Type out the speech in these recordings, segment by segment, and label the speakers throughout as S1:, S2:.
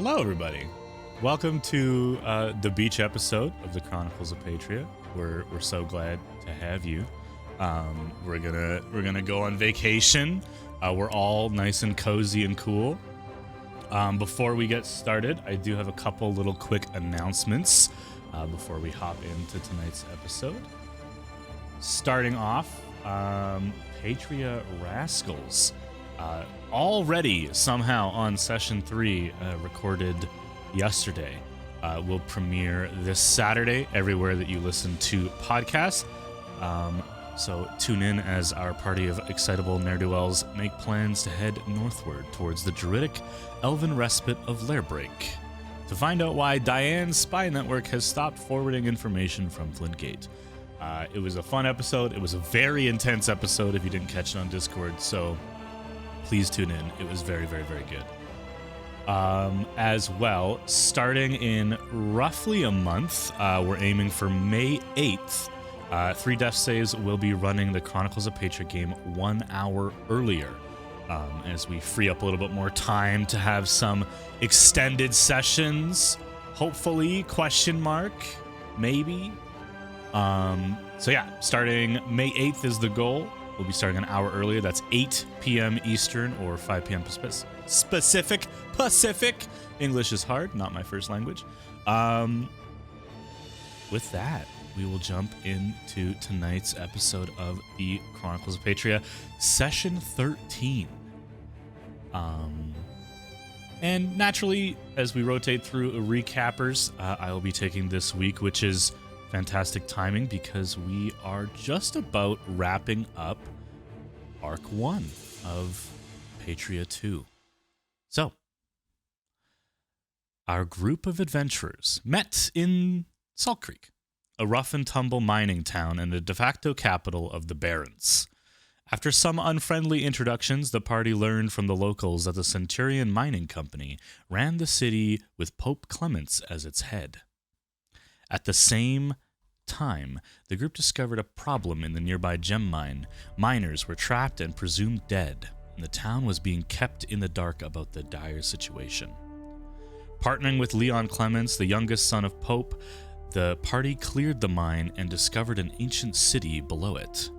S1: Hello, everybody. Welcome to the beach episode of the Chronicles of Patria. We're so glad to have you. We're gonna go on vacation. We're all nice and cozy and cool. Before we get started, I do have a couple little quick announcements before we hop into tonight's episode. Starting off, Patria Rascals. Already somehow on session 3, recorded yesterday, will premiere this Saturday everywhere that you listen to podcasts. So tune in as our party of excitable ne'er-do-wells make plans to head northward towards the druidic elven respite of Lairbreak to find out why Diane's spy network has stopped forwarding information from Flintgate. It was a fun episode. It was a very intense episode if you didn't catch it on Discord, so please tune in. It was very, very, very good. As well, starting in roughly a month, we're aiming for May 8th. 3 Death Saves will be running the Chronicles of Patria game 1 hour earlier, as we free up a little bit more time to have some extended sessions, hopefully, maybe. So yeah, starting May 8th is the goal. We'll be starting an hour earlier. That's 8 p.m. Eastern or 5 p.m. Pacific. English is hard, not my first language. With that, we will jump into tonight's episode of the Chronicles of Patria, Session 13. And naturally, as we rotate through recappers, I will be taking this week, which is fantastic timing because we are just about wrapping up Arc 1 of Patria 2. So, our group of adventurers met in Salt Creek, a rough-and-tumble mining town and the de facto capital of the Barrens. After some unfriendly introductions, the party learned from the locals that the Centurion Mining Company ran the city with Pope Clements as its head. At the same time, the group discovered a problem in the nearby gem mine. Miners were trapped and presumed dead, and the town was being kept in the dark about the dire situation. Partnering with Leon Clements, the youngest son of Pope, the party cleared the mine and discovered an ancient city below it.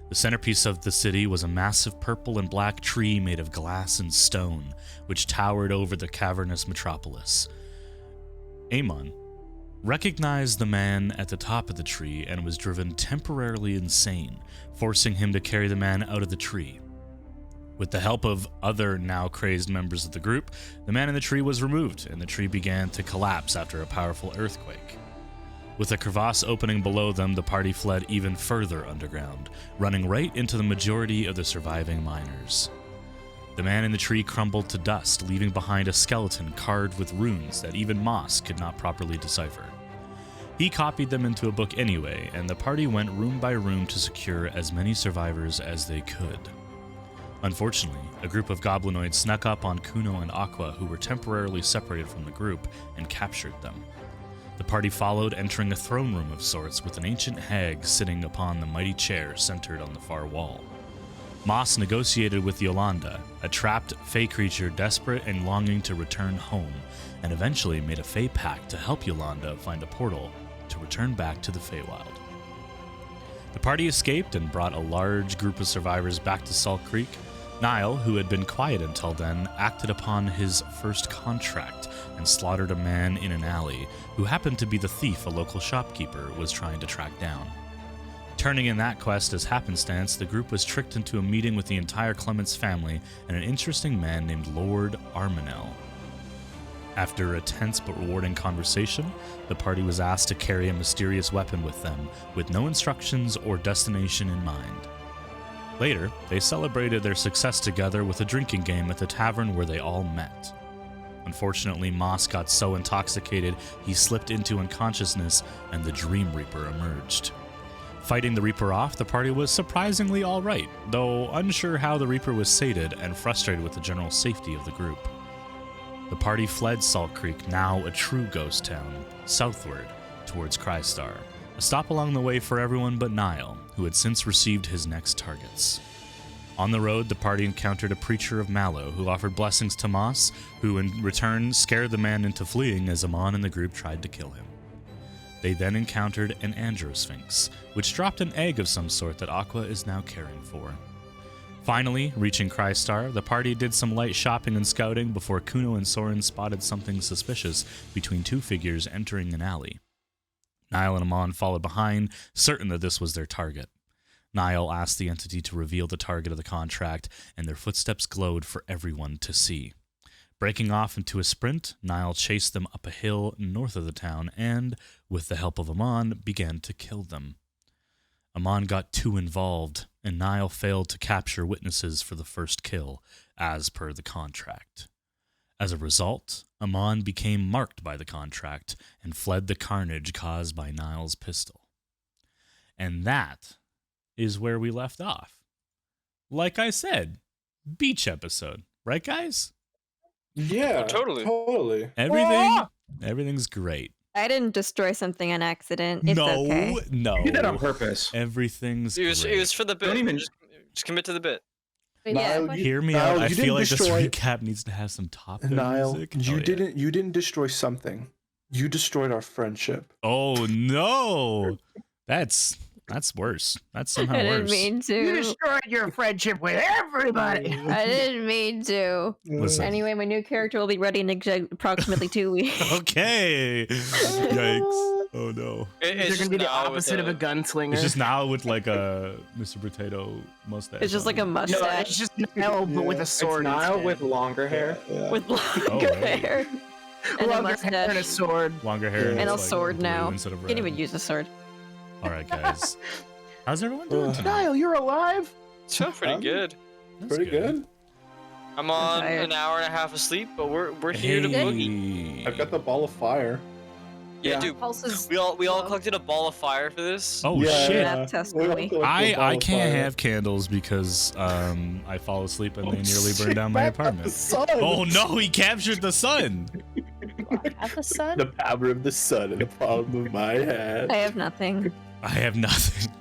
S1: The centerpiece of the city was a massive purple and black tree made of glass and stone, which towered over the cavernous metropolis. Amon recognized the man at the top of the tree and was driven temporarily insane, forcing him to carry the man out of the tree. With the help of other now crazed members of the group, the man in the tree was removed, and the tree began to collapse after a powerful earthquake. With a crevasse opening below them, the party fled even further underground, running right into the majority of the surviving miners. The man in the tree crumbled to dust, leaving behind a skeleton carved with runes that even Moss could not properly decipher. He copied them into a book anyway, and the party went room by room to secure as many survivors as they could. Unfortunately, a group of goblinoids snuck up on Kuno and Aqua, who were temporarily separated from the group, and captured them. The party followed, entering a throne room of sorts with an ancient hag sitting upon the mighty chair centered on the far wall. Moss negotiated with Yolanda, a trapped fey creature desperate and longing to return home, and eventually made a fey pact to help Yolanda find a portal to return back to the Feywild. The party escaped and brought a large group of survivors back to Salt Creek. Niall, who had been quiet until then, acted upon his first contract and slaughtered a man in an alley who happened to be the thief a local shopkeeper was trying to track down. Turning in that quest as happenstance, the group was tricked into a meeting with the entire Clements family and an interesting man named Lord Arminel. After a tense but rewarding conversation, the party was asked to carry a mysterious weapon with them, with no instructions or destination in mind. Later, they celebrated their success together with a drinking game at the tavern where they all met. Unfortunately, Moss got so intoxicated he slipped into unconsciousness and the Dream Reaper emerged. Fighting the Reaper off, the party was surprisingly alright, though unsure how the Reaper was sated and frustrated with the general safety of the group. The party fled Salt Creek, now a true ghost town, southward towards Crystar, a stop along the way for everyone but Niall, who had since received his next targets. On the road, the party encountered a preacher of Mallow who offered blessings to Moss, who in return scared the man into fleeing as Amon and the group tried to kill him. They then encountered an Androsphinx, which dropped an egg of some sort that Aqua is now caring for. Finally, reaching Crystar, the party did some light shopping and scouting before Kuno and Soren spotted something suspicious between two figures entering an alley. Niall and Amon followed behind, certain that this was their target. Niall asked the entity to reveal the target of the contract, and their footsteps glowed for everyone to see. Breaking off into a sprint, Niall chased them up a hill north of the town and, with the help of Amon, began to kill them. Amon got too involved, and Niall failed to capture witnesses for the first kill, as per the contract. As a result, Amon became marked by the contract and fled the carnage caused by Niall's pistol. And that is where we left off. Like I said, beach episode, right, guys?
S2: Yeah, totally.
S1: Everything's great.
S3: I didn't destroy something on accident. It's okay.
S1: No.
S2: You did that on purpose.
S1: Everything's great.
S4: It was for the bit.
S2: Don't even
S4: just commit to the bit.
S3: Yeah.
S1: Hear me out. I feel like this recap needs to have some top music.
S5: You didn't destroy something. You destroyed our friendship.
S1: Oh no. That's worse. That's somehow worse.
S3: I didn't mean to.
S6: You destroyed your friendship with everybody.
S3: I didn't mean to.
S1: Listen.
S3: Anyway, my new character will be ready in approximately 2 weeks.
S1: Okay. Yikes. Oh no.
S6: They're gonna be the opposite of a gunslinger.
S1: It's just now with like a Mr. Potato mustache.
S3: It's just like a mustache.
S6: No, it's just Niall, but with a sword.
S2: It's Niall with longer hair.
S5: Yeah.
S3: With longer hair. And a
S6: Longer hair and a sword.
S1: Longer hair.
S3: And a
S1: like
S3: sword now.
S1: Instead of red.
S3: Can't even use a sword.
S1: All right, guys. How's everyone doing tonight?
S6: Niall, you're alive.
S4: It's feeling pretty good.
S1: That's
S5: Pretty good.
S4: I'm on
S3: tired.
S4: an hour and a half of sleep, but we're here to boogie.
S5: I've got the ball of fire.
S4: Yeah, dude.
S3: Pulses.
S4: We all collected a ball of fire for this.
S1: Oh
S5: Yeah.
S1: shit.
S3: Math test for me.
S1: I can't have candles because I fall asleep and they nearly burn down my apartment. Oh no, he captured the sun.
S7: Have the sun?
S5: The power of the sun in the palm of my hand.
S3: I have nothing.
S1: I have nothing.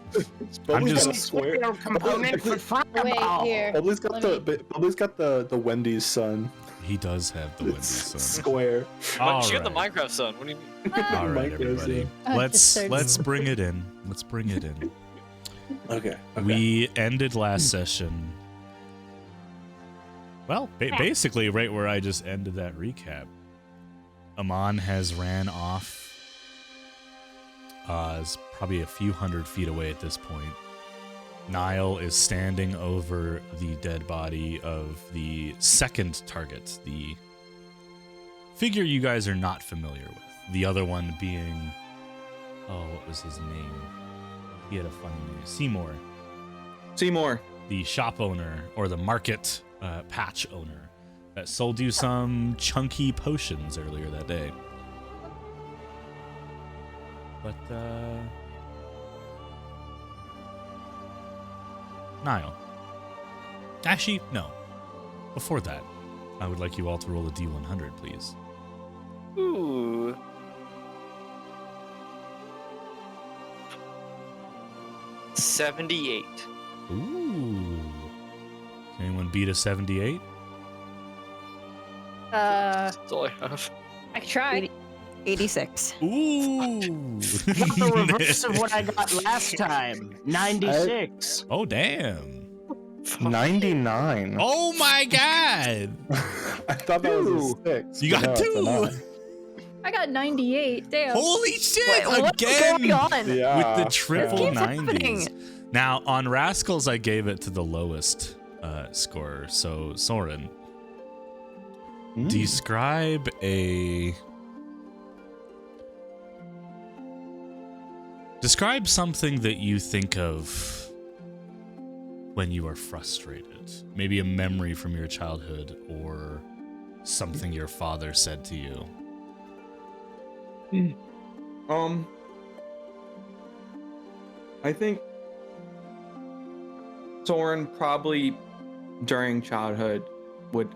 S5: I'm
S1: just-
S5: just square.
S6: Your component for
S7: Wait,
S6: fireball.
S7: here.
S5: Bubbley's got the Wendy's sun.
S1: He does have the Wendy's
S5: It's
S1: sun.
S5: square.
S1: All
S4: She got the
S1: right.
S4: Minecraft sun. What do you mean?
S1: All right,
S5: Micros,
S1: everybody.
S7: yeah.
S1: Let's bring it in. Let's bring it in.
S5: Okay.
S1: We ended last session. Well, basically right where I just ended that recap. Amon has ran off. Is probably a few hundred feet away at this point. Niall is standing over the dead body of the second target, the figure you guys are not familiar with. The other one being, what was his name? He had a funny name. Seymour, the shop owner or the market patch owner that sold you some chunky potions earlier that day. But, Niall. Actually, no. Before that, I would like you all to roll a D100, please.
S4: Ooh. $78.
S1: Ooh. Can anyone beat a 78?
S4: That's all I have.
S7: I tried.
S3: 86.
S1: Ooh.
S6: Got the reverse of what I got last time. 96.
S1: Oh, damn.
S5: 99.
S1: Oh, my God.
S5: I thought that was a 6.
S1: You
S5: but
S1: got
S5: no, it's a
S1: 2.
S5: 9.
S7: I got 98. Damn.
S1: Holy shit.
S3: Wait, what's
S1: Again.
S3: going on?
S5: Yeah.
S1: With the triple
S3: Keeps
S1: 90s.
S3: happening.
S1: Now, on Rascals, I gave it to the lowest scorer. So, Soren, describe Describe something that you think of when you are frustrated. Maybe a memory from your childhood or something your father said to you.
S2: I think Soren probably during childhood would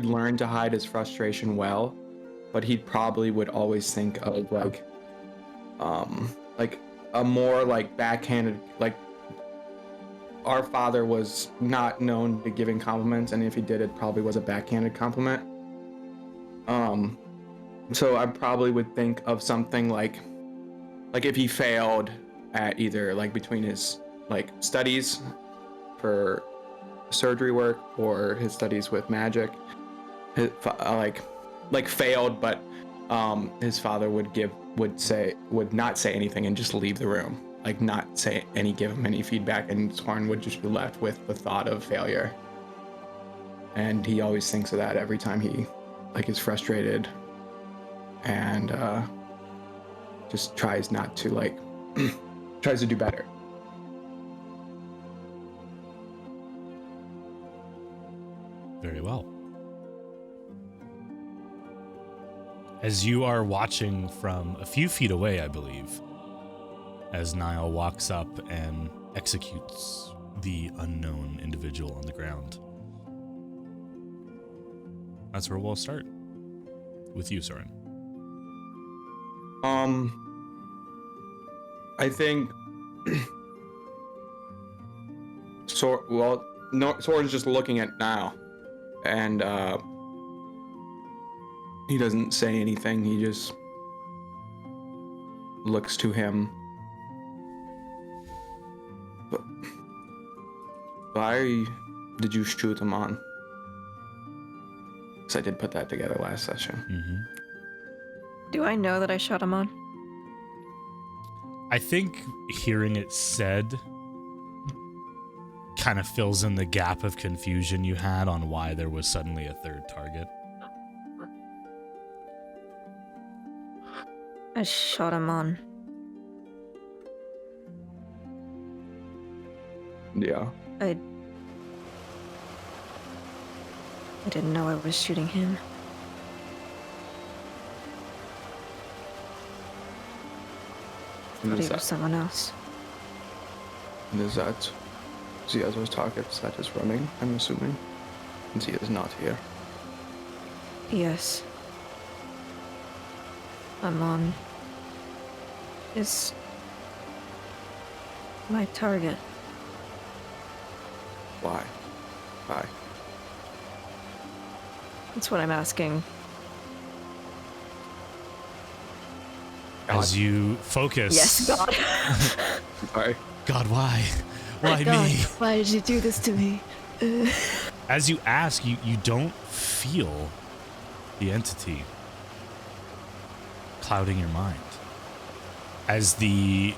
S2: learn to hide his frustration well, but he probably would always think of like a more like backhanded, like our father was not known to giving compliments, and if he did, it probably was a backhanded compliment. So I probably would think of something like if he failed at either like between his like studies for surgery work or his studies with magic, like failed, but his father would not say anything and just leave the room, like not give him any feedback, and Soren would just be left with the thought of failure. And he always thinks of that every time he like is frustrated, and just tries not to like tries to do better.
S1: Very well. As you are watching from a few feet away, I believe, as Niall walks up and executes the unknown individual on the ground. That's where we'll start. With you, Soren.
S2: I think Soren's just looking at Niall, and he doesn't say anything. He just looks to him. But why did you shoot him on? Because I did put that together last session.
S1: Mm-hmm.
S3: Do I know that I shot him on?
S1: I think hearing it said kind of fills in the gap of confusion you had on why there was suddenly a third target.
S3: I shot him on.
S2: Yeah.
S3: I didn't know I was shooting him. I thought he was someone else.
S2: Is that Ziazo's target that is running, I'm assuming? And Zia is not here.
S3: Yes. Amon is my target.
S2: Why? Why?
S3: That's what I'm asking.
S1: As you focus.
S3: Yes, God.
S2: Sorry.
S1: God, why? Why
S3: God,
S1: me?
S3: why did you do this to me?
S1: As you ask, you don't feel the entity clouding your mind. As the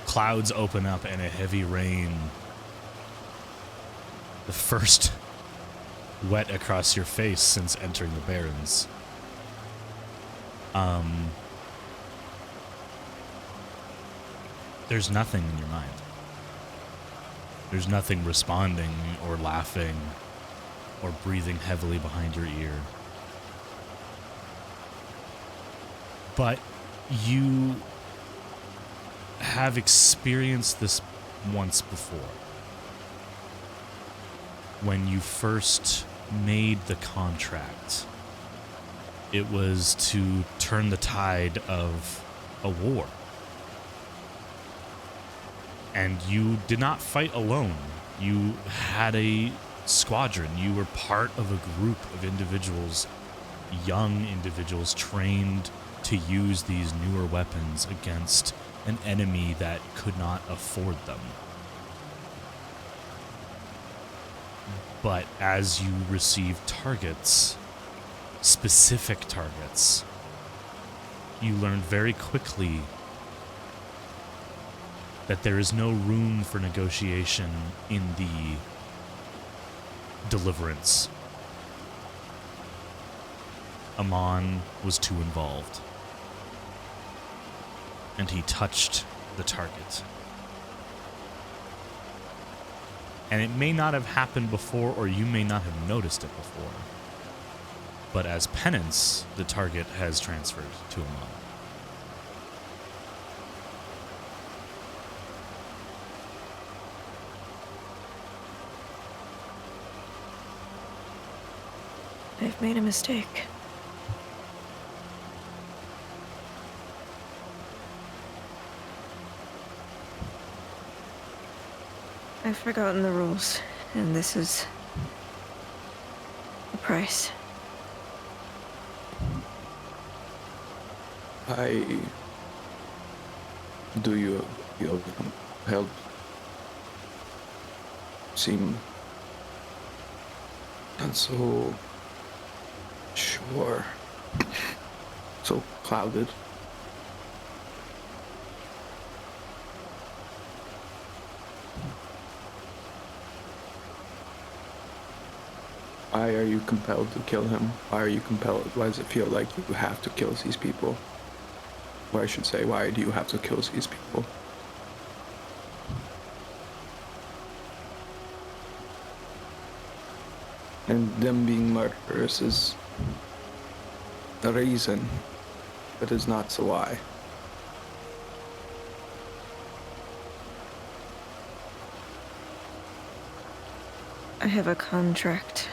S1: clouds open up and a heavy rain, the first wet across your face since entering the Barrens. There's nothing in your mind. There's nothing responding or laughing or breathing heavily behind your ear. But you have experienced this once before. When you first made the contract, it was to turn the tide of a war. And you did not fight alone. You had a squadron. You were part of a group of individuals, young individuals trained to use these newer weapons against an enemy that could not afford them. But as you receive targets, specific targets, you learn very quickly that there is no room for negotiation in the deliverance. Amon was too involved, and he touched the target. And it may not have happened before, or you may not have noticed it before, but as penance, the target has transferred to Amon.
S3: I've made a mistake. I've forgotten the rules, and this is the price.
S2: Do you feel compelled? Seem not so sure, so clouded. Why are you compelled to kill him? Why are you compelled? Why does it feel like you have to kill these people? Or I should say, why do you have to kill these people? And them being murderers is the reason, but is not the why.
S3: I have a contract.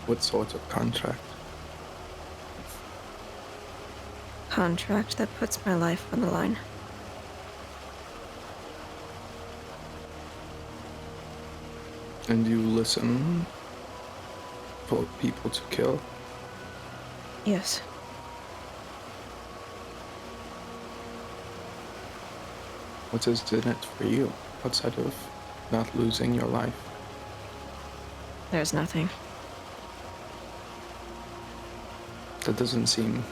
S2: What sort of contract?
S3: Contract that puts my life on the line.
S2: And you listen for people to kill?
S3: Yes.
S2: What is in it for you, outside of not losing your life?
S3: There's nothing.
S2: That doesn't seem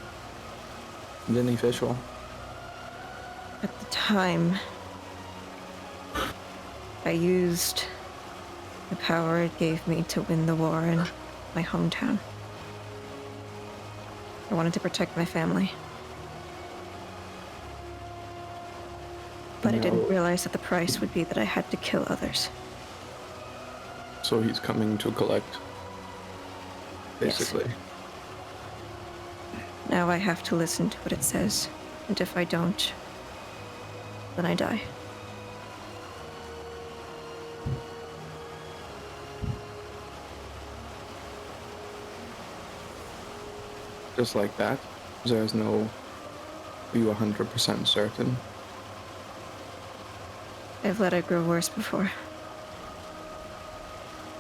S2: beneficial.
S3: At the time, I used the power it gave me to win the war in my hometown. I wanted to protect my family. But I didn't realize that the price would be that I had to kill others.
S2: So he's coming to collect, basically.
S3: Yes. Now I have to listen to what it says, and if I don't, then I die.
S2: Just like that? There's no... Are you 100% certain?
S3: I've let it grow worse before.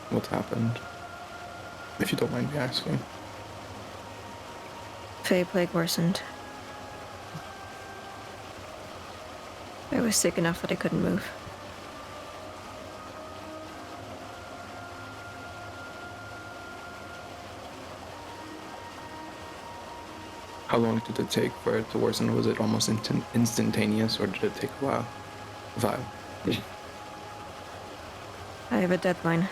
S2: What happened? If you don't mind me asking.
S3: Fey plague worsened. I was sick enough that I couldn't move.
S2: How long did it take for it to worsen? Was it almost instantaneous, or did it take a while?
S3: I have a deadline.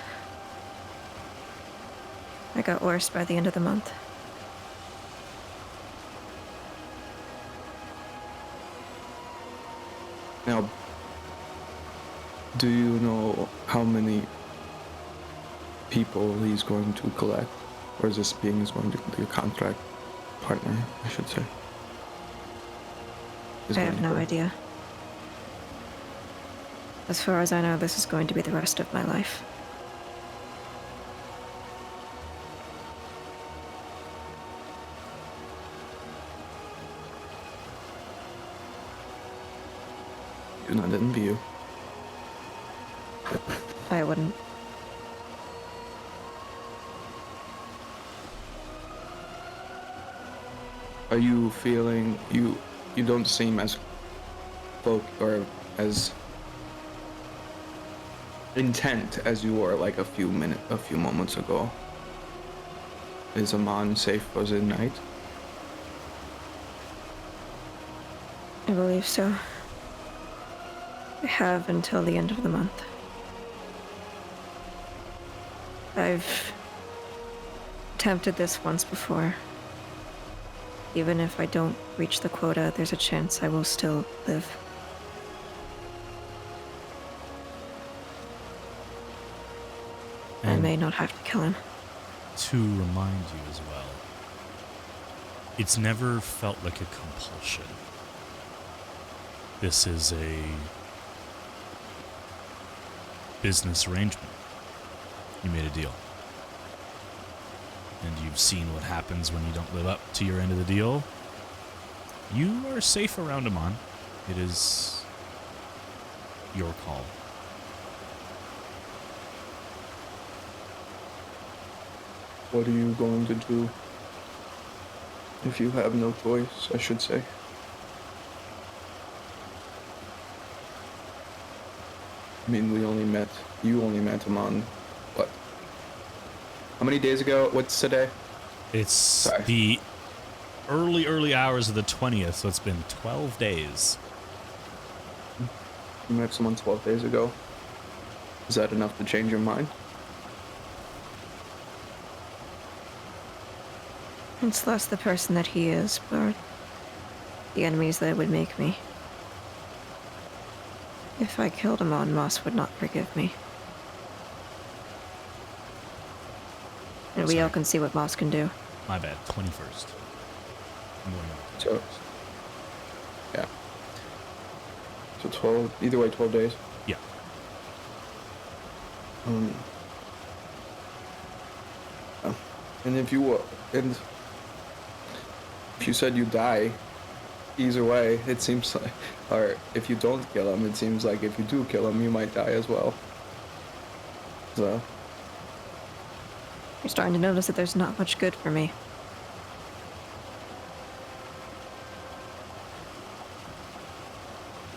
S3: I got worse by the end of the month.
S2: Now, do you know how many people he's going to collect? Or is this being is going to be a contract partner, I should say?
S3: I have no idea. As far as I know, this is going to be the rest of my life.
S2: Do not envy you.
S3: I wouldn't.
S2: Are you feeling you don't seem as or as intent as you were like a few moments ago? Is Amon safe for the night?
S3: I believe so. I have until the end of the month. I've attempted this once before. Even if I don't reach the quota, there's a chance I will still live. I may not have to kill him.
S1: To remind you as well, it's never felt like a compulsion. This is a business arrangement. You made a deal. And you've seen what happens when you don't live up to your end of the deal. You are safe around Amon. It is your call.
S5: What are you going to do? If you have no choice, I should say. I mean, you only met him on, what? How many days ago? What's today?
S1: It's the early hours of the 20th, so it's been 12 days.
S5: You met someone 12 days ago. Is that enough to change your mind?
S3: It's less the person that he is, but the enemies that it would make me. If I killed him on, Moss would not forgive me. And we all can see what Moss can do.
S1: My bad, 21st.
S5: So, yeah. So 12, either way, 12 days.
S1: Yeah.
S5: And if you said you die, either way, it seems like, or if you don't kill him, it seems like if you do kill him, you might die as well. So.
S3: You're starting to notice that there's not much good for me.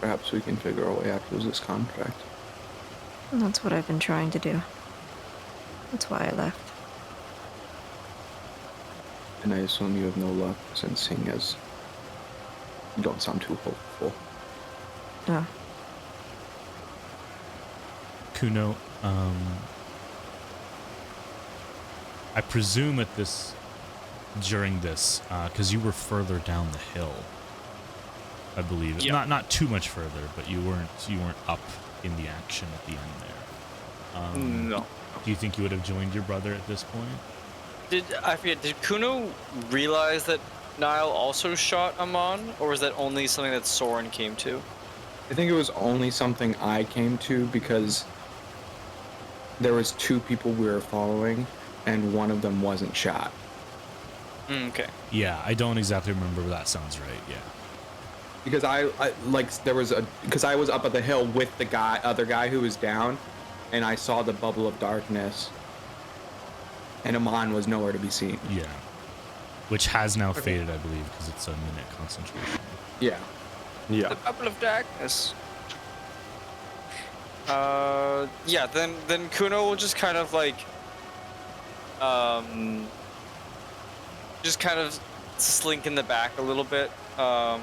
S5: Perhaps we can figure a way out to this contract.
S3: And that's what I've been trying to do. That's why I left.
S5: And I assume you have no luck, since seeing as you don't sound too hopeful.
S3: No.
S1: Kuno, I presume during this, because you were further down the hill, I believe.
S4: Yep.
S1: Not too much further, but you weren't up in the action at the end there.
S4: No.
S1: Do you think you would have joined your brother at this point?
S4: Did Kuno realize that Niall also shot Amon, or was that only something that Soren came to?
S2: I think it was only something I came to because there was two people we were following, and one of them wasn't shot.
S4: Okay.
S1: Yeah, I don't exactly remember, but that sounds right, yeah.
S2: Because I was up at the hill with the other guy who was down, and I saw the bubble of darkness, and Amon was nowhere to be seen.
S1: Yeah. Which has now faded, I believe, because it's a minute concentration.
S2: Yeah.
S5: Yeah.
S4: The bubble of darkness. Yeah, then Kuno will just kind of like, just kind of slink in the back a little bit. Not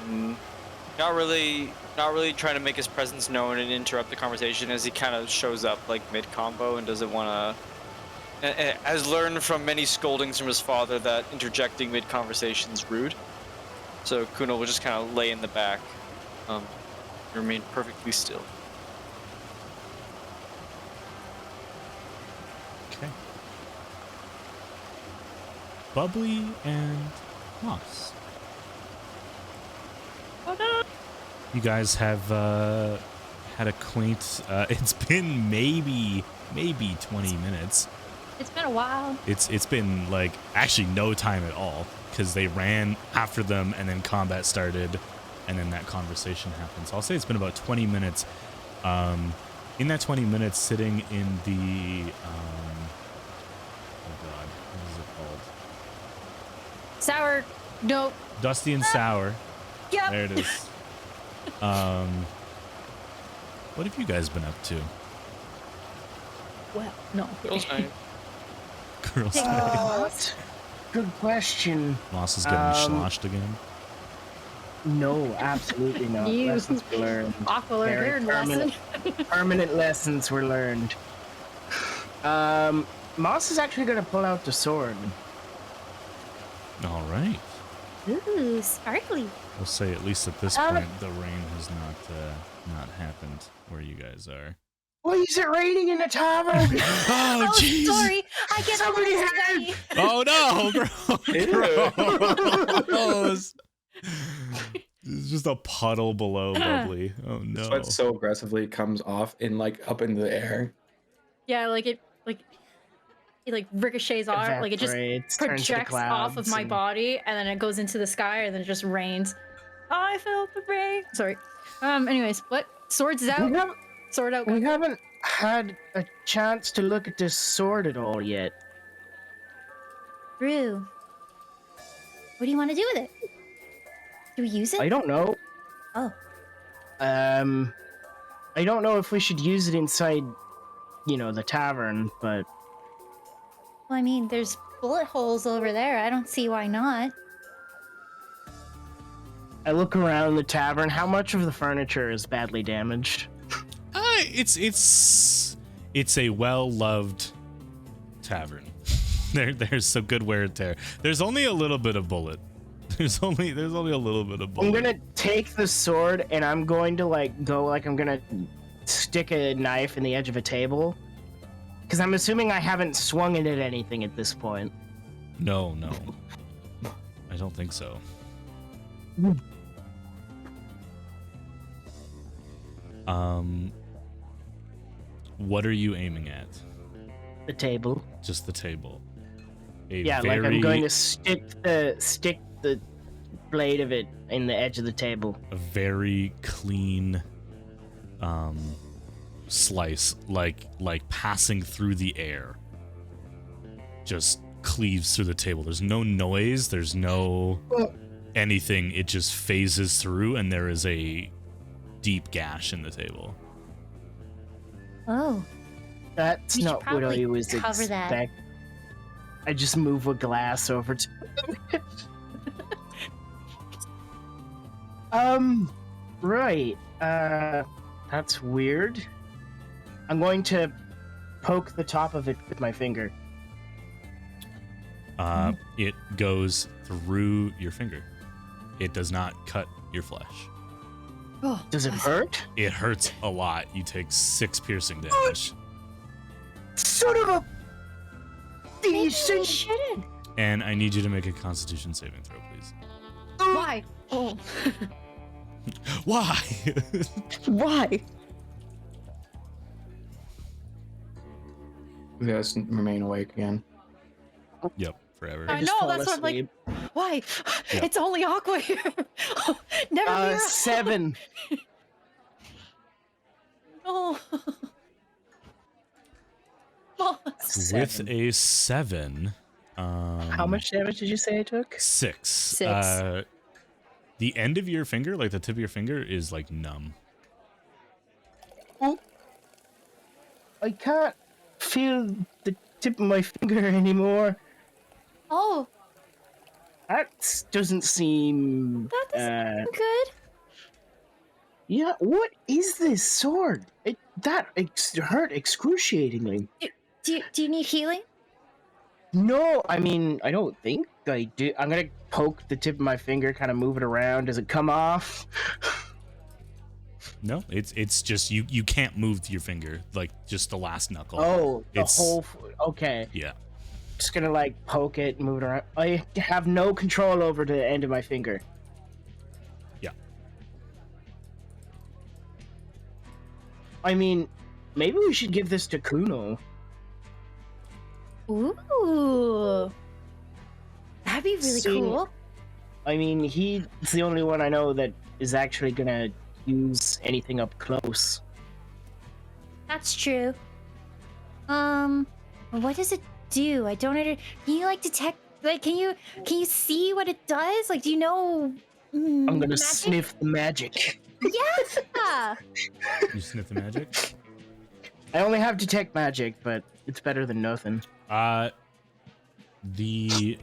S4: really trying to make his presence known and interrupt the conversation as he kind of shows up like mid-combo and doesn't want to. Has learned from many scoldings from his father that interjecting mid-conversation is rude. So Kuno will just kind of lay in the back, remain perfectly still.
S1: Okay. Bubbly and Moss.
S7: Oh no!
S1: You guys have had a quaint. It's been maybe 20 minutes.
S7: It's been a while.
S1: It's been like actually no time at all because they ran after them and then combat started and then that conversation happened. So I'll say it's been about 20 minutes. In that 20 minutes, sitting in the oh god, what is it called?
S7: Sour. Nope.
S1: Dusty and Sour.
S7: Yep.
S1: There it is. What have you guys been up to?
S7: Well, no.
S4: Girls' night.
S1: Girls' night.
S6: Good question.
S1: Moss is getting sloshed again.
S6: No, absolutely not.
S7: You-
S6: Lessons were learned.
S7: Aqua
S6: Very
S7: learned lesson.
S6: Permanent lessons were learned. Moss is actually going to pull out the sword.
S1: All right.
S7: Ooh, sparkly.
S1: We'll say at least at this point the rain has not happened where you guys are.
S6: Why is it raining in the tavern?
S1: Oh jeez.
S7: Sorry, I get
S6: Somebody
S7: somebody
S1: Oh no! Gross. It's just a puddle below bubbly. Oh no.
S2: Sweat so aggressively it comes off in like up into the air.
S7: Yeah, it ricochets off, like it just
S6: Evaporates, turns to the
S7: projects off of
S6: clouds
S7: my
S6: and-
S7: body, and then it goes into the sky, and then it just rains. I felt the rain. Sorry. Anyways, what? Swords is out. Sword out.
S6: We haven't had a chance to look at this sword at all yet.
S7: Rue. What do you want to do with it? Do we use it?
S6: I don't know.
S7: Oh.
S6: I don't know if we should use it inside, the tavern, but
S7: Well, I mean, there's bullet holes over there. I don't see why not.
S6: I look around the tavern. How much of the furniture is badly damaged?
S1: It's a well-loved tavern. There's some good wear and tear. There's only a little bit of bullet. There's only a little bit of bullet.
S6: I'm gonna take the sword and I'm going to I'm gonna stick a knife in the edge of a table. Because I'm assuming I haven't swung it at anything at this point.
S1: No. I don't think so. What are you aiming at?
S6: The table.
S1: Just the table.
S6: I'm going to stick the blade of it in the edge of the table.
S1: A very clean slice, like passing through the air. Just cleaves through the table. There's no noise, there's no anything. It just phases through and there is a deep gash in the table.
S7: Oh.
S6: That's
S7: We should
S6: not what I
S7: probably
S6: was
S7: cover that.
S6: expecting. I just move a glass over to right. That's weird. I'm going to poke the top of it with my finger.
S1: It goes through your finger. It does not cut your flesh.
S7: Oh,
S6: Does it hurt?
S1: It hurts a lot. You take 6 piercing damage.
S6: Son of a
S7: maybe we
S6: decent.
S7: shouldn't.
S1: And I need you to make a Constitution saving throw, please.
S7: Why? Oh.
S1: Why?
S3: Why?
S2: You guys remain awake again.
S1: Yep, forever.
S7: I
S6: just
S7: know,
S6: fall
S7: that's what I'm like.
S6: asleep.
S7: Why?
S1: Yeah.
S7: It's only Aqua here. Never fear.
S6: 7.
S7: Oh. Oh.
S1: With a 7.
S6: How much damage did you say I took?
S1: 6.
S3: 6.
S1: The end of your finger, like the tip of your finger, is like numb.
S6: Oh. I can't feel the tip of my finger anymore.
S7: Oh,
S6: That doesn't seem.
S7: that doesn't seem good.
S6: Yeah, what is this sword? That hurt excruciatingly.
S7: Do you need healing?
S6: No, I mean, I don't think I do. I'm gonna poke the tip of my finger, kind of move it around. Does it come off?
S1: No, it's just you can't move your finger, like just the last knuckle.
S6: Oh, the
S1: It's-
S6: whole. Okay,
S1: Yeah.
S6: just gonna poke it, move it around. I have no control over the end of my finger.
S1: Yeah.
S6: I mean, maybe we should give this to Kuno.
S7: Ooh. That'd be really
S6: See-
S7: cool.
S6: I mean, he's the only one I know that is actually gonna use anything up close.
S7: That's true. What does it do? I don't under. Can you detect? Can you see what it does? Do you know?
S6: I'm gonna
S7: magic?
S6: sniff the magic.
S7: Yeah.
S1: You sniff the magic?
S6: I only have detect magic, but it's better than nothing.
S1: The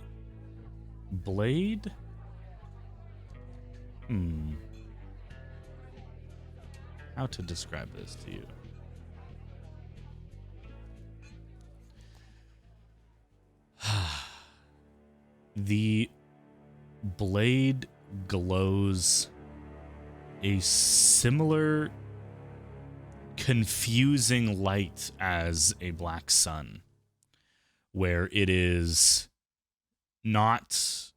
S1: blade? How to describe this to you? The blade glows a similar confusing light as a black sun, where it is not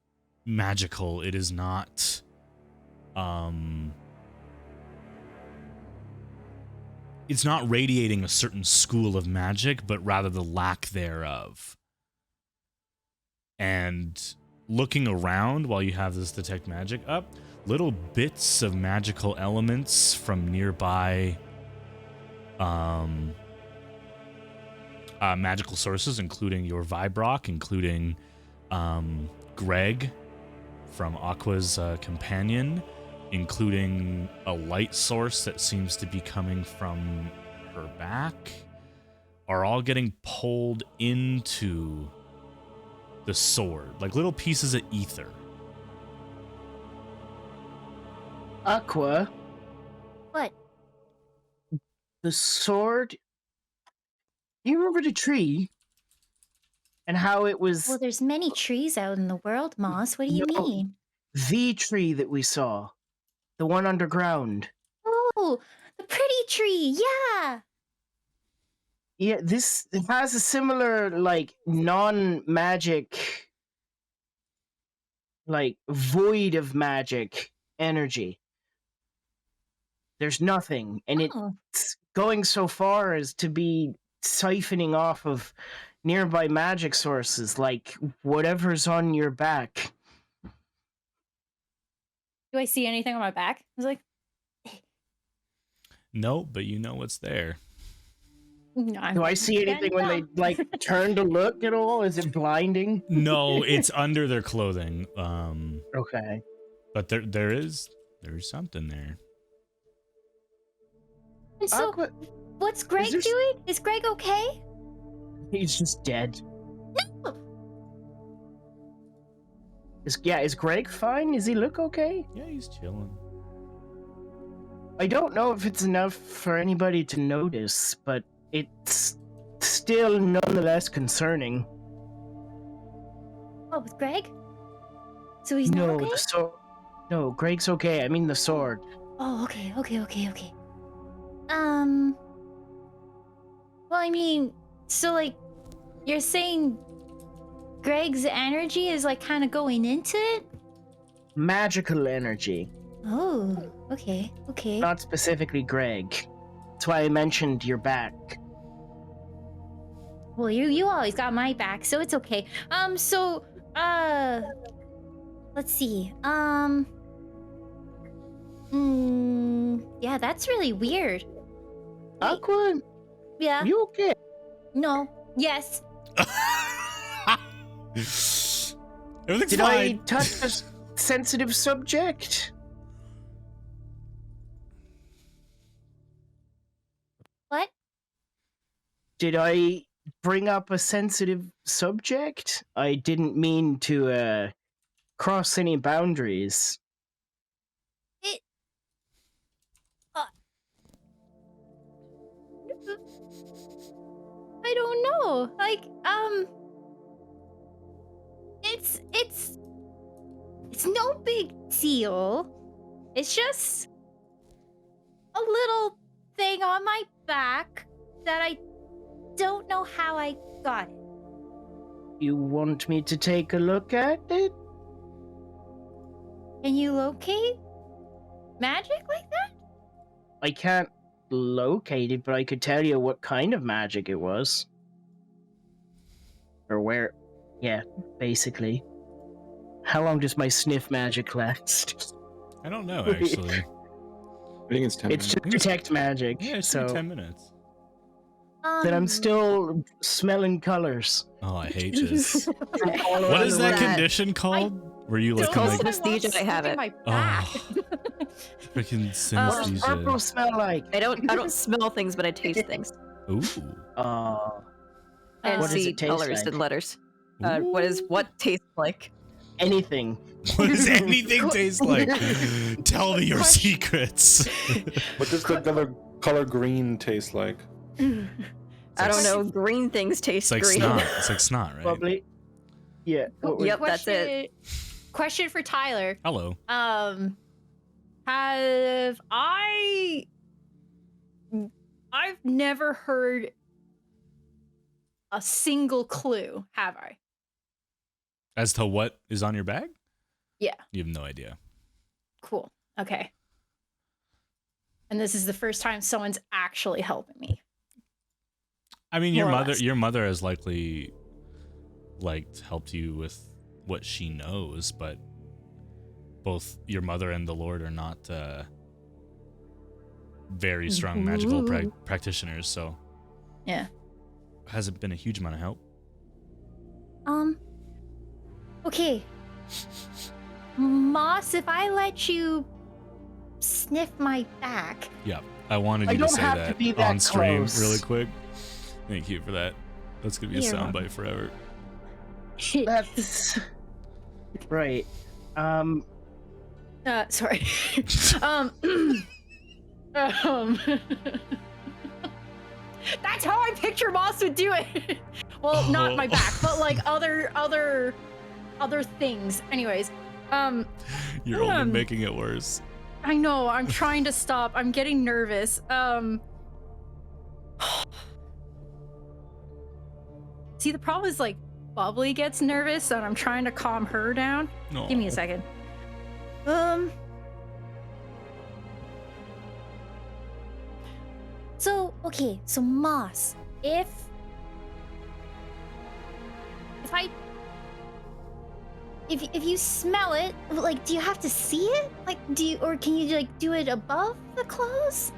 S1: magical, it is not it's not radiating a certain school of magic, but rather the lack thereof. And looking around while you have this detect magic up, little bits of magical elements from nearby magical sources, including your Vibrock, including Greg from Aqua's companion, including a light source that seems to be coming from her back, are all getting pulled into the sword, like little pieces of ether.
S6: Aqua,
S7: What?
S6: the sword. You remember the tree? And how it was
S7: Well, there's many trees out in the world, Moss. What do you
S6: No.
S7: mean?
S6: the tree that we saw? The one underground.
S7: Oh, the pretty tree. Yeah.
S6: Yeah, this it has a similar, like, non-magic, like, void of magic energy. There's nothing, and
S7: Oh.
S6: it's going so far as to be siphoning off of nearby magic sources, like whatever's on your back.
S7: Do I see anything on my back? I was like,
S1: No, but you know what's there.
S7: no,
S6: Do I see anything when they, like, turn to look at all? Is it blinding?
S1: No, it's under their clothing.
S6: Okay.
S1: But there's something there.
S7: And so,
S6: Aqua,
S7: what's Greg
S6: there-
S7: doing? Is Greg okay?
S6: he's just dead.
S7: No.
S6: Is Greg fine? Does he look okay?
S1: Yeah, he's chilling.
S6: I don't know if it's enough for anybody to notice, but it's still nonetheless concerning.
S7: Oh, with Greg? So he's not
S6: No,
S7: okay?
S6: the sword. No, Greg's okay. I mean the sword.
S7: Oh, okay. Well, I mean, so, like, you're saying Greg's energy is, like, kind of going into it?
S6: Magical energy,
S7: Oh, okay.
S6: not specifically Greg. That's why I mentioned your back.
S7: Well, you always got my back, so it's okay. Let's see. Yeah, that's really weird.
S6: Aqua,
S7: Yeah.
S6: you okay?
S7: No. Yes.
S1: Everything's
S6: Did I
S1: fine.
S6: touch a sensitive subject?
S7: What?
S6: Did I bring up a sensitive subject? I didn't mean to cross any boundaries.
S7: I don't know. Like, it's no big deal. It's just a little thing on my back that I don't know how I got it.
S6: You want me to take a look at it?
S7: Can you locate magic like that?
S6: I can't locate it, but I could tell you what kind of magic it was. Or where. Yeah, basically. How long does my sniff magic last?
S1: I don't know, actually.
S5: I think it's 10
S6: It's
S5: minutes.
S6: just detect magic.
S1: Yeah, it's
S6: so
S1: 10 minutes.
S6: then I'm still smelling colors.
S1: Oh, I hate this.
S6: From all
S1: What
S6: around
S1: is
S6: the
S1: that
S6: room.
S1: condition called? Were you
S3: It's
S1: looking
S3: called
S1: like
S3: synesthesia, and I have it.
S7: My back.
S1: freaking
S6: What does
S1: synesthesia?
S6: purple smell like?
S3: I don't smell things, but I taste things
S1: Ooh.
S3: and
S6: What does
S3: see
S6: it taste
S3: colors
S6: like?
S3: and letters. What tastes like?
S6: Anything.
S1: What does anything taste like? Tell me your secrets.
S5: What does the color green taste like?
S3: I don't know. Green things taste
S1: It's like
S3: green.
S1: snot. It's like snot, right?
S6: Bubbly. Yeah. what was-
S3: Yep, that's it.
S7: Question for Tyler.
S1: Hello.
S7: Have I've never heard a single clue, have I?
S1: As to what is on your bag?
S7: Yeah.
S1: You have no idea.
S7: Cool. Okay. And this is the first time someone's actually helping me.
S1: I mean,
S7: More or less.
S1: your mother has likely helped you with what she knows, but both your mother and the Lord are not very strong magical practitioners, so
S7: Yeah.
S1: hasn't been a huge amount of help.
S7: Okay. Moss, if I let you sniff my back.
S1: Yeah, I wanted
S6: I
S1: you to
S6: don't
S1: say
S6: have
S1: that,
S6: to be that
S1: on stream
S6: close.
S1: really quick. Thank you for that. That's gonna be a
S7: You're
S1: soundbite forever.
S6: That's right.
S7: Sorry. That's how I picture Moss would do it. Well, not my back, but like other things. Anyways,
S1: You're only making it worse.
S7: I know. I'm trying to stop. I'm getting nervous. See, the problem is like Bubbly gets nervous, and I'm trying to calm her down.
S1: No.
S7: Give me a second. So, okay, so Moss, if you smell it, like, do you have to see it? Like, or can you like do it above the clothes?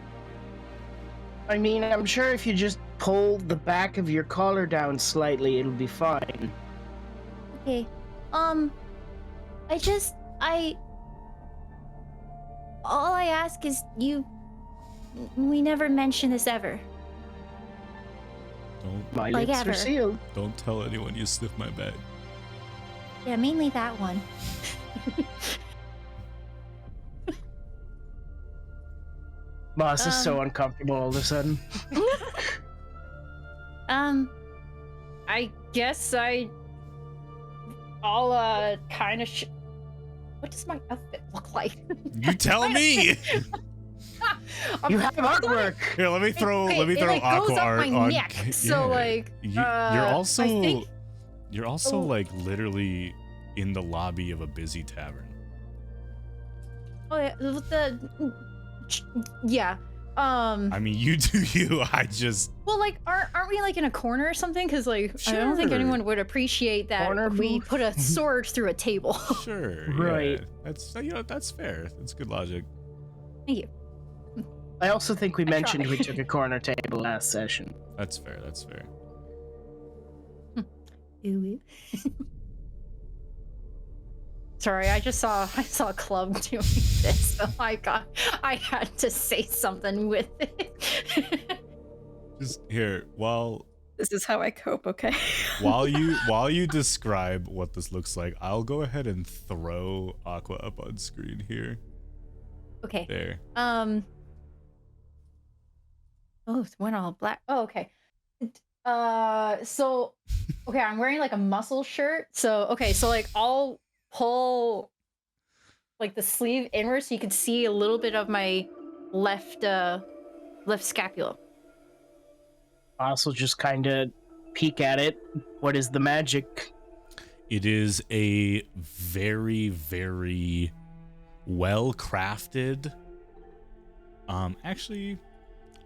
S6: I mean, I'm sure if you just pull the back of your collar down slightly, it'll be fine.
S7: Okay. All I ask is we never mention this ever.
S6: My
S7: Like
S6: lips
S7: ever.
S6: are sealed.
S1: Don't tell anyone you sniff my bag.
S7: Yeah, mainly that one.
S6: Moss is so uncomfortable all of a sudden.
S7: I guess I'll kind of what does my outfit look like?
S1: You tell me.
S6: You have artwork.
S1: Here, let me throw
S7: Okay,
S1: let me
S7: it,
S1: throw
S7: like,
S1: aqua
S7: goes up
S1: art
S7: my
S1: on.
S7: neck, so, like,
S1: you're also
S7: Oh.
S1: like literally in the lobby of a busy tavern.
S7: Oh yeah,
S1: I mean, you do you. I just
S7: well, like, aren't we like in a corner or something? Because like, I don't think
S1: Sure.
S7: anyone would appreciate that
S6: Corner
S7: we
S6: booth?
S7: put a sword through a table.
S1: sure.
S6: Right.
S1: Yeah. That's that's fair. That's good logic.
S7: Thank you.
S6: I also think we
S7: I
S6: mentioned
S7: try.
S6: we took a corner table last session.
S1: That's fair. That's fair.
S7: Sorry, I saw a club doing this, so I had to say something with it.
S1: Just here while
S3: This is how I cope, okay?
S1: while you describe what this looks like, I'll go ahead and throw Aqua up on screen here.
S7: Okay.
S1: There.
S7: Oh, it went all black. Oh, okay. So, okay, I'm wearing like a muscle shirt. So, okay, so like I'll pull like the sleeve inward so you can see a little bit of my left scapula.
S6: Also, just kind of peek at it. What is the magic?
S1: It is a very, very well crafted. Actually,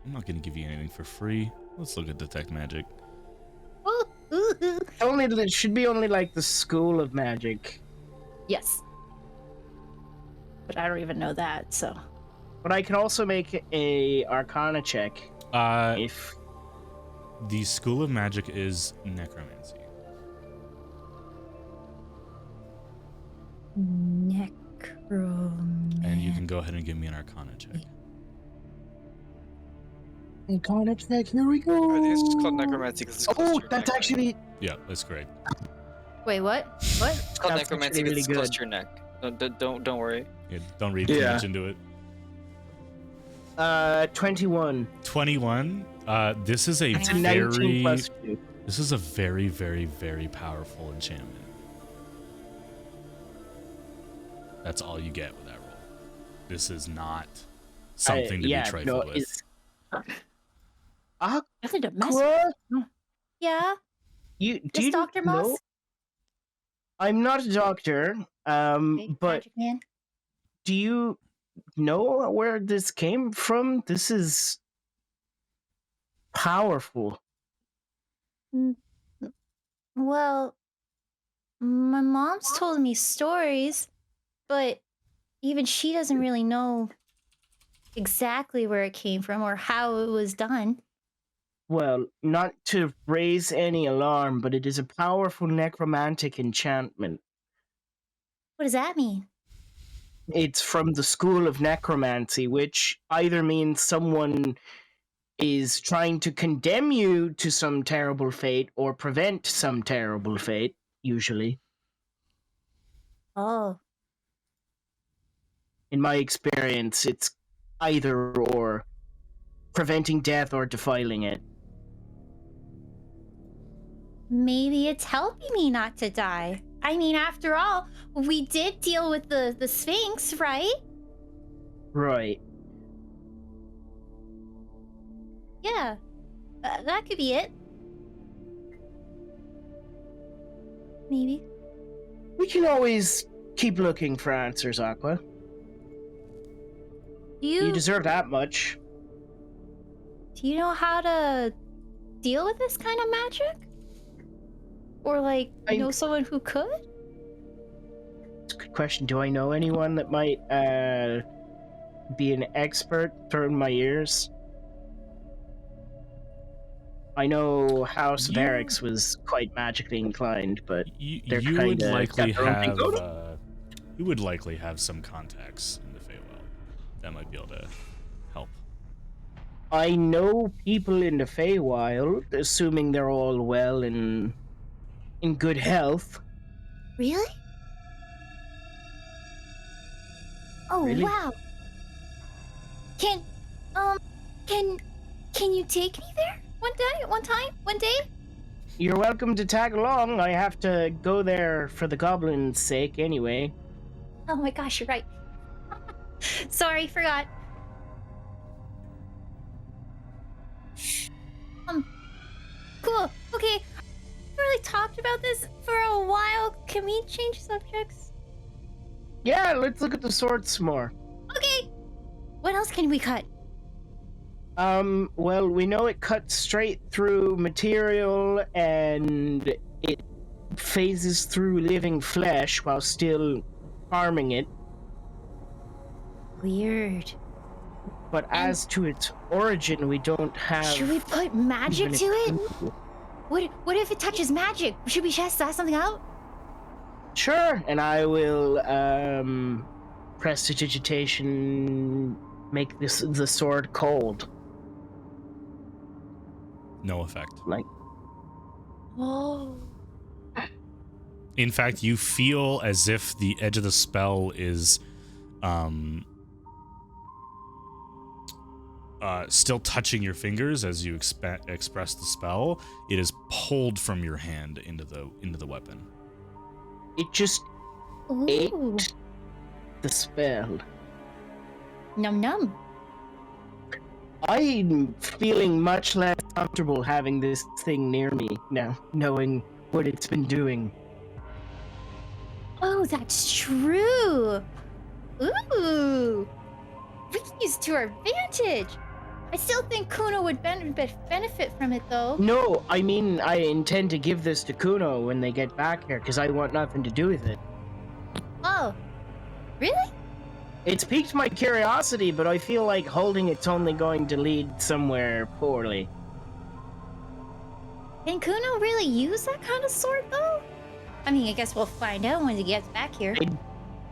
S1: I'm not gonna give you anything for free. Let's look at detect magic.
S6: It should be only like the school of magic.
S7: Yes. But I don't even know that, so.
S6: But I can also make a Arcana check if
S1: The school of magic is necromancy. And you can go ahead and give me an Arcana check.
S6: Arcana check. Here we go.
S4: I think it's just called necromancy because it's close to
S6: Oh,
S4: your
S6: that's
S4: neck.
S6: actually
S1: Yeah, that's great.
S7: Wait, what? What?
S4: It's called
S6: that's
S4: necromancy
S6: actually
S4: because it's
S6: really
S4: close
S6: good.
S4: to your neck. Don't worry.
S1: Yeah, don't read too
S2: Yeah.
S1: much into it.
S6: 21.
S1: 21. This is a
S6: It's a 19
S1: very
S6: plus 2.
S1: this is a very, very, very powerful enchantment. That's all you get with that roll. This is not something to be trifled with.
S7: Nothing to mess
S6: Aqua?
S7: with. Yeah?
S6: Do
S7: This
S6: you
S7: Dr.
S6: know?
S7: Moss?
S6: I'm not a doctor,
S7: Big
S6: but
S7: magic man.
S6: do you know where this came from? This is powerful.
S7: Well, my mom's told me stories, but even she doesn't really know exactly where it came from or how it was done.
S6: Well, not to raise any alarm, but it is a powerful necromantic enchantment.
S7: What does that mean?
S6: It's from the school of necromancy, which either means someone is trying to condemn you to some terrible fate or prevent some terrible fate, usually.
S7: Oh,
S6: In my experience, it's either or, preventing death or defiling it.
S7: maybe it's helping me not to die. I mean, after all, we did deal with the Sphinx, right?
S6: Right.
S7: Yeah, that could be it. Maybe.
S6: We can always keep looking for answers, Aqua. You deserve that much.
S7: Do you know how to deal with this kind of magic? Or like know someone who could?
S6: It's a good question. Do I know anyone that might be an expert? Throw in my ears. I know House of Eric's was quite magically inclined, but
S1: You
S6: they're
S1: would likely
S6: got their own thing
S1: have
S6: going.
S1: you would likely have some contacts in the Feywild that might be able to help.
S6: I know people in the Feywild, assuming they're all well and in good health.
S7: Really? Oh
S6: Really?
S7: wow. Can you take me there one day?
S6: You're welcome to tag along. I have to go there for the goblin's sake anyway.
S7: Oh my gosh, you're right. Sorry, forgot. Cool. Okay. We really talked about this for a while. Can we change subjects?
S6: Yeah, let's look at the sword some more.
S7: Okay. What else can we cut?
S6: Well, we know it cuts straight through material and it phases through living flesh while still harming it.
S7: Weird.
S6: But as to its origin, we don't have...
S7: Should we put magic to it? What if it touches magic? Should we test something out?
S6: Sure, and I will, prestidigitation, make the sword cold.
S1: No effect.
S6: Like...
S7: Oh.
S1: In fact, you feel as if the edge of the spell is still touching your fingers as you express the spell. It is pulled from your hand into the weapon.
S6: It just ate the spell.
S7: Num num.
S6: I'm feeling much less comfortable having this thing near me now, knowing what it's been doing.
S7: Oh, that's true. Ooh. We can use it to our advantage. I still think Kuno would benefit from it, though.
S6: No, I mean, I intend to give this to Kuno when they get back here, because I want nothing to do with it.
S7: Oh, really?
S6: It's piqued my curiosity, but I feel like holding it's only going to lead somewhere poorly.
S7: Can Kuno really use that kind of sword, though? I mean, I guess we'll find out when he gets back here.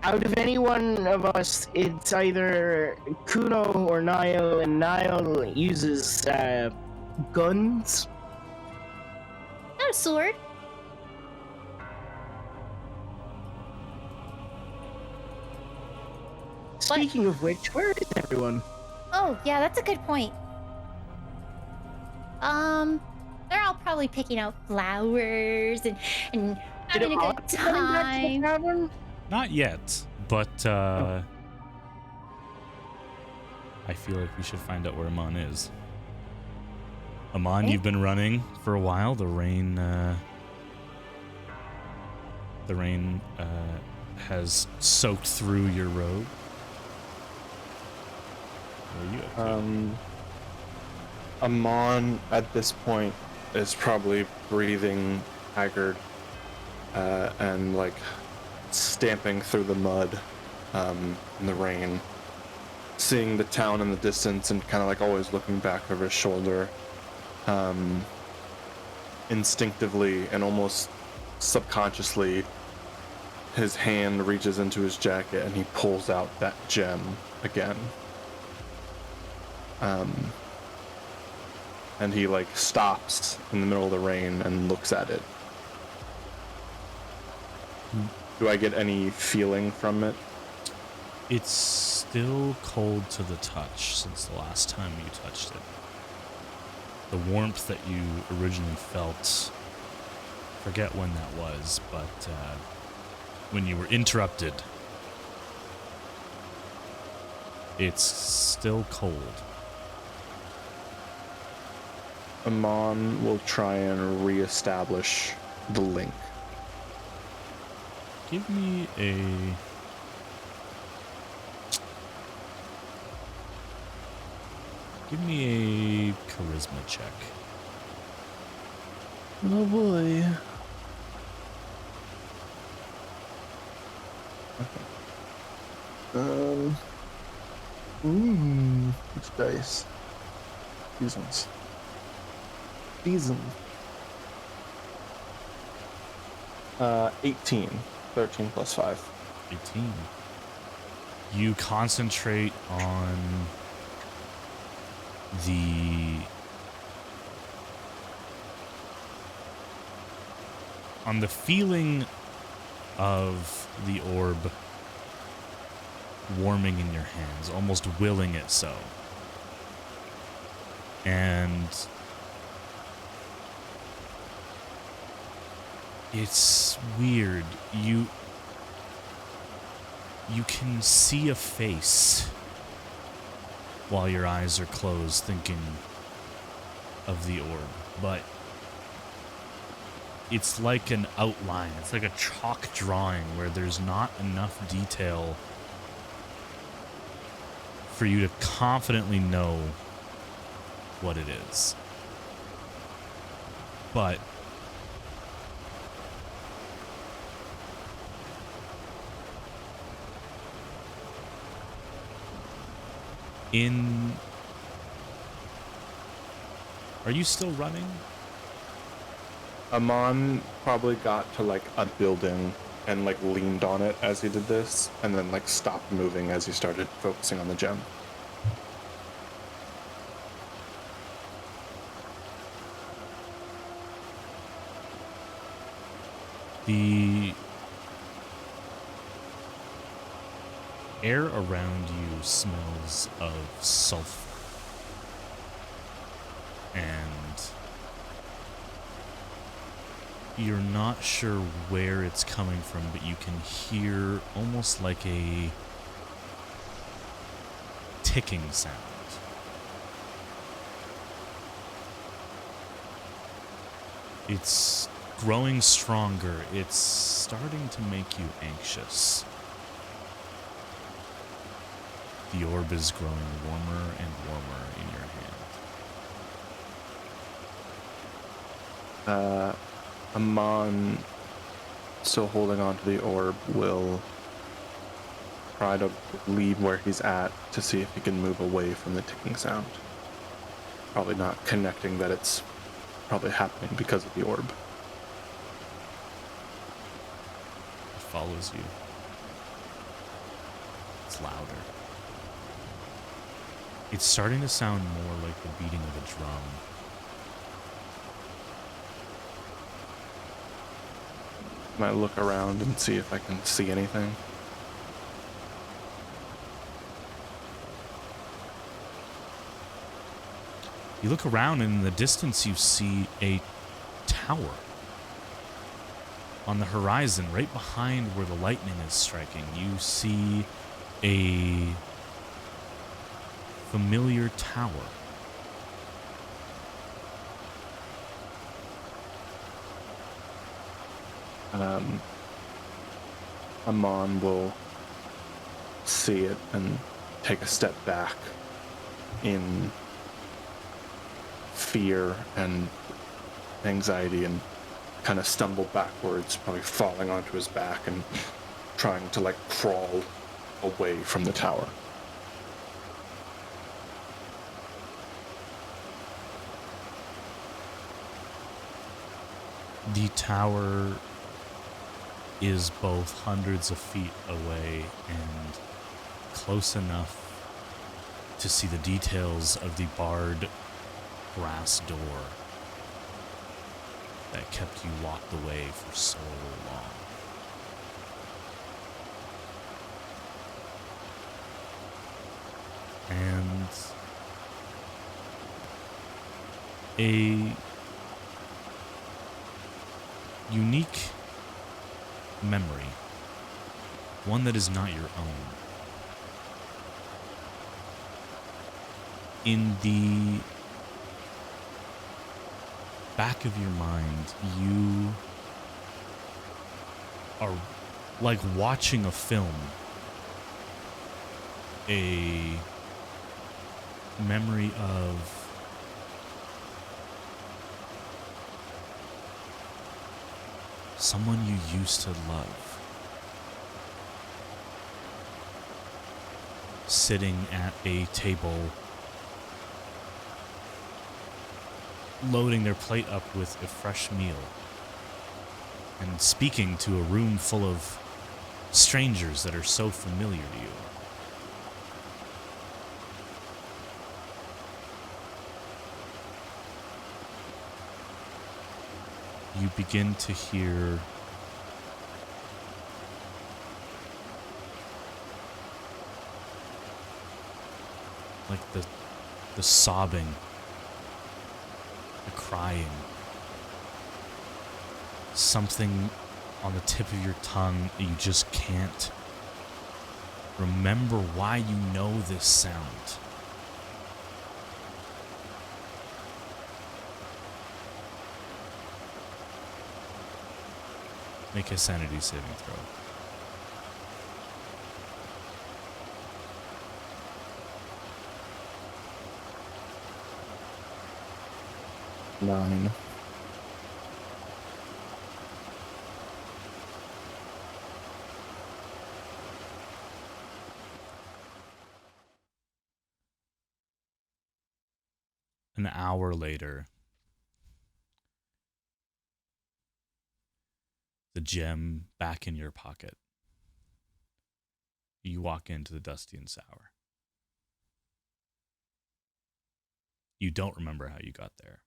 S6: Out of any one of us, it's either Kuno or Niall, and Niall uses guns.
S7: Not a sword.
S6: Speaking of which, where is everyone?
S7: Oh, yeah, that's a good point. They're all probably picking out flowers and having a good time.
S1: Not yet, but I feel like we should find out where Amon is. Amon, you've been running for a while. The rain has soaked through your robe. Where are you up to?
S5: Amon at this point is probably breathing haggard and like stamping through the mud in the rain seeing the town in the distance and kind of like always looking back over his shoulder, instinctively and almost subconsciously, his hand reaches into his jacket and he pulls out that gem again. And he like stops in the middle of the rain and looks at it. Do I get any feeling from it?
S1: It's still cold to the touch since the last time you touched it. The warmth that you originally felt, forget when that was, but when you were interrupted, it's still cold.
S5: Amon will try and reestablish the link.
S1: Give me a... Give me a charisma check.
S5: Oh boy. Okay. Which dice? These ones. These ones. 18. 13 plus 5.
S1: 18. You concentrate on the feeling of the orb warming in your hands, almost willing it so. And it's weird. You can see a face while your eyes are closed, thinking of the orb, but it's like an outline. It's like a chalk drawing where there's not enough detail for you to confidently know what it is. But are you still running?
S5: Amon probably got to like a building and like leaned on it as he did this, and then like stopped moving as he started focusing on the gem.
S1: The air around you smells of sulfur, and you're not sure where it's coming from, but you can hear almost like a ticking sound. It's growing stronger. It's starting to make you anxious. The orb is growing warmer and warmer in your hand.
S5: Amon, still holding on to the orb, will try to leave where he's at to see if he can move away from the ticking sound. Probably not connecting that it's probably happening because of the orb.
S1: It follows you. It's louder. It's starting to sound more like the beating of a drum.
S5: Might look around and see if I can see anything.
S1: You look around, and in the distance you see a tower. On the horizon, right behind where the lightning is striking, you see a familiar tower.
S5: Amon will see it and take a step back in fear and anxiety and kind of stumble backwards, probably falling onto his back and trying to like crawl away from the tower.
S1: The tower is both hundreds of feet away and close enough to see the details of the barred brass door that kept you locked away for so long. And a unique memory, one that is not your own. In the back of your mind, you are like watching a film, a memory of someone you used to love, sitting at a table, loading their plate up with a fresh meal, and speaking to a room full of strangers that are so familiar to you. You begin to hear like the sobbing, the crying, something on the tip of your tongue that you just can't remember why you know this sound. Make a sanity saving throw.
S5: Nine.
S1: An hour later, the gem back in your pocket. You walk into the Dusty and Sour. You don't remember how you got there.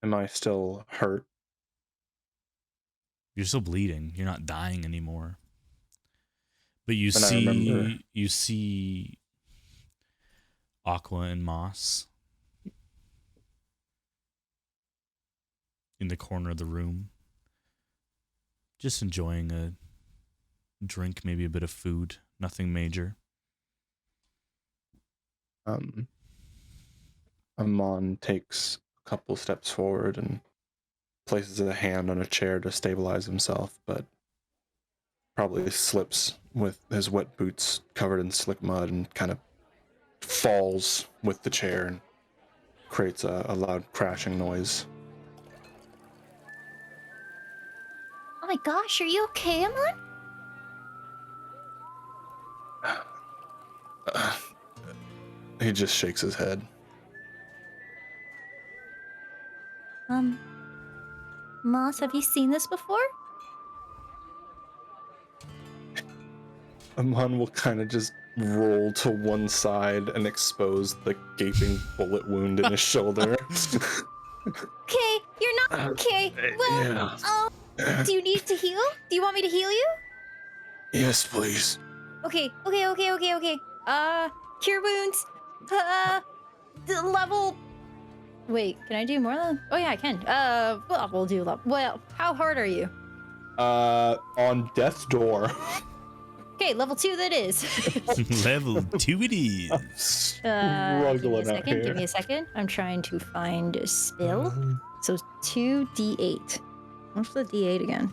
S5: Am I still hurt?
S1: You're still bleeding. You're not dying anymore. But you
S5: And I remember.
S1: see Aqua and Moss in the corner of the room, just enjoying a drink, maybe a bit of food, nothing major.
S5: Amon takes a couple steps forward and places a hand on a chair to stabilize himself, but probably slips with his wet boots covered in slick mud and kind of falls with the chair and creates a loud crashing noise.
S7: Oh my gosh, are you okay, Amon?
S5: He just shakes his head.
S7: Moss, have you seen this before?
S5: Amon will kind of just roll to one side and expose the gaping bullet wound in his shoulder.
S7: Okay, you're not okay. Well,
S5: Yeah.
S7: do you need to heal? Do you want me to heal you?
S5: Yes, please.
S7: Okay. Cure wounds. Level. Wait, can I do more than? Oh yeah, I can. Well, we'll do level. Well, how hard are you?
S5: On death's door.
S7: Okay, level 2 that is.
S1: Level 2 it is.
S7: Give me a second. I'm trying to find a spell. So 2d8. What's the d8 again?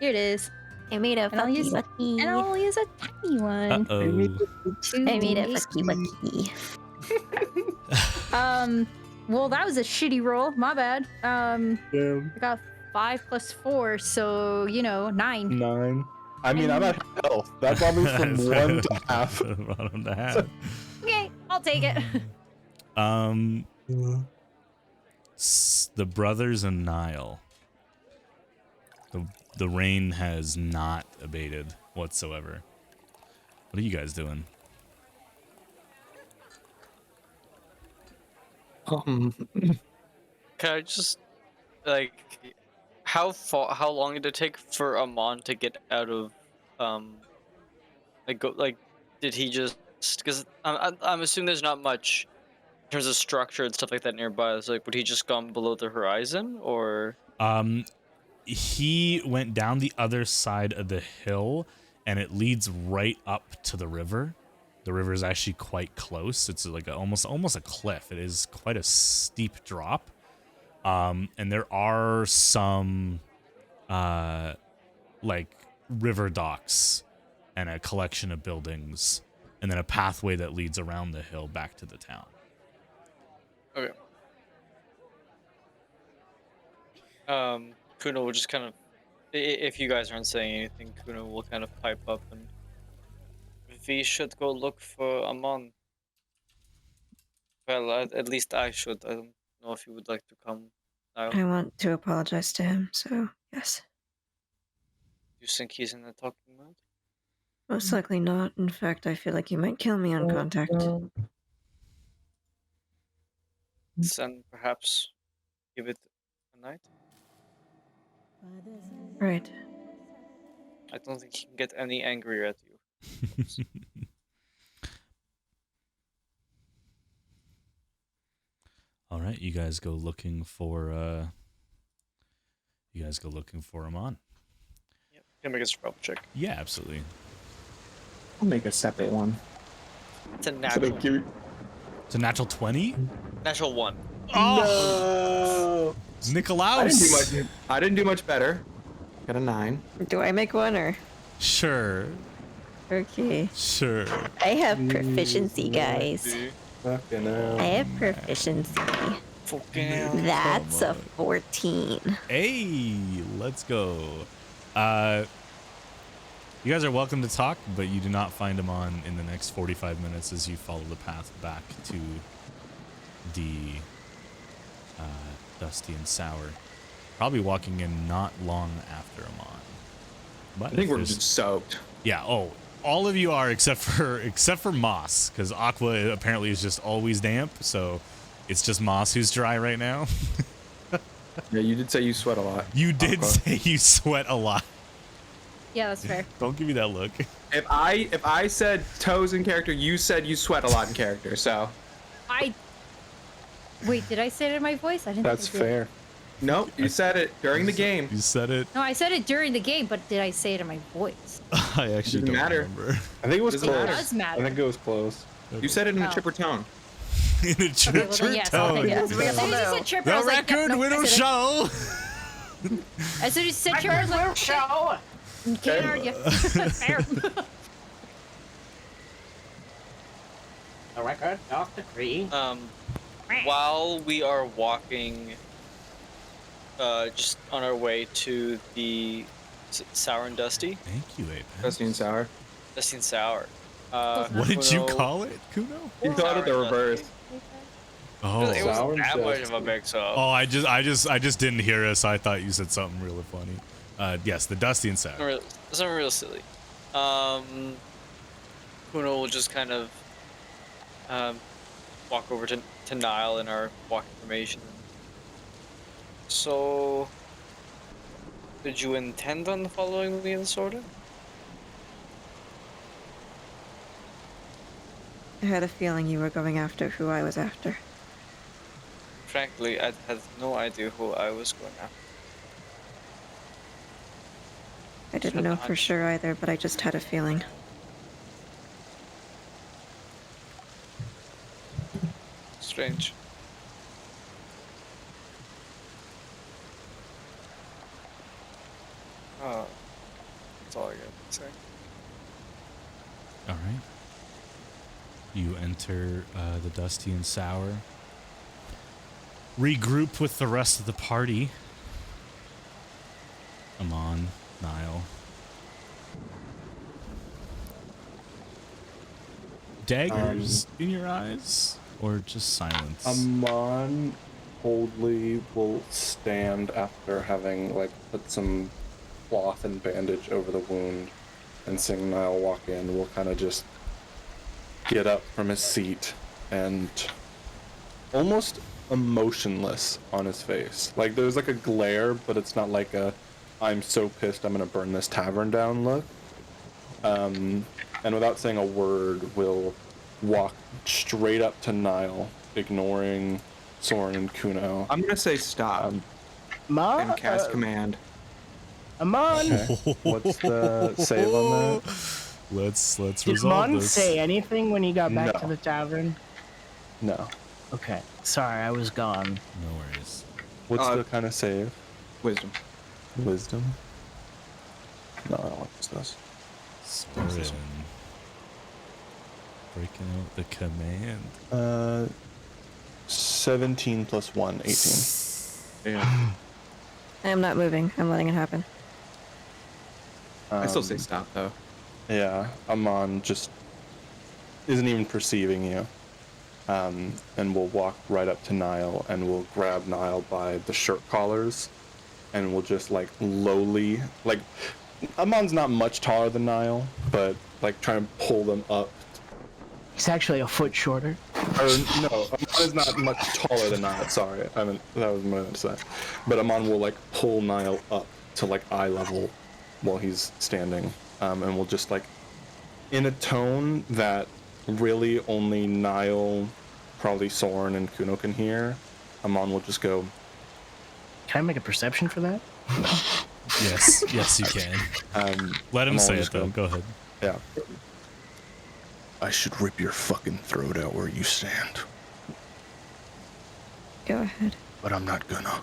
S7: Here it is.
S3: I made a
S7: And I'll use
S3: fucky.
S7: And I'll use a tiny one.
S1: Uh-oh.
S3: I made a fucky.
S7: Well, that was a shitty roll. My bad.
S5: Damn.
S7: I got 5 plus 4, so 9.
S5: 9. I mean, I'm at health. That brought me from 1 to half.
S1: Bottom to half.
S7: I'll take it.
S1: The brothers and Nile. The rain has not abated whatsoever. What are you guys doing?
S4: Can I just like how long did it take for Amon to get out of did he just because I'm assuming there's not much in terms of structure and stuff like that nearby. So like would he just gone below the horizon or
S1: He went down the other side of the hill and it leads right up to the river. The river is actually quite close. It's like almost a cliff. It is quite a steep drop. And there are some like river docks and a collection of buildings and then a pathway that leads around the hill back to the town.
S4: okay. Kuno will just kind of, if you guys aren't saying anything, Kuno will kind of pipe up and we should go look for Amon. Well, at least I should. I don't know if you would like to come.
S3: I want to apologize to him, so yes.
S4: You think he's in a talking mood?
S3: Most likely not. In fact, I feel like he might kill me on contact.
S4: Then perhaps give it a night?
S3: Right.
S4: I don't think he can get any angrier at you.
S1: All right, you guys go looking for Amon.
S4: Yep. Can make a survival check.
S1: Yeah, absolutely.
S2: I'll make a separate one.
S4: It's a natural.
S1: It's a natural 20?
S4: Natural 1.
S1: Oh!
S2: No.
S1: Nikolaus!
S2: I didn't do much better. Got a 9.
S3: Do I make one or?
S1: Sure.
S3: Okay.
S1: Sure.
S3: I have proficiency, guys.
S5: Fucking hell.
S3: I have proficiency.
S4: Fucking hell.
S3: That's a 14.
S1: Hey, let's go. You guys are welcome to talk, but you do not find Amon in the next 45 minutes as you follow the path back to the Dusty and Sour. Probably walking in not long after Amon. But
S2: I think we're just soaked.
S1: Yeah. Oh, all of you are except for Moss, because Aqua apparently is just always damp. So it's just Moss who's dry right now.
S2: Yeah, you did say you sweat a lot.
S1: You did
S2: Aqua.
S1: say you sweat a lot.
S7: Yeah, that's fair.
S1: Don't give me that look.
S2: If I said toes in character, you said you sweat a lot in character. So.
S7: Wait, did I say it in my voice? I didn't.
S5: That's
S7: think I did.
S5: fair.
S2: Nope, you said it during the game.
S1: You said it.
S7: No, I said it during the game, but did I say it in my voice?
S1: I actually
S2: Doesn't
S1: don't
S2: matter.
S1: remember.
S5: I think it was
S2: Doesn't
S5: close.
S2: matter.
S7: It does matter.
S5: I think it was close.
S2: You said it in a
S7: Oh.
S2: chipper tone.
S1: In a chipper
S7: Well, yes, I'll
S1: tone.
S7: take it. As soon as you said chipper, I
S1: The
S7: was like,
S1: record
S7: no,
S1: window
S7: I said it.
S1: show.
S7: As soon as you said chipper, I was like,
S6: show.
S7: can't argue. Fair.
S6: The record of the tree.
S4: While we are walking, just on our way to the Sour and Dusty,
S1: Thank you, Apex.
S2: Dusty and sour.
S4: Dusty and Sour.
S1: What did you
S4: Kuno-
S1: call it, Kuno?
S2: You called it the reverse.
S1: Oh.
S4: It
S5: Sour
S4: wasn't
S5: and
S4: that much
S5: Dusty.
S4: of a mix-up.
S1: Oh, I just didn't hear us. I thought you said something really funny. Yes, the Dusty and Sour.
S4: Something real silly. Kuno will just kind of walk over to Nile in our walking formation. So, did you intend on following me in this order?
S3: I had a feeling you were going after who I was after.
S4: Frankly, I had no idea who I was going after.
S3: I didn't know for sure either, but I just had a feeling.
S4: Strange. Oh, that's all I got to say.
S1: All right. You enter the Dusty and Sour. Regroup with the rest of the party. Amon, Nile. daggers in your eyes, or just silence?
S5: Amon coldly will stand after having like put some cloth and bandage over the wound, and seeing Niall walk in, will kind of just get up from his seat and almost emotionless on his face. Like there's like a glare, but it's not like a I'm so pissed I'm gonna burn this tavern down look. And without saying a word, will walk straight up to Niall, ignoring Soren and Kuno.
S2: I'm gonna say stop
S6: Ma,
S2: and cast command.
S6: Amon,
S5: Okay. What's the save on that?
S1: Let's
S6: did
S1: resolve
S6: Amon
S1: this.
S6: say anything when he got back
S5: No.
S6: to the tavern?
S5: No.
S6: Okay, sorry, I was gone.
S1: No worries.
S5: What's the kind of save?
S2: Wisdom.
S5: Wisdom? No, I don't like this.
S1: Soren. Breaking out the command.
S5: 17 plus 1, 18.
S2: Yeah.
S3: I am not moving. I'm letting it happen.
S2: I still say stop though.
S5: Yeah, Amon just isn't even perceiving you. And we'll walk right up to Niall, and we'll grab Niall by the shirt collars, and we'll just like lowly, like Amon's not much taller than Niall, but like try and pull them up.
S6: He's actually a foot shorter.
S5: Or no, Amon is not much taller than Niall. Sorry, that was what I meant to say. But Amon will like pull Niall up to like eye level while he's standing, and we'll just like in a tone that really only Niall, probably Soren and Kuno can hear. Amon will just go,
S6: Can I make a perception for that?
S1: Yes, yes, you can. Let him
S5: Amon
S1: say
S5: will
S1: it
S5: just
S1: though. Go ahead.
S5: Yeah. I should rip your fucking throat out where you stand,
S3: Go ahead.
S5: but I'm not gonna.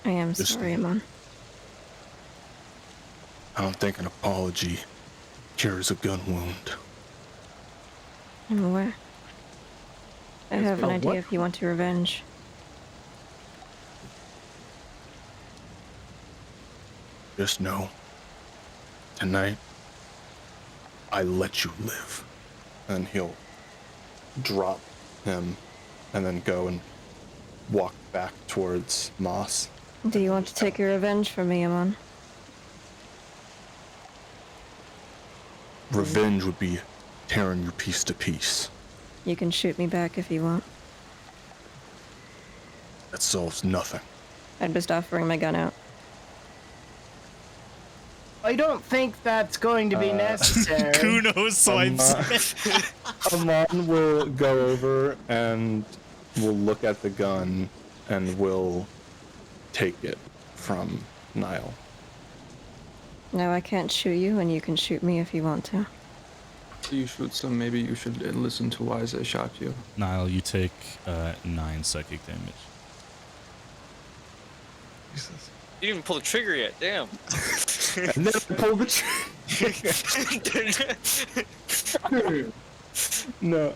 S3: I am
S5: Just-
S3: sorry, Amon.
S5: I don't think an apology cures a gun wound.
S3: I'm aware. I have an
S6: Oh,
S3: idea
S6: what?
S3: if you want to revenge.
S5: Just know, tonight, I let you live. And he'll drop him and then go and walk back towards Moss.
S3: Do you want to take your revenge from me, Amon?
S5: Revenge would be tearing you piece to piece.
S3: You can shoot me back if you want.
S5: That solves nothing.
S3: I'm just offering my gun out.
S6: I don't think that's going to be necessary.
S1: Kuno swipes.
S5: Amon will go over and will look at the gun and will take it from Niall.
S3: No, I can't shoot you, and you can shoot me if you want to.
S2: You shoot some. Maybe you should listen to why I shot you.
S1: Niall, you take 9 psychic damage.
S5: Jesus.
S4: You didn't even pull the trigger yet. Damn.
S5: And then I pull the trigger. No,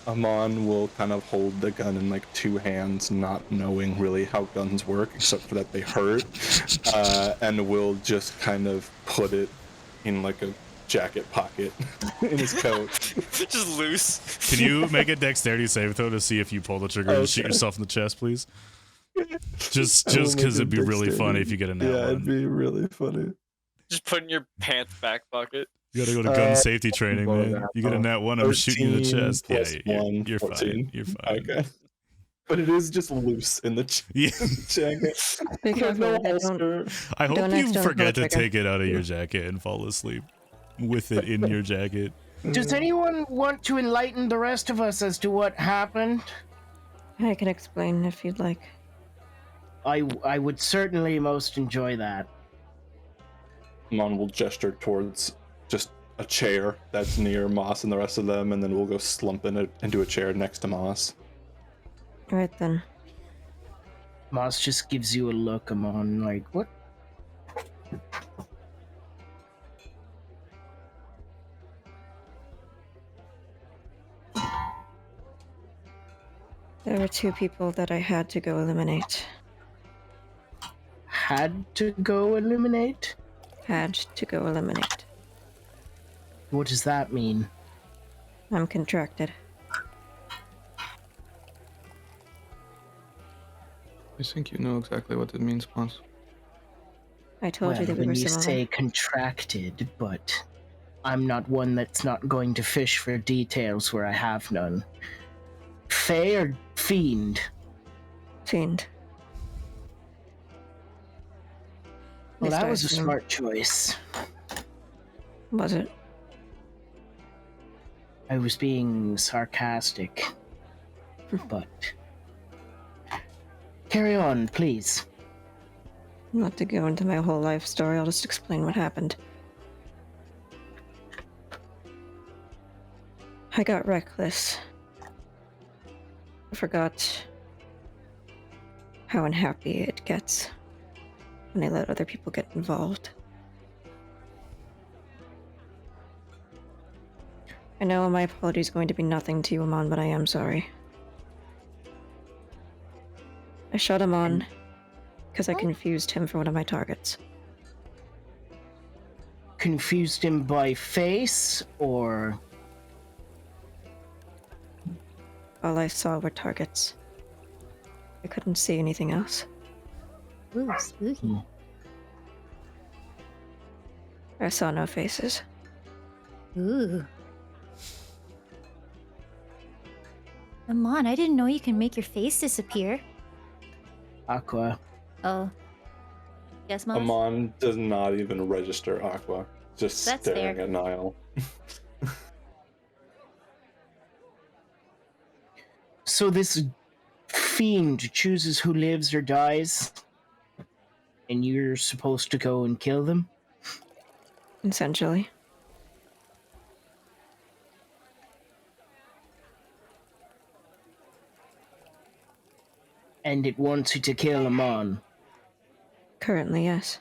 S5: Amon will kind of hold the gun in like two hands, not knowing really how guns work, except for that they hurt, and will just kind of put it in like a jacket pocket in his coat.
S4: Just loose.
S1: Can you make a dexterity save throw to see if you pull the trigger and shoot yourself in the chest, please? Just because it'd be really funny if you get a nat
S5: Yeah,
S1: one.
S5: it'd be really funny.
S4: Just put in your pants back pocket.
S1: You gotta go to gun safety training, man. You get a nat one, I'm shooting you in the chest. Yeah,
S5: 1,
S1: you're
S5: 14.
S1: fine. You're fine.
S5: Okay. But it is just loose in the
S1: Yeah.
S5: jacket.
S3: Be
S5: There's
S3: careful.
S5: no
S3: I don't.
S5: holster.
S1: I hope
S3: Don't
S1: you
S3: accidentally
S1: forget
S3: pull
S1: to
S3: the trigger.
S1: take it out of your jacket and fall asleep with it in your jacket.
S6: Does anyone want to enlighten the rest of us as to what happened?
S3: I can explain if you'd like.
S6: I would certainly most enjoy that.
S5: Mon will gesture towards just a chair that's near Moss and the rest of them, and then we'll go slump into a chair next to Moss.
S3: All right then.
S6: Moss just gives you a look, Amon, like, what?
S3: There were 2 people that I had to go eliminate.
S6: Had to go eliminate?
S3: Had to go eliminate.
S6: What does that mean?
S3: I'm contracted.
S2: I think you know exactly what it means, Mons.
S3: I told you
S6: Well,
S3: that we
S6: when
S3: were
S6: you
S3: similar.
S6: say contracted, but I'm not one that's not going to fish for details where I have none. Fae or fiend?
S3: Fiend.
S6: Well,
S3: Least
S6: that
S3: I
S6: was a
S3: assume.
S6: smart choice.
S3: Was it?
S6: I was being sarcastic. But carry on, please.
S3: Not to go into my whole life story, I'll just explain what happened. I got reckless. I forgot how unhappy it gets when I let other people get involved. I know my apology is going to be nothing to you, Amon, but I am sorry. I shot him on because I confused him for one of my targets.
S6: Confused him by face, or
S3: All I saw were targets. I couldn't see anything else.
S7: Ooh, spooky.
S3: I saw no faces.
S7: Ooh. Amon, I didn't know you can make your face disappear.
S6: Aqua?
S7: Oh. Yes, Mom?
S5: Amon does not even register Aqua, just
S7: That's
S5: staring
S7: fair.
S5: at Niall.
S6: So this fiend chooses who lives or dies, and you're supposed to go and kill them?
S3: Essentially.
S6: And it wants you to kill Amon.
S3: Currently, yes.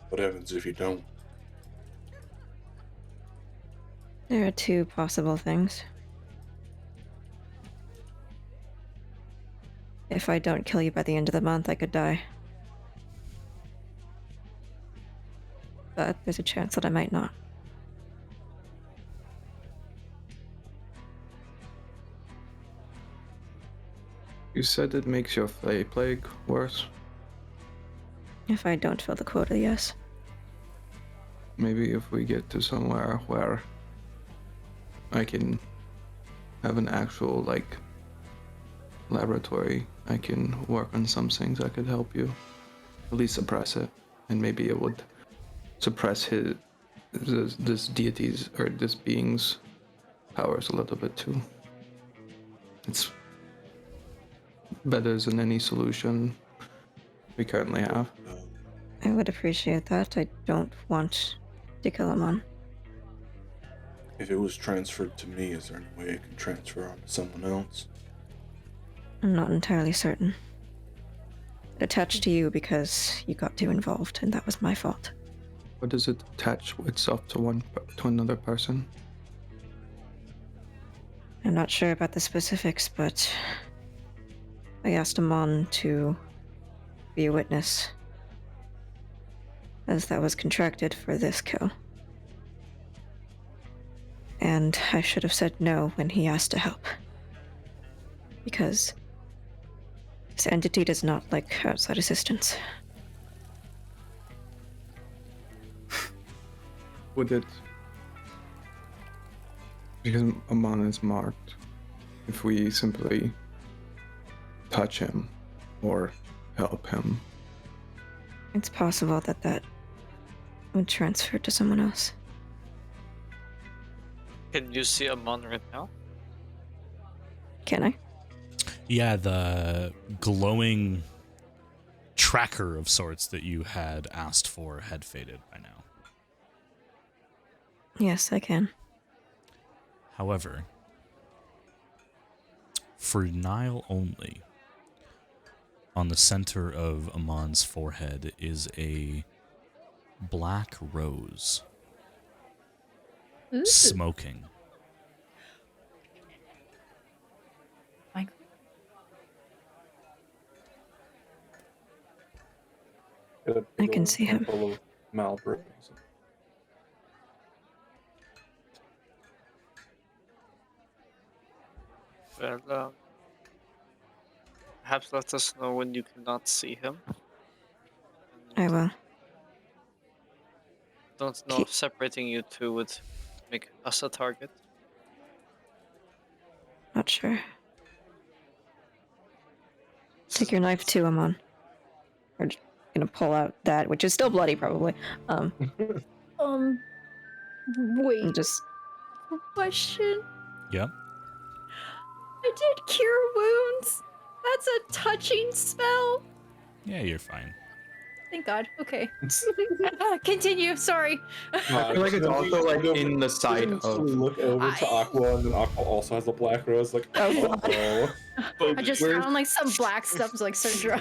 S5: What happens if you don't?
S3: There are two possible things. If I don't kill you by the end of the month, I could die. But there's a chance that I might not.
S2: You said it makes your plague worse.
S3: If I don't fill the quota, yes.
S2: Maybe if we get to somewhere where I can have an actual, like, laboratory, I can work on some things that could help you. At least suppress it. And maybe it would suppress this deity's, or this being's powers a little bit too. It's better than any solution we currently have.
S3: I would appreciate that. I don't want to kill Amon.
S5: If it was transferred to me, is there any way it can transfer onto someone else?
S3: I'm not entirely certain. It attached to you because you got too involved, and that was my fault.
S2: Or does it attach itself to another person?
S3: I'm not sure about the specifics, but I asked Amon to be a witness, as that was contracted for this kill. And I should have said no when he asked to help. Because this entity does not like outside assistance.
S2: Would it... Because Amon is marked, if we simply touch him or help him,
S3: It's possible that that would transfer to someone else.
S4: Can you see Amon right now?
S3: Can I?
S1: Yeah, the glowing tracker of sorts that you had asked for had faded by now.
S3: Yes, I can.
S1: However, for Nile only, on the center of Amon's forehead is a black rose
S7: Ooh.
S1: smoking.
S3: I can see him.
S5: Full of Malboro.
S4: Well, perhaps let us know when you cannot see him.
S3: I will.
S4: Don't know if separating you two would make us a target.
S3: Not sure. Take your knife too, Amon. We're just gonna pull out that, which is still bloody, probably.
S7: Wait.
S3: And just
S7: Question.
S1: Yep.
S7: I did cure wounds. That's a touching spell.
S1: Yeah, you're fine.
S7: Thank God. Okay. Continue. Sorry.
S2: I feel like it's also like in the sight of.
S8: Look over to Aqua, and then Aqua also has a black rose. Like, oh.
S7: I just found like some black stuff like syndrome.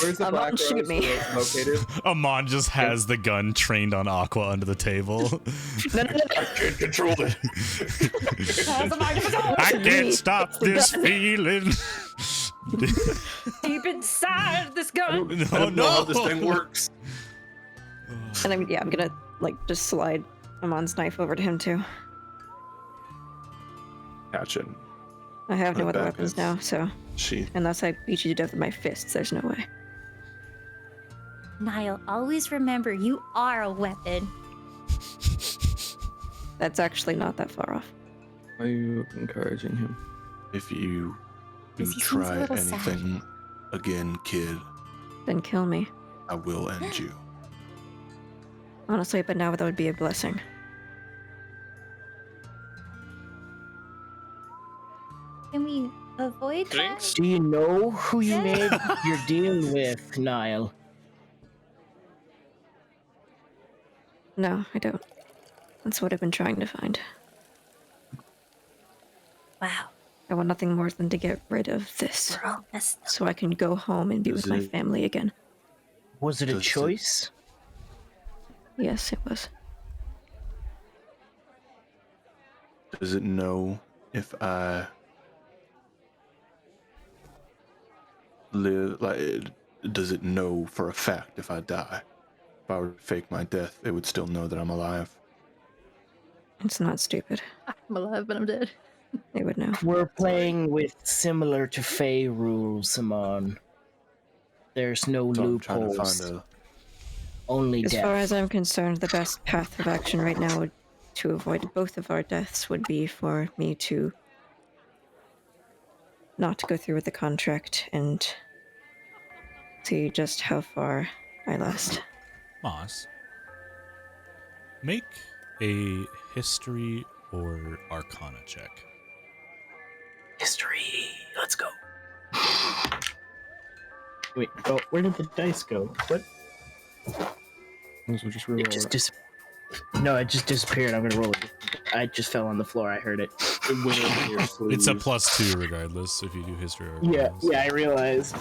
S2: Where's the black
S3: shoot
S2: rose
S3: me.
S2: located?
S1: Amon just has the gun trained on Aqua under the table.
S3: no.
S8: I can't control it.
S1: I can't stop this feeling.
S7: Deep inside this gun.
S8: I don't know how this thing works.
S3: And I'm gonna like just slide Amon's knife over to him too.
S5: Gotcha.
S3: I have no
S5: Put it
S3: other
S5: back
S3: weapons
S5: in
S3: now, so
S5: She.
S3: unless I beat you to death with my fists, there's no way.
S7: Niall, always remember you are a weapon.
S3: That's actually not that far off.
S2: Are you encouraging him?
S5: If you
S7: He seems a
S5: try
S7: little sad.
S5: anything again, kid,
S3: Then kill me.
S5: I will end you.
S3: Honestly, but now that would be a blessing.
S7: Can we avoid
S4: Drinks?
S6: Do you know who you
S7: Yeah.
S6: made your deal with, Niall?
S3: No, I don't. That's what I've been trying to find.
S7: that? Wow.
S3: I want nothing more than to get rid of this,
S7: We're all messed up.
S3: so I can go home and be
S5: Is
S3: with my
S5: it-
S3: family again.
S6: Was it a
S5: Does it-
S6: choice?
S3: Yes, it was.
S5: Does it know if I live? Like, does it know for a fact if I die? If I were to fake my death, it would still know that I'm alive.
S3: It's not stupid.
S7: I'm alive, but I'm dead.
S3: They would know.
S6: We're playing with similar to Fey rules, Simon. There's no
S5: So I'm trying to
S6: loopholes.
S5: find a.
S6: Only
S3: As
S6: death.
S3: far as I'm concerned, the best path of action right now would, to avoid both of our deaths would be for me to not go through with the contract and see just how far I last.
S1: Moss, make a history or arcana check.
S6: History. Let's go. Wait, oh, where did the dice go? What?
S2: Those will just
S6: It
S2: reroll
S6: just
S2: it.
S6: No, it just disappeared. I'm gonna roll it. I just fell on the floor. I heard it.
S1: It's a +2 regardless if you do history or
S6: Yeah,
S1: arcana.
S6: yeah, I realized.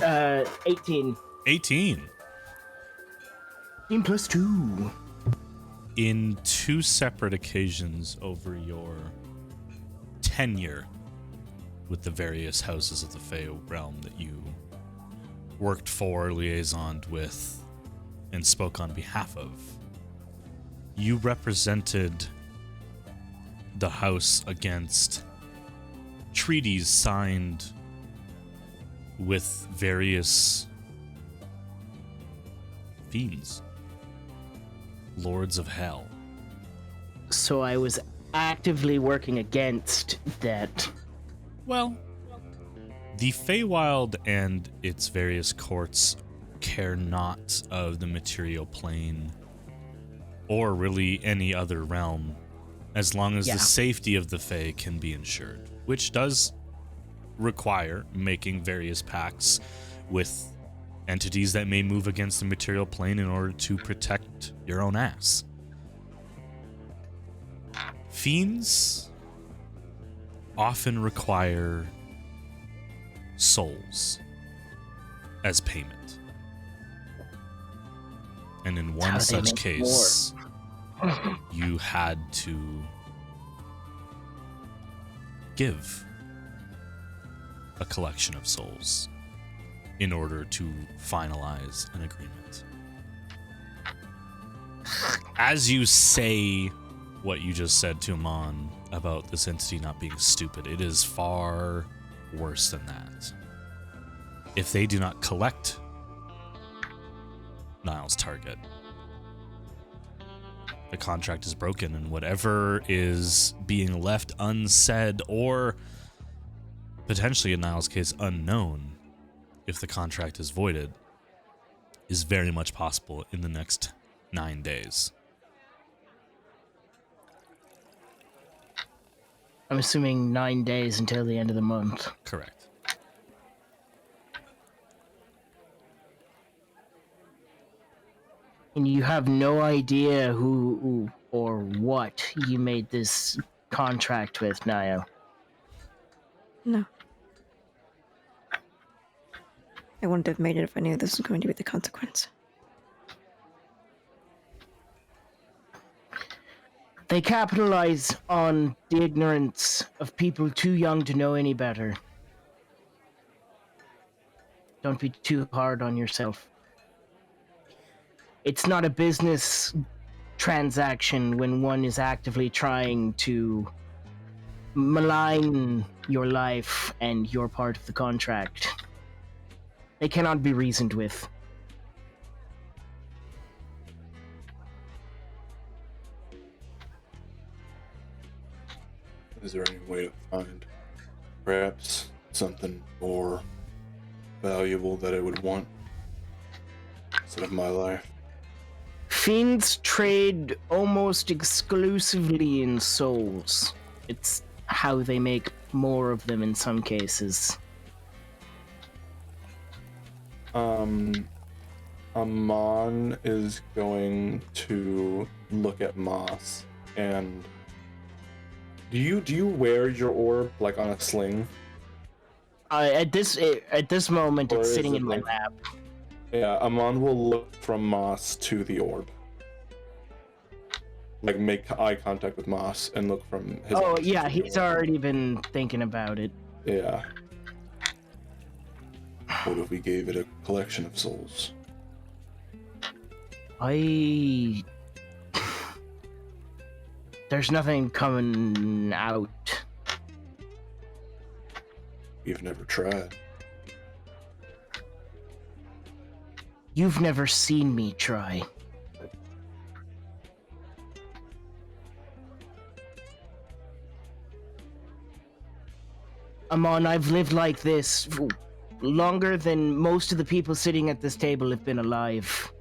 S6: 18.
S1: 18.
S6: 18 plus 2.
S1: In 2 separate occasions over your tenure with the various houses of the Fey realm that you worked for, liaisoned with, and spoke on behalf of, you represented the house against treaties signed with various fiends, lords of hell.
S6: So I was actively working against that.
S1: Well, the Feywild and its various courts care not of the material plane or really any other realm as long as
S6: Yeah.
S1: the safety of the Fey can be ensured, which does require making various pacts with entities that may move against the material plane in order to protect your own ass. Fiends often require souls as payment. And in
S6: How
S1: one
S6: do they
S1: such
S6: make
S1: case, you had to give a collection of souls in order to finalize an agreement. as you say what you just said to Amon about this entity not being stupid, it is far worse than that. If they do not collect Niall's target, the contract is broken, and whatever is being left unsaid, or potentially in Niall's case unknown, if the contract is voided, is very much possible in the next 9 days.
S6: I'm assuming 9 days until the end of the month.
S1: Correct.
S6: And you have no idea who or what you made this contract with, Niall.
S3: No. I wouldn't have made it if I knew this was going to be the consequence.
S6: They capitalize on the ignorance of people too young to know any better. Don't be too hard on yourself. It's not a business transaction when one is actively trying to malign your life and your part of the contract. They cannot be reasoned with.
S5: Is there any way to find perhaps something more valuable that I would want instead of my life?
S6: Fiends trade almost exclusively in souls. It's how they make more of them in some cases.
S5: Amon is going to look at Moss, and do you wear your orb like on a sling?
S6: At this moment,
S5: Or
S6: it's
S5: is
S6: sitting
S5: it
S6: in my
S5: like-
S6: lap.
S5: Yeah, Amon will look from Moss to the orb. Like make eye contact with Moss and look from his
S6: Oh
S5: eyes
S6: yeah,
S5: to the
S6: he's
S5: orb.
S6: already been thinking about it.
S5: Yeah. What if we gave it a collection of souls?
S6: There's nothing coming out.
S5: We've never tried.
S6: You've never seen me try. Amon, I've lived like this longer than most of the people sitting at this table have been alive.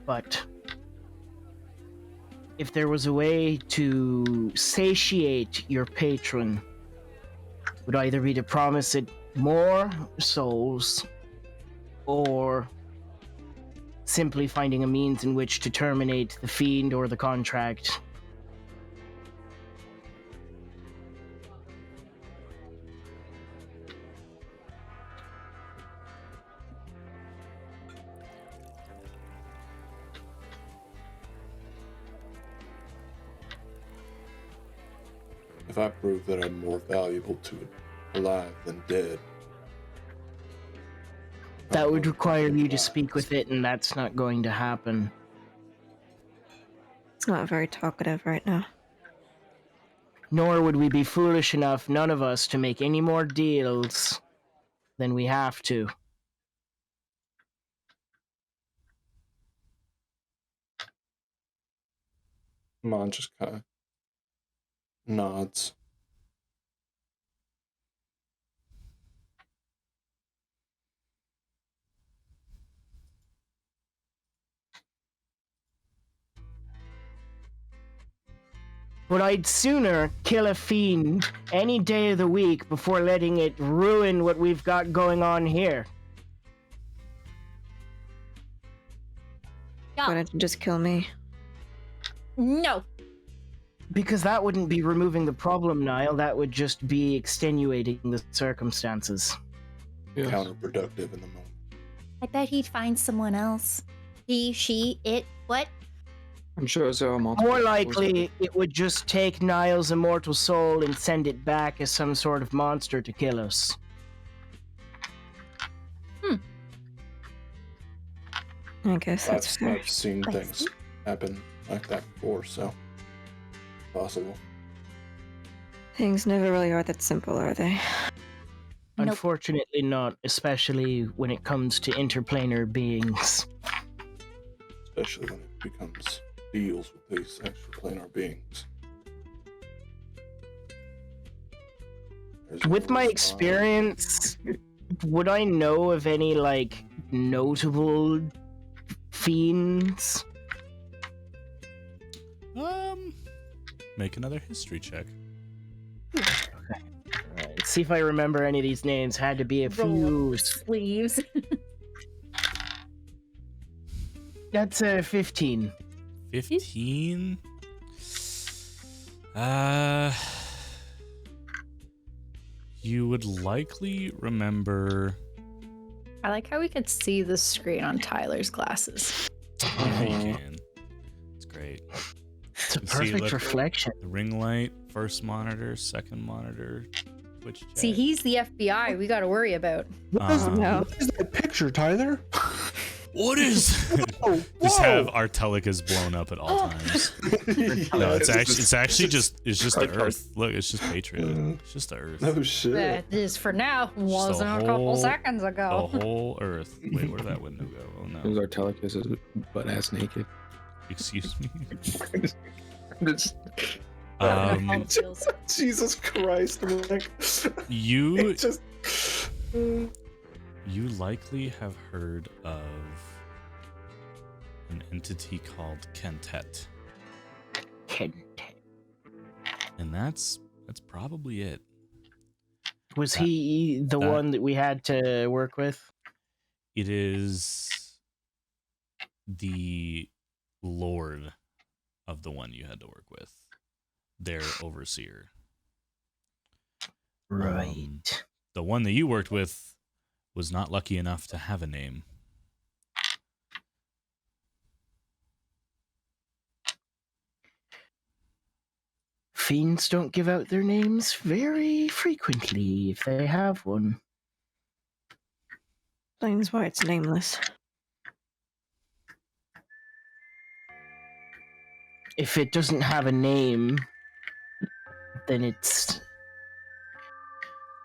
S6: But if there was a way to satiate your patron, it would either be to promise it more souls, or simply finding a means in which to terminate the fiend or the contract.
S5: If I prove that I'm more valuable to it alive than dead,
S6: That would require you to speak with it, and that's not going to happen.
S3: It's not very talkative right now.
S6: Nor would we be foolish enough, none of us, to make any more deals than we have to.
S5: Amon just kind of nods.
S6: But I'd sooner kill a fiend any day of the week before letting it ruin what we've got going on here.
S3: Why
S7: No.
S3: don't you just kill me?
S7: No.
S6: Because that wouldn't be removing the problem, Niall. That would just be extenuating the circumstances.
S2: Yes.
S5: Counterproductive in the moment.
S7: I bet he'd find someone else. He, she, it, what?
S2: I'm sure there are multiple.
S6: More
S2: people
S6: likely, it would just take Niall's immortal soul and send it back as some sort of monster to kill us.
S3: I guess that's fair.
S5: I've seen things happen like that before, so possible.
S3: Things never really are that simple, are they?
S7: Nope.
S6: Unfortunately not, especially when it comes to interplanar beings.
S5: Especially when it becomes deals with these extraplanar beings.
S6: With my experience, would I know of any, like, notable fiends?
S1: Make another history check.
S6: Alright, see if I remember any of these names. Had to be a
S7: Roll
S6: few.
S7: sleeves.
S6: That's a 15.
S1: 15. You would likely remember.
S9: I like how we could see the screen on Tyler's glasses.
S1: Yeah, you can. It's great.
S6: It's a
S1: You see,
S6: perfect
S1: look,
S6: reflection.
S1: The ring light, first monitor, second monitor, Twitch chat.
S7: See, he's the FBI we gotta worry about.
S5: What is
S3: No.
S5: that picture, Tyler?
S1: What is?
S5: Whoa,
S1: Just
S5: whoa.
S1: have our telecas blown up at all times. No, it's actually just the Earth. Look, it's just Patria. It's just the Earth.
S5: No shit.
S7: That is for now. Wasn't a couple
S1: whole-
S7: seconds
S1: The
S7: ago.
S1: whole Earth. Wait, where did that window go? Oh
S2: It was
S1: no.
S2: our telecast is butt ass naked.
S1: Excuse me.
S7: All the feels.
S5: Jesus Christ, Nick.
S1: You
S5: It just.
S1: you likely have heard of an entity called Kentet, and that's probably it.
S6: Was he the
S1: that-
S6: one that we had to work with?
S1: It is the lord of the one you had to work with, their overseer.
S6: Right.
S1: The one that you worked with was not lucky enough to have a name.
S6: Fiends don't give out their names very frequently if they have one.
S3: Explains why it's nameless.
S6: If it doesn't have a name, then it's...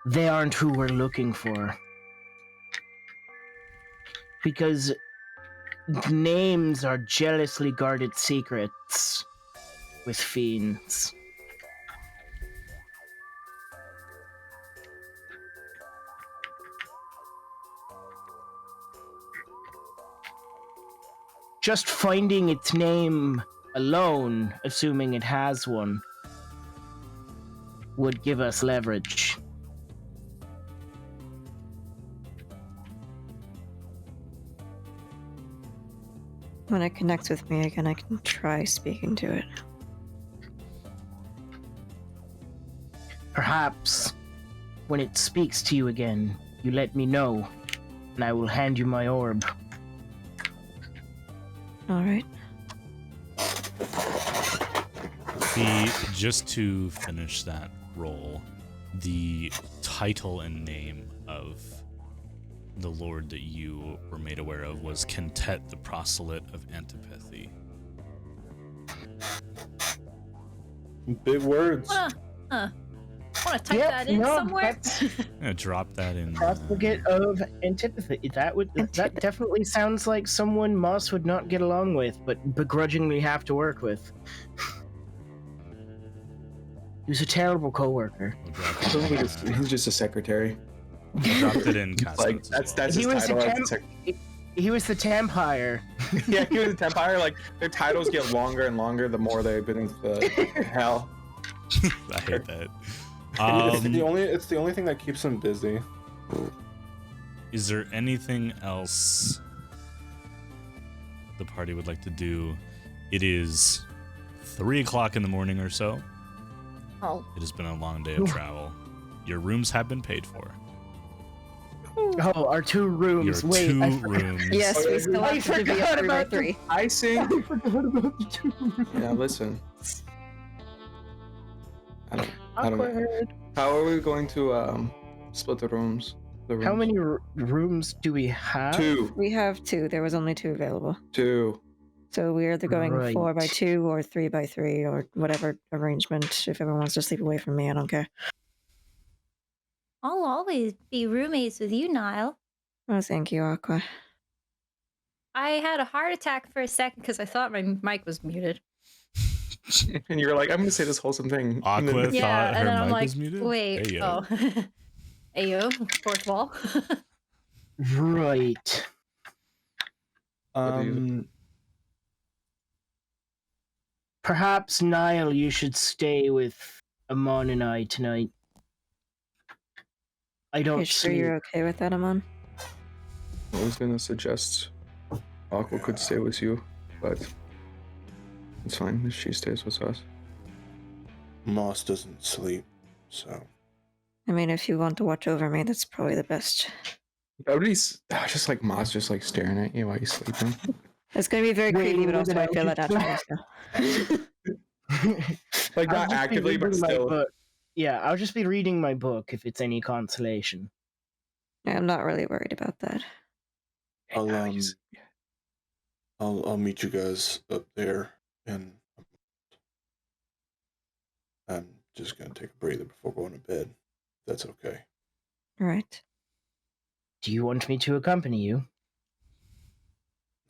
S6: they aren't who we're looking for. Because names are jealously guarded secrets with fiends. Just finding its name alone, assuming it has one, would give us leverage.
S3: When it connects with me again, I can try speaking to it.
S6: Perhaps when it speaks to you again, you let me know, and I will hand you my orb.
S3: Alright.
S1: Just to finish that roll, the title and name of the lord that you were made aware of was Kentet, the proselyte of antipathy.
S5: Big words.
S7: Want to type that in somewhere?
S6: That's
S1: I'm gonna drop that in.
S6: profligate of antipathy. That definitely sounds like someone Moss would not get along with, but begrudgingly have to work with. He was a terrible coworker.
S2: He's just a secretary.
S1: Dropped it in
S2: Like
S1: Cosmos
S2: that's
S1: as well.
S2: that's
S6: He
S2: his
S6: was
S2: title.
S6: a
S2: as
S6: temp-
S2: a sec-
S6: He was the Tampire.
S2: Yeah, he was a Tempire. Like their titles get longer and longer the more they've been in the hell.
S1: I hate that.
S5: It's the only thing that keeps him busy.
S1: Is there anything else the party would like to do? It is 3 o'clock in the morning or so.
S7: Oh,
S1: It has been a long day of travel. Your rooms have been paid for.
S6: Oh, our 2 rooms.
S1: Your
S6: Wait,
S1: 2
S6: I forgot.
S1: rooms.
S3: Yes, we still
S6: I
S3: have to be
S6: forgot
S3: up 3 by
S6: about the-
S3: 3.
S2: I sing.
S6: I forgot about the 2 rooms.
S2: Yeah, listen. I don't know.
S6: Awkward.
S2: How are we going to split the rooms? the rooms.
S6: How many rooms do we have?
S2: 2.
S3: We have 2. There was only 2 available.
S2: 2.
S3: So we're either going
S6: Right.
S3: 4x2 or 3x3 or whatever arrangement. If everyone wants to sleep away from me, I don't care.
S7: I'll always be roommates with you, Niall.
S3: Oh, thank you, Aqua.
S9: I had a heart attack for a second because I thought my mic was muted.
S2: And you're like, I'm going to say this wholesome thing.
S1: Aqua
S9: Yeah,
S1: thought
S9: and
S1: her
S9: then I'm
S1: mic
S9: like,
S1: was muted?
S9: wait,
S1: Ayo.
S9: oh. Ayo, fourth wall.
S6: Right. Perhaps, Niall, you should stay with Amon and I tonight. I don't
S3: You sure you're okay with that, Amon?
S2: I was going to suggest Aqua could stay with you, but it's fine if she stays with us.
S5: Moss doesn't sleep, so.
S3: I mean, if you want to watch over me, that's probably the best.
S2: Everybody's just like Moss just like staring at you while you're sleeping.
S3: It's going to be very creepy, but also I feel that
S6: just-
S3: naturally. So.
S2: Like
S6: I'll
S2: not
S6: just be
S2: actively, but
S6: reading my
S2: still.
S6: book. Yeah, I'll just be reading my book if it's any consolation.
S3: I'm not really worried about that.
S5: I'll meet you guys up there, and I'm just gonna take a breather before going to bed. If that's okay.
S3: Right.
S6: Do you want me to accompany you?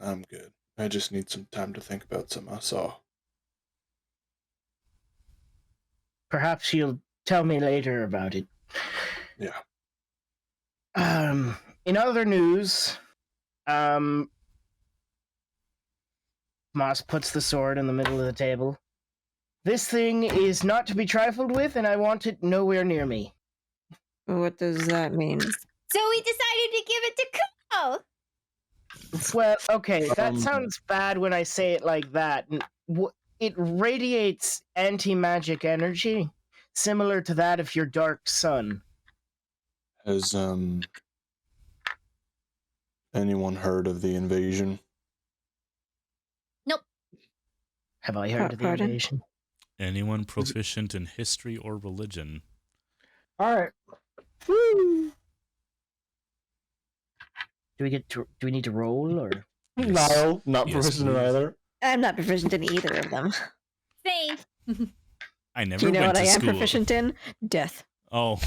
S5: I'm good. I just need some time to think about something I saw.
S6: Perhaps you'll tell me later about it.
S5: Yeah.
S6: In other news, Moss puts the sword in the middle of the table. This thing is not to be trifled with, and I want it nowhere near me.
S3: What does that mean?
S7: So we decided to give it to Kuno.
S6: Well, okay, that sounds bad when I say it like that. It radiates anti-magic energy, similar to that of your dark sun.
S5: Has anyone heard of the invasion?
S7: Nope.
S6: Have I heard of the
S3: Pardon?
S6: invasion?
S1: Anyone proficient in history or religion?
S2: All right.
S6: Woo! Do we need to roll or?
S8: Niall, not
S1: Yes,
S8: proficient in
S1: please.
S8: either.
S3: I'm not proficient in either of them.
S7: Same.
S1: I never
S3: Do you know
S1: went
S3: what I
S1: to
S3: am
S1: school.
S3: proficient in? Death.
S1: Oh,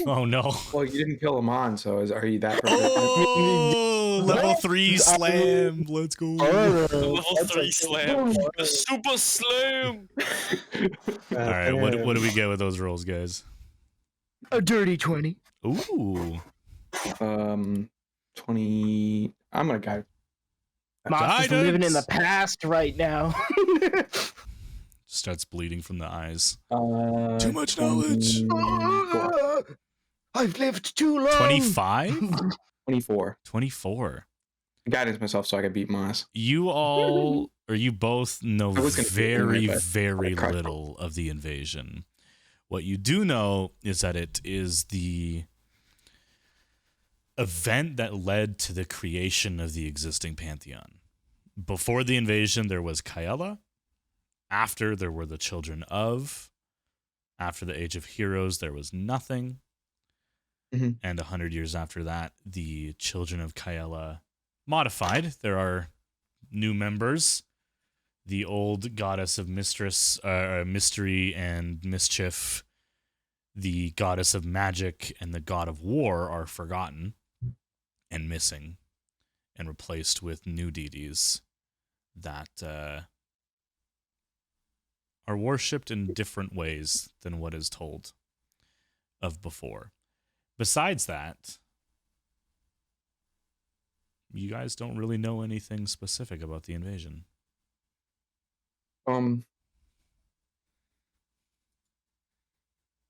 S1: oh no.
S2: Well, you didn't kill him on, so are you that?
S1: Oh, level 3 slam. Let's go.
S4: Level 3 slam. The super slam.
S1: All right, what do we get with those rolls, guys?
S6: A dirty 20.
S1: Ooh.
S2: 20. I'm gonna go.
S6: Moss is living in the past right now.
S1: Starts bleeding from the eyes.
S2: Too
S1: much knowledge.
S6: I've lived too long.
S1: 25?
S2: 24.
S1: 24.
S2: Guidance myself so I could beat Moss.
S1: You all, or you both know
S2: I was gonna say
S1: very,
S2: anyway, but
S1: very
S2: I cried.
S1: little of the invasion. What you do know is that it is the event that led to the creation of the existing pantheon. Before the invasion, there was Kaela. After, there were the children of. After the Age of Heroes, there was nothing.
S2: Mhm.
S1: And 100 years after that, the children of Kaela modified. There are new members. The old goddess of mystery and mischief, the goddess of magic, and the god of war are forgotten and missing and replaced with new deities that are worshipped in different ways than what is told of before. Besides that, you guys don't really know anything specific about the invasion.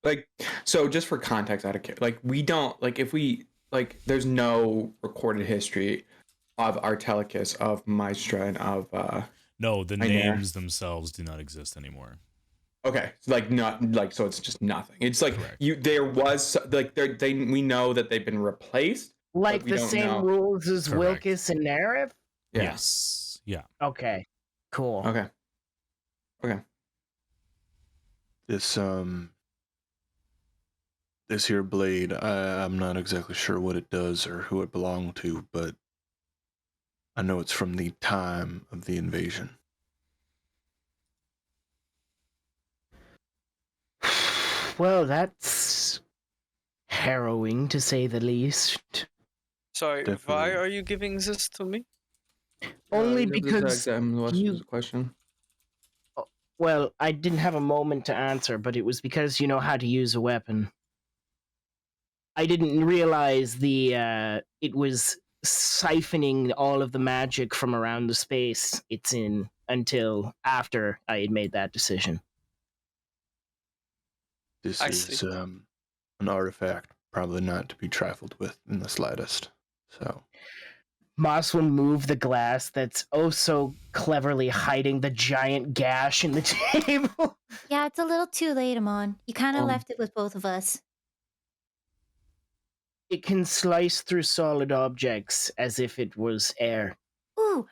S2: Like, so just for context, like, we don't, like, if we, like, there's no recorded history of Artelicus, of Maestra, and of,
S1: No, the
S2: I know.
S1: names themselves do not exist anymore.
S2: okay, like, not, like, so it's just nothing. It's like,
S1: Correct.
S2: there was, like, we know that they've been replaced.
S6: Like
S2: we
S6: the
S2: don't
S6: same
S2: know.
S6: rules as
S1: Correct.
S6: Wilkes and Narif?
S2: Yeah.
S1: Yes. Yeah.
S6: Okay. Cool.
S2: Okay.
S5: This This here blade, I'm not exactly sure what it does or who it belonged to, but I know it's from the time of the invasion.
S6: Well, that's harrowing to say the least.
S4: Sorry,
S5: Definitely.
S4: why are you giving this to me?
S6: Only
S2: What
S6: because
S2: was
S6: you-
S2: the question?
S6: Well, I didn't have a moment to answer, but it was because you know how to use a weapon. I didn't realize it was siphoning all of the magic from around the space it's in until after I had made that decision.
S5: This
S4: I
S5: is
S4: see.
S5: an artifact probably not to be trifled with in the slightest. So
S6: Moss will move the glass that's oh so cleverly hiding the giant gash in the table.
S7: Yeah, it's a little too late, Amon. You kind of
S2: Um,
S7: left it with both of us.
S6: It can slice through solid objects as if it was air.
S7: Ooh,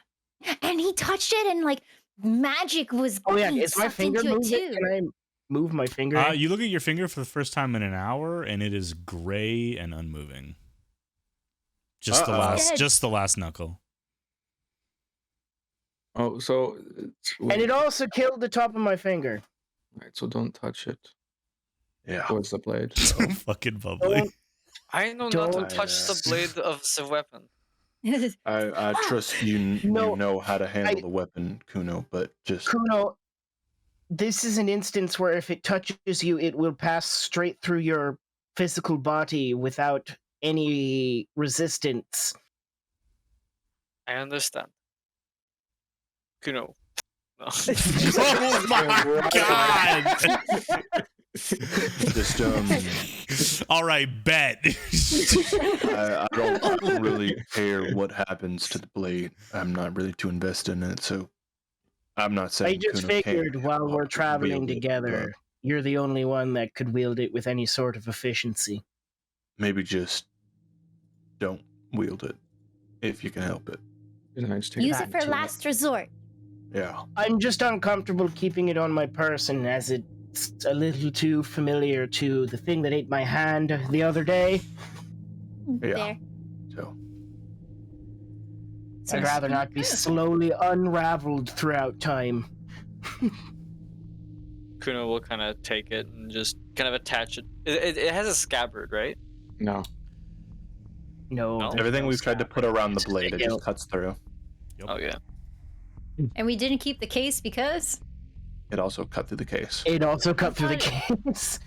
S7: and he touched it, and like magic was
S6: Oh yeah,
S7: being
S6: is my
S7: sucked
S6: finger
S7: into it
S6: moving?
S7: too.
S6: Can I move my finger?
S1: You look at your finger for the first time in an hour, and it is gray and unmoving. Just the last knuckle.
S2: Oh, so
S6: And it also killed the top of my finger.
S2: Alright, so don't touch it
S5: yeah,
S2: towards the blade.
S1: So fucking bubbly.
S6: Don't-
S4: I know not to
S6: Don't-
S4: touch the blade of the weapon.
S5: I trust you.
S6: No,
S5: you know how to handle the weapon, Kuno. But just
S6: Kuno, this is an instance where if it touches you, it will pass straight through your physical body without any resistance.
S4: I understand. Kuno. No.
S1: Oh my god!
S5: just
S1: All right, bet.
S5: I don't really care what happens to the blade. I'm not really too invested in it, so I'm not saying.
S6: I just
S5: Kuno can't
S6: figured while we're traveling
S5: wield it,
S6: together, you're the only one that could wield it with any sort of efficiency.
S5: maybe just don't wield it if you can help it.
S7: Use it for last resort.
S5: Yeah.
S6: I'm just uncomfortable keeping it on my person as it's a little too familiar to the thing that ate my hand the other day.
S5: Yeah.
S7: There.
S5: So
S6: I'd rather not be slowly unraveled throughout time.
S4: Kuno will kind of take it and just kind of attach it. It has a scabbard, right?
S2: No.
S6: No.
S4: No.
S6: there's
S5: everything
S6: no
S5: we've tried to put around the blade, it
S6: Stick
S5: just cuts through.
S4: Oh yeah.
S9: And we didn't keep the case because
S5: It also cut through the case.
S6: It also cut through the case.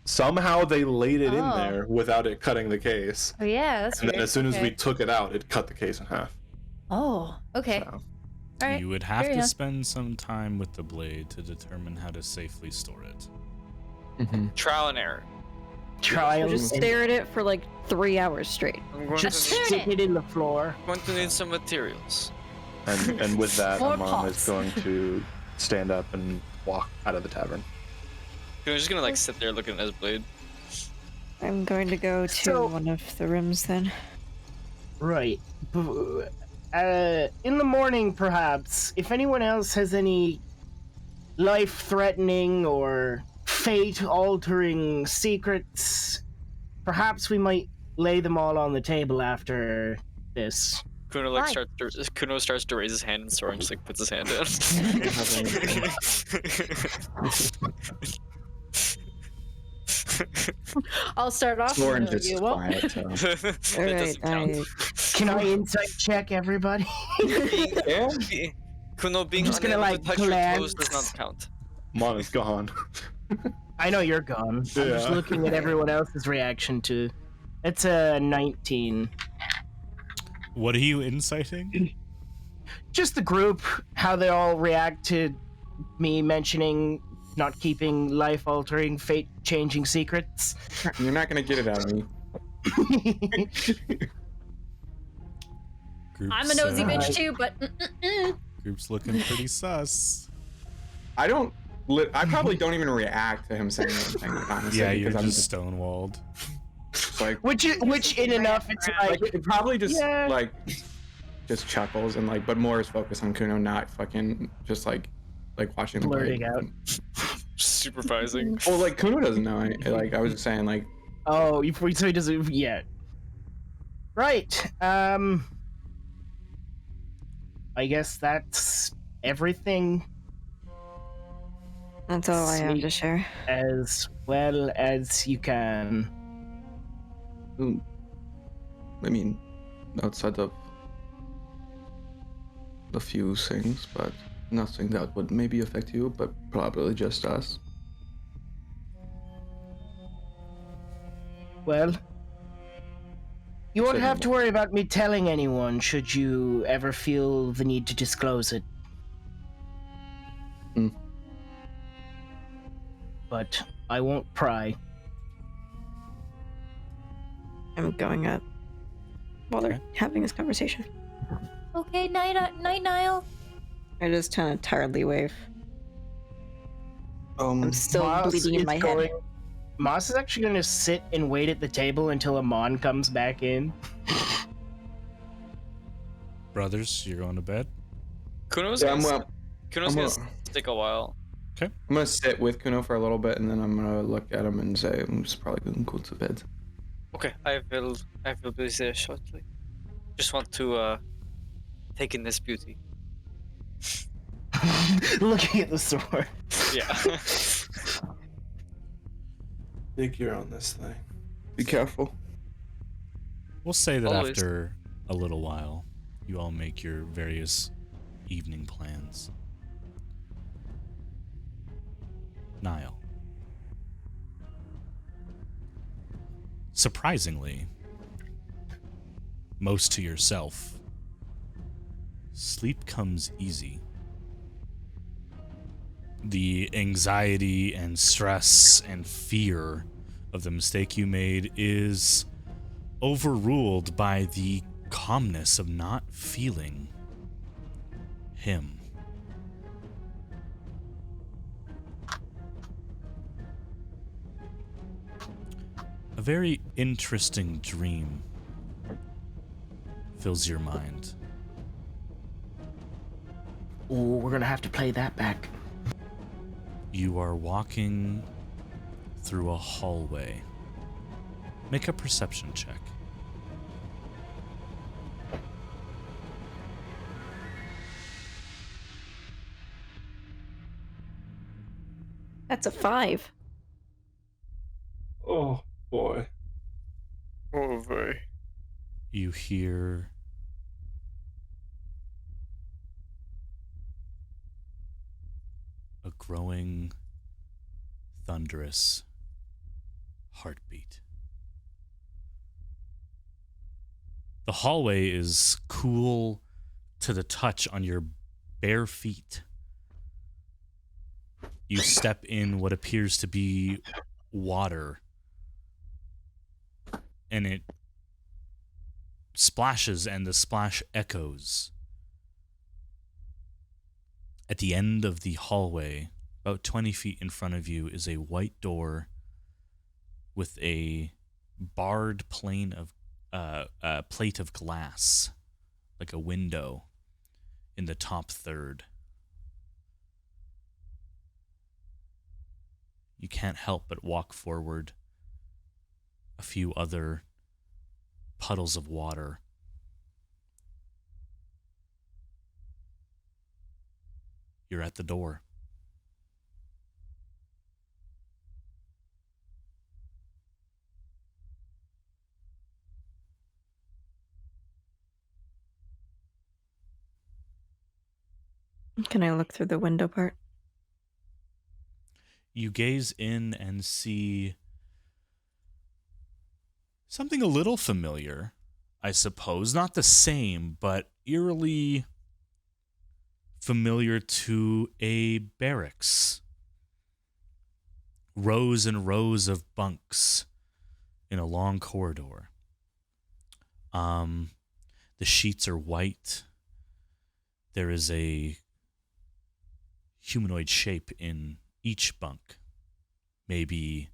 S5: Somehow they laid it in
S9: Oh.
S5: there without it cutting the case.
S9: oh yeah, that's
S5: And then
S9: weird.
S5: as soon as we
S9: Okay.
S5: took it out, it cut the case in half.
S9: Oh, okay.
S5: So,
S9: All right.
S1: You would have
S9: carry
S1: to
S9: on.
S1: spend some time with the blade to determine how to safely store it.
S2: Mm-hmm.
S4: Trial and error.
S6: Trial.
S3: Just
S6: and
S3: stare at it for like 3 hours straight.
S4: I'm going,
S6: just
S4: to,
S6: stick it in the floor.
S4: going to need some materials.
S5: and with that,
S9: Four
S5: Amon
S9: pots.
S5: is going to stand up and walk out of the tavern.
S4: Kuno's just gonna like sit there looking at his blade.
S3: I'm going to go to
S6: So-
S3: one of the rooms then.
S6: Right. In the morning, perhaps, if anyone else has any life-threatening or fate-altering secrets, perhaps we might lay them all on the table after this.
S4: Kuno like
S7: Why?
S4: Kuno starts to raise his hand, and Soren just like puts his hand down.
S9: I'll start off.
S2: Lauren
S9: with
S2: just
S9: you. Well,
S2: quiet. So.
S4: That
S3: Alright,
S4: doesn't count.
S6: Can I insight check everybody?
S2: Yeah.
S4: Kuno being
S6: just gonna,
S4: unable
S6: like,
S4: to touch your clothes does
S6: glance.
S4: not count.
S5: Amon is gone.
S6: I know you're gone. I'm just
S5: Yeah.
S6: looking at everyone else's reaction to. It's a 19.
S1: What are you inciting?
S6: Just the group, how they all react to me mentioning not keeping life-altering, fate-changing secrets.
S2: You're not gonna get it out of me.
S1: Groups,
S9: I'm a nosy
S1: uh,
S9: bitch too, but
S1: Group's looking pretty sus.
S2: I don't. I probably don't even react to him saying anything. Honestly,
S1: Yeah, you're
S2: because I'm
S1: just stonewalled.
S2: like,
S6: which in enough, it's like,
S2: like it probably just
S6: Yeah.
S2: like just chuckles and like, but more is focused on Kuno, not fucking just like watching the
S6: blurting
S2: blade.
S6: out.
S4: Supervising.
S2: Well, like Kuno doesn't know. Like I was just saying, like
S6: Oh, so he doesn't yet. Right. I guess that's everything.
S3: That's all I have to share.
S6: As well as you can.
S2: I mean, outside of a few things, but nothing that would maybe affect you, but probably just us.
S6: Well, you won't
S2: Say
S6: have
S2: no
S6: to worry about me telling anyone should you ever feel the need to disclose it.
S2: Hmm.
S6: But I won't pry.
S3: I'm going up while they're having this conversation.
S7: Okay, night, Niall.
S3: I just kind of tiredly wave. I'm still
S6: Moss
S3: bleeding in
S6: is
S3: my
S6: going-
S3: head.
S6: Moss is actually going to sit and wait at the table until Amon comes back in.
S1: Brothers, you're going to bed?
S4: Kuno's
S2: Yeah,
S4: gonna stick a while.
S1: Okay.
S2: I'm gonna sit with Kuno for a little bit, and then I'm gonna look at him and say, "I'm just probably gonna go to bed."
S4: Okay, I will be there shortly. Just want to take in this beauty.
S6: Looking at the sword.
S4: Yeah.
S8: Figure on this thing.
S2: Be careful.
S1: We'll say that
S4: Always.
S1: after a little while, you all make your various evening plans. Niall. Surprisingly, most to yourself, sleep comes easy. The anxiety and stress and fear of the mistake you made is overruled by the calmness of not feeling him. A very interesting dream fills your mind.
S6: Ooh, we're gonna have to play that back.
S1: You are walking through a hallway. Make a perception check.
S3: That's a 5.
S8: Oh boy.
S4: Oh boy.
S1: You hear a growing, thunderous heartbeat. The hallway is cool to the touch on your bare feet. You step in what appears to be water, and it splashes, and the splash echoes. At the end of the hallway, about 20 feet in front of you, is a white door with a barred plate of glass, like a window, in the top third. You can't help but walk forward. A few other puddles of water. You're at the door.
S3: Can I look through the window part?
S1: You gaze in and see something a little familiar, I suppose. Not the same, but eerily familiar to a barracks. Rows and rows of bunks in a long corridor. The sheets are white. There is a humanoid shape in each bunk. Maybe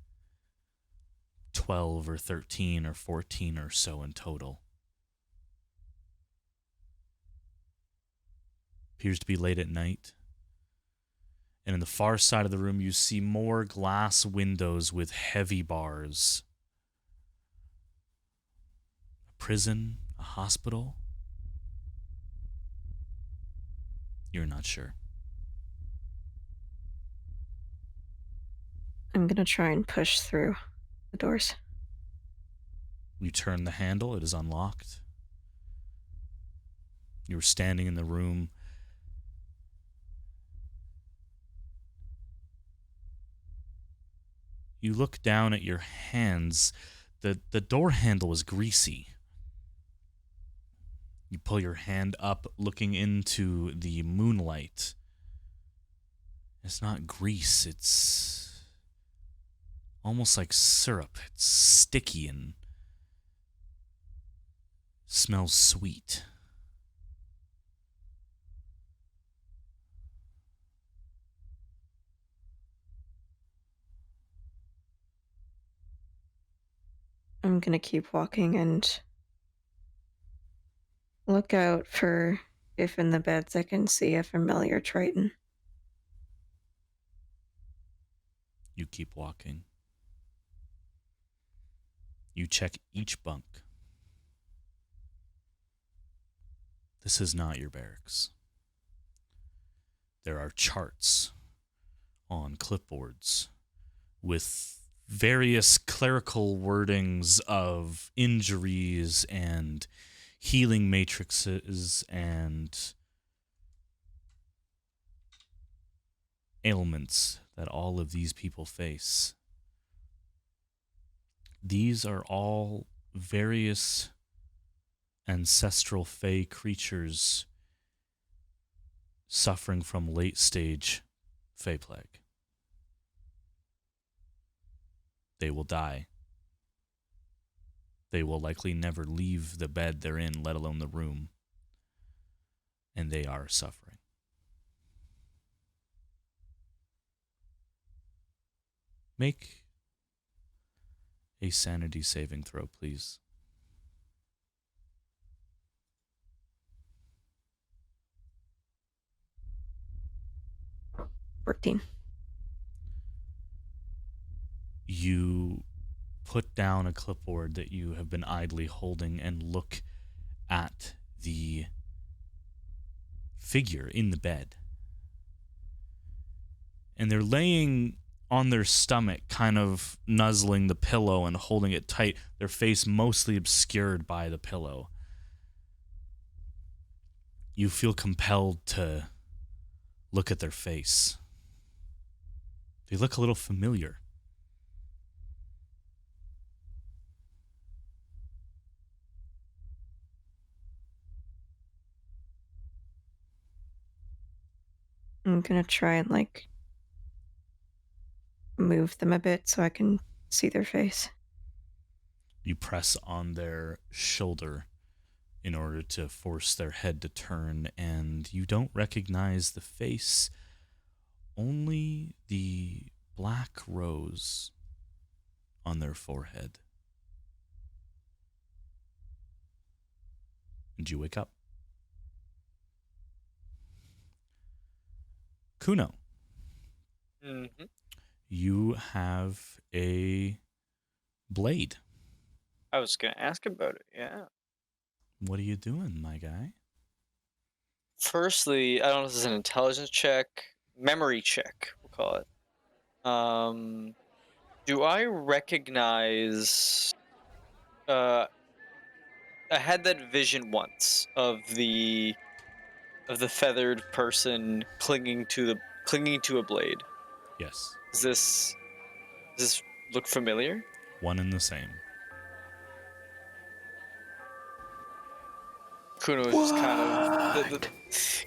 S1: 12 or 13 or 14 or so in total. Appears to be late at night. And in the far side of the room, you see more glass windows with heavy bars prison, a hospital? You're not sure.
S3: I'm gonna try and push through the doors.
S1: You turn the handle, it is unlocked. You're standing in the room. You look down at your hands. The door handle is greasy. You pull your hand up, looking into the moonlight. It's not grease, it's almost like syrup. It's sticky and smells sweet.
S3: I'm gonna keep walking and look out for if in the beds I can see a familiar Triton.
S1: You keep walking. You check each bunk. This is not your barracks. There are charts on clipboards with various clerical wordings of injuries and healing matrices and ailments that all of these people face. These are all various ancestral fey creatures suffering from late-stage fey plague. They will die. They will likely never leave the bed they're in, let alone the room. And they are suffering. Make a sanity saving throw, please.
S3: $14.
S1: You put down a clipboard that you have been idly holding and look at the figure in the bed. And they're laying on their stomach, kind of nuzzling the pillow and holding it tight, their face mostly obscured by the pillow. You feel compelled to look at their face. They look a little familiar.
S3: I'm gonna try and move them a bit so I can see their face.
S1: You press on their shoulder in order to force their head to turn, and you don't recognize the face, only the black rose on their forehead. And you wake up. Kuno.
S4: Mm-hmm.
S1: You have a blade.
S4: I was going to ask about it, yeah.
S1: What are you doing, my guy?
S4: Firstly, I don't know if this is an intelligence check, memory check, we'll call it. Do I recognize... I had that vision once of the feathered person clinging to a blade.
S1: Yes.
S4: Does this look familiar?
S1: One and the same.
S4: Kuno is just kind of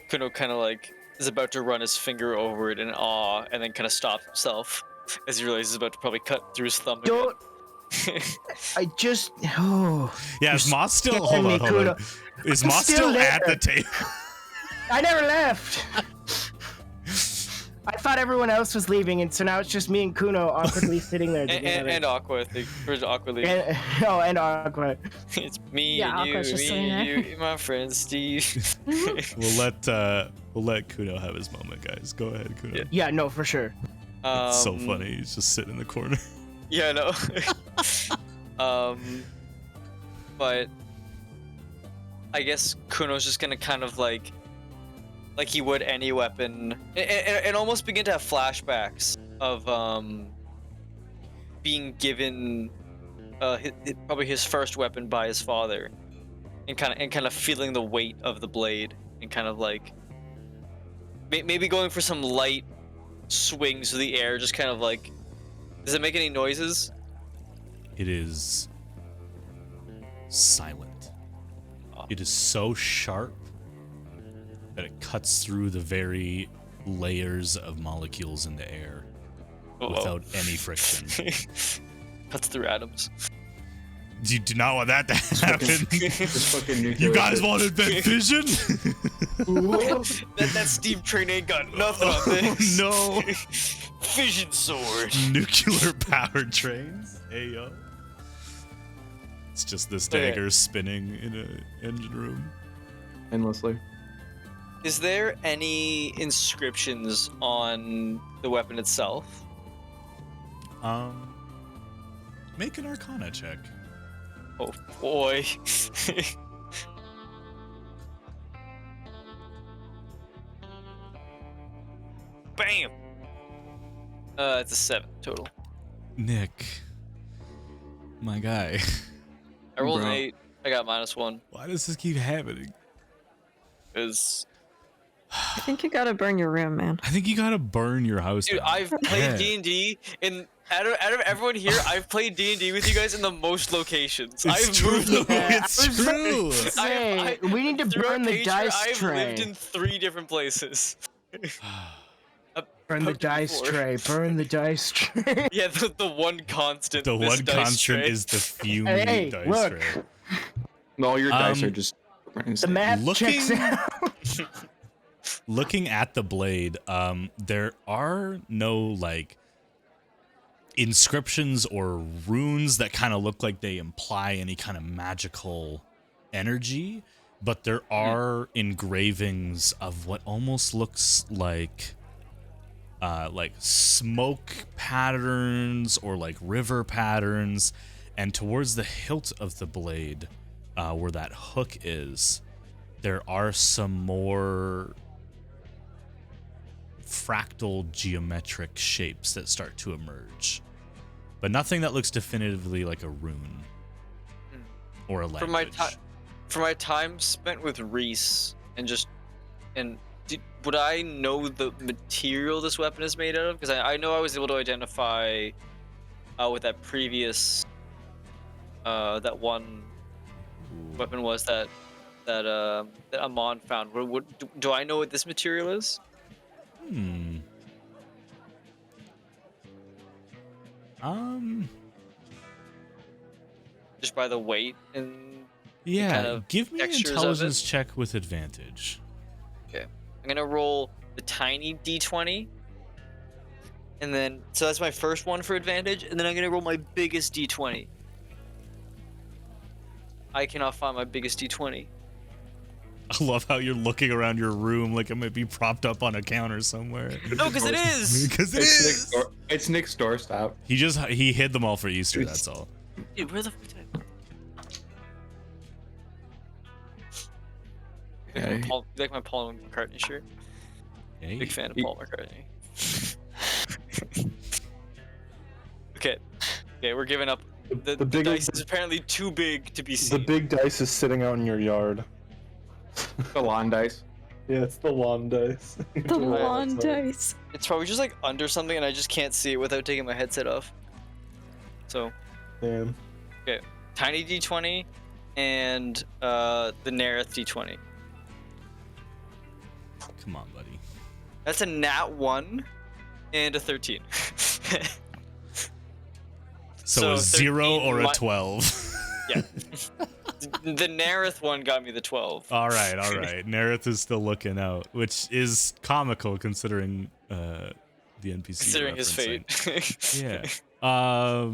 S4: Kuno kind of like is about to run his finger over it in awe, and then kind of stops himself as he realizes he's about to probably cut through his thumb.
S6: Don't. I just. Oh.
S1: Yeah, is Moss still? Hold on. Is Moss still at the table?
S6: I never left. I thought everyone else was leaving, and so now it's just me and Kuno awkwardly sitting there together.
S4: And Aqua, I think. Where's Aqua leaving?
S6: And Aqua.
S4: It's me
S9: Yeah,
S4: and you,
S9: Aqua's just sitting
S4: me
S9: there.
S4: and you, my friend Steve.
S1: We'll let Kuno have his moment, guys. Go ahead, Kuno.
S6: Yeah, no, for sure.
S1: It's so funny. He's just sitting in the corner.
S4: Yeah, no. But I guess Kuno's just gonna kind of like he would any weapon, and almost begin to have flashbacks of being given probably his first weapon by his father, and kind of feeling the weight of the blade, and kind of like maybe going for some light swings through the air, just kind of like. Does it make any noises?
S1: It is silent. It is so sharp that it cuts through the very layers of molecules in the air without any friction.
S4: Cuts through atoms.
S1: You do not want that to happen.
S2: Fucking
S1: You guys want to invent fission?
S4: that steam train ain't got nothing on this.
S1: No.
S4: Fission sword.
S1: Nuclear powered trains. Ayo. It's just this dagger spinning in an engine room.
S2: Endlessly.
S4: Is there any inscriptions on the weapon itself?
S1: Make an Arcana check.
S4: Oh boy. Bam. It's a 7 total.
S1: Nick, my guy.
S4: I rolled an
S2: Bro.
S4: 8. I got -1.
S1: Why does this keep happening?
S4: Because,
S3: I think you gotta burn your room, man.
S1: I think you gotta burn your house.
S4: dude,
S1: down.
S4: I've played
S1: Yeah.
S4: D&D, and out of everyone here, I've played D&D with you guys in the most locations.
S1: It's
S4: I've
S1: true.
S4: moved the
S1: It's true.
S6: Say, we need to
S4: through our
S6: burn the
S4: page
S6: dice
S4: I've
S6: tray.
S4: lived in 3 different places.
S6: Burn the dice tray. Burn the dice tray.
S4: Yeah, the one constant.
S1: The
S4: this
S1: one
S4: dice
S1: constant
S4: tray.
S1: is the fume
S6: Hey,
S1: dice
S6: look.
S1: tray.
S2: All your dice
S1: Um,
S2: are just.
S6: The math checks
S1: Looking-
S6: out.
S1: Looking at the blade, there are no like inscriptions or runes that kind of look like they imply any kind of magical energy, but there are engravings of what almost looks like smoke patterns or like river patterns, and towards the hilt of the blade, where that hook is, there are some more fractal geometric shapes that start to emerge, but nothing that looks definitively like a rune or a language.
S4: For my time spent with Reese would I know the material this weapon is made out of? Because I know I was able to identify with that previous that one weapon was that Amon found. Do I know what this material is? Just by the weight and
S1: Yeah,
S4: kind of
S1: give me an
S4: textures of
S1: intelligence
S4: it?
S1: check with advantage.
S4: Okay, I'm gonna roll the tiny d20, and then so that's my first one for advantage, and then I'm gonna roll my biggest d20. I cannot find my biggest d20.
S1: I love how you're looking around your room like it might be propped up on a counter somewhere.
S4: No, because it is.
S1: Because it
S2: It's
S1: is.
S2: It's Nick's doorstop.
S1: He hid them all for Easter. That's all.
S4: Dude, where the fuck did I?
S2: Okay.
S4: You like my Paul McCartney shirt?
S1: Hey.
S4: Big fan of Paul McCartney. Okay, we're giving up. The
S5: big-
S4: dice is apparently too big to be
S5: The
S4: seen.
S5: big dice is sitting out in your yard.
S2: The lawn dice.
S5: Yeah, it's the lawn dice.
S3: The lawn dice.
S4: It's probably just like under something, and I just can't see it without taking my headset off. So,
S5: Damn.
S4: okay, tiny d20 and the Nerith d20.
S1: Come on, buddy.
S4: That's a nat 1 and a 13.
S1: So a 0
S4: 13
S1: or a 12.
S4: Yeah. The Nerith one got me the 12.
S1: All right. Nerith is still looking out, which is comical considering the NPC.
S4: Considering his
S1: referencing.
S4: fate.
S1: Yeah.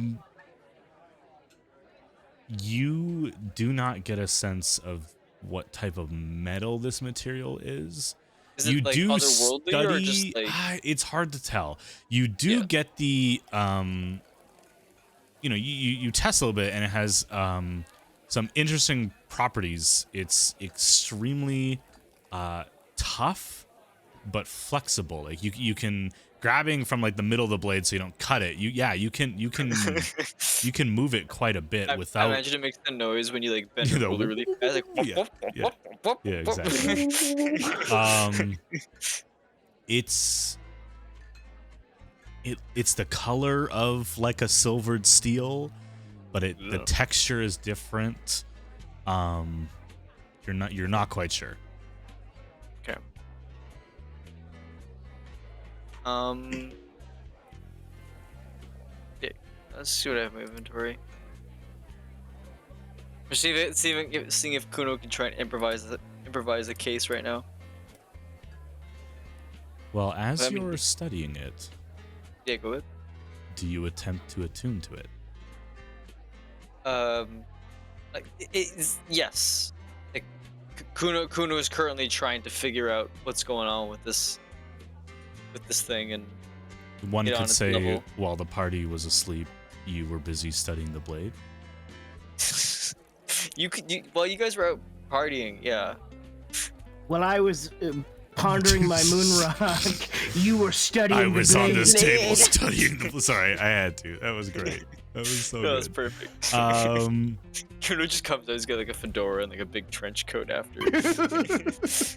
S1: You do not get a sense of what type of metal this material is.
S4: Is
S1: You
S4: it like
S1: do
S4: otherworldly
S1: study.
S4: or just like
S1: It's hard to tell. You do get the you test a little bit, and it has some interesting properties. It's extremely tough, but flexible. Like you can grabbing from like the middle of the blade so you don't cut it. You can you can move it quite a bit without.
S4: I imagine it makes the noise when you like bend it really, really fast. Like,
S1: yeah, exactly. It's the color of like a silvered steel, but the texture is different. You're not quite sure.
S4: Okay. Yeah, let's see what I have in my inventory. Seeing if Kuno can try and improvise a case right now.
S1: Well, as you're studying it,
S4: yeah, go ahead.
S1: Do you attempt to attune to it?
S4: Yes. Like, Kuno is currently trying to figure out what's going on with this thing, and
S1: one could say while the party was asleep, you were busy studying the blade.
S4: While you guys were out partying, yeah.
S6: While I was pondering my moon rock, you were studying.
S1: I was
S6: the
S1: on
S6: blade.
S1: this table studying the. Sorry, I had to. That was great. That was so good.
S4: That was perfect. Kuno just comes out. He's got like a fedora and like a big trench coat after.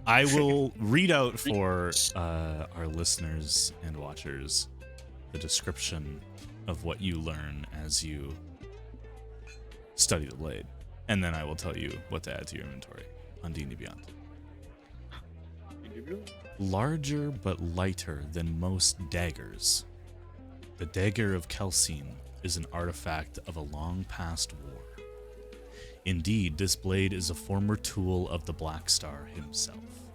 S1: I will read out for our listeners and watchers the description of what you learn as you study the blade, and then I will tell you what to add to your inventory on D&D Beyond. Larger but lighter than most daggers, the dagger of Kelsine is an artifact of a long past war. Indeed, this blade is a former tool of the Black Star himself.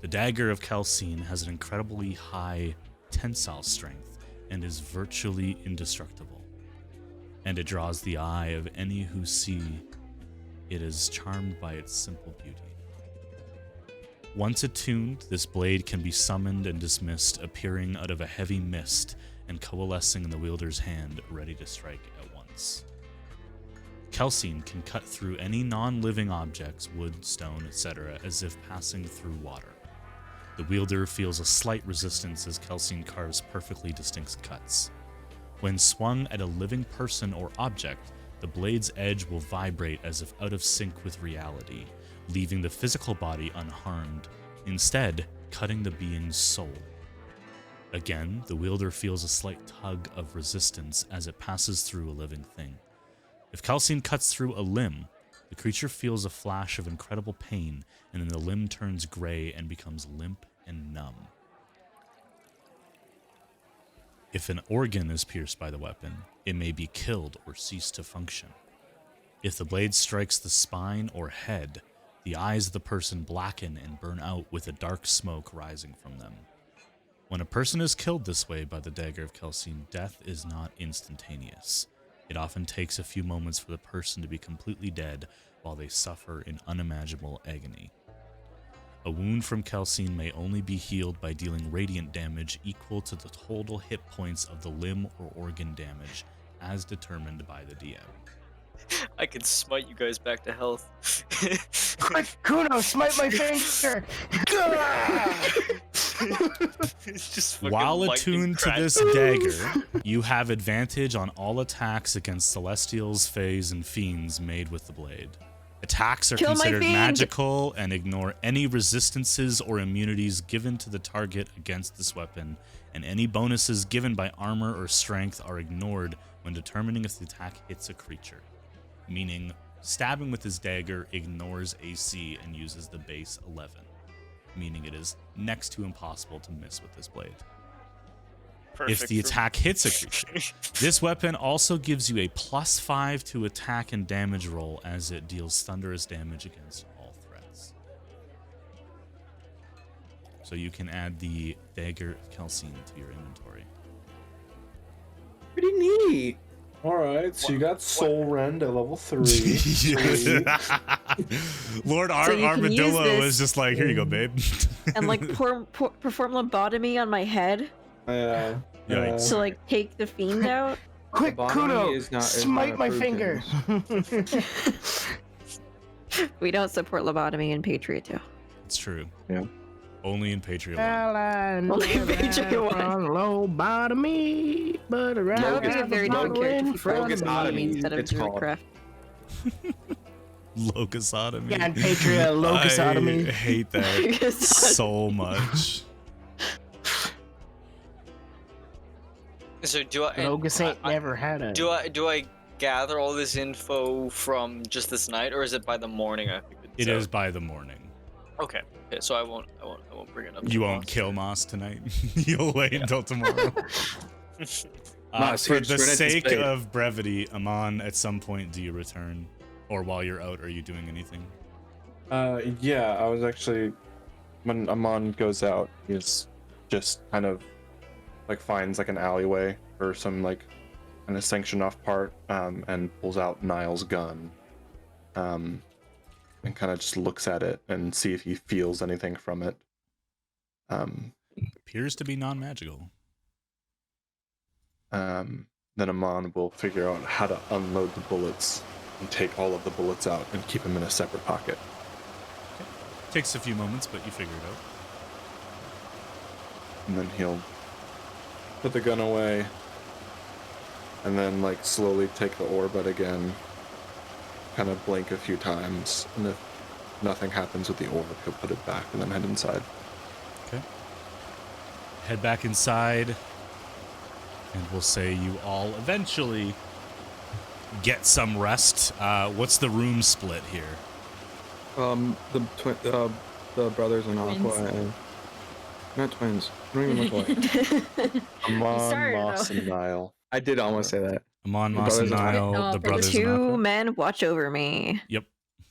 S1: The dagger of Kelsine has an incredibly high tensile strength and is virtually indestructible, and it draws the eye of any who see it is charmed by its simple beauty. Once attuned, this blade can be summoned and dismissed, appearing out of a heavy mist and coalescing in the wielder's hand, ready to strike at once. Kelsine can cut through any non-living objects, wood, stone, etc., as if passing through water. The wielder feels a slight resistance as Kelsine carves perfectly distinct cuts. When swung at a living person or object, the blade's edge will vibrate as if out of sync with reality, leaving the physical body unharmed, instead cutting the being's soul. Again, the wielder feels a slight tug of resistance as it passes through a living thing. If Kelsine cuts through a limb, the creature feels a flash of incredible pain, and then the limb turns gray and becomes limp and numb. If an organ is pierced by the weapon, it may be killed or cease to function. If the blade strikes the spine or head, the eyes of the person blacken and burn out with a dark smoke rising from them. When a person is killed this way by the dagger of Kelsine, death is not instantaneous. It often takes a few moments for the person to be completely dead while they suffer in unimaginable agony. A wound from Kelsine may only be healed by dealing radiant damage equal to the total hit points of the limb or organ damage, as determined by the DM.
S4: I can smite you guys back to health.
S6: Quick, Kuno, smite my finger!
S4: Just
S1: while attuned to this dagger, you have advantage on all attacks against celestials, fays, and fiends made with the blade. Attacks are considered magical and ignore any resistances or immunities given to the target against this weapon, and any bonuses given by armor or strength are ignored when determining if the attack hits a creature. Meaning, stabbing with his dagger ignores AC and uses the base 11, meaning it is next to impossible to miss with this blade.
S4: Perfect.
S1: If the attack hits a creature, this weapon also gives you a +5 to attack and damage roll as it deals thunderous damage against all threats. So you can add the dagger of Kelsine to your inventory.
S8: Pretty neat. All right, so you got Soul Rend at level 3.
S1: Lord
S3: So you can
S1: Armadillo
S3: use this-
S1: is just like, here you go, babe.
S3: And like perform lobotomy on my head
S1: Yikes.
S3: to like take the fiend out.
S6: Quick, Kuno, smite my finger.
S3: We don't support lobotomy in Patria too.
S1: It's true.
S5: Yeah.
S1: Only in Patria.
S3: Only in Patria 1.
S6: Lobotomy, but around
S3: That would be a very different character if you put lobotomy instead of
S2: it's called.
S3: Druidcraft.
S1: Locusotomy.
S6: Yeah, in Patria, locusotomy.
S1: I hate that so much.
S4: So do I?
S6: Locus ain't never had a.
S4: Do I gather all this info from just this night, or is it by the morning? I think
S1: It is by the morning.
S4: Okay. Okay. So I won't bring it up.
S1: You won't kill Moss tonight. You'll wait until tomorrow.
S2: Moss,
S1: For
S2: you're
S1: the
S2: just gonna
S1: sake
S2: display it.
S1: of brevity, Amon, at some point, do you return, or while you're out, are you doing anything?
S5: Yeah, I was actually, when Amon goes out, he's just kind of like finds like an alleyway or some like kind of sanctioned off part, and pulls out Niall's gun, and kind of just looks at it and see if he feels anything from it.
S1: Appears to be non-magical.
S5: Then Amon will figure out how to unload the bullets and take all of the bullets out and keep them in a separate pocket.
S1: Takes a few moments, but you figure it out.
S5: And then he'll put the gun away and then like slowly take the orb out again, kind of blink a few times, and if nothing happens with the orb, he'll put it back and then head inside.
S1: Okay. Head back inside, and we'll say you all eventually get some rest. What's the room split here?
S2: The brothers in Aqua and not twins. I don't even look like.
S5: Amon,
S3: started,
S5: Moss,
S3: though.
S5: and Niall.
S2: I did almost say that.
S1: Amon,
S2: The
S1: Moss, and
S2: brothers in
S1: Niall,
S9: Aqua.
S1: the
S9: The
S1: brothers in
S3: Two
S1: Aqua.
S3: men watch over me
S1: Yep.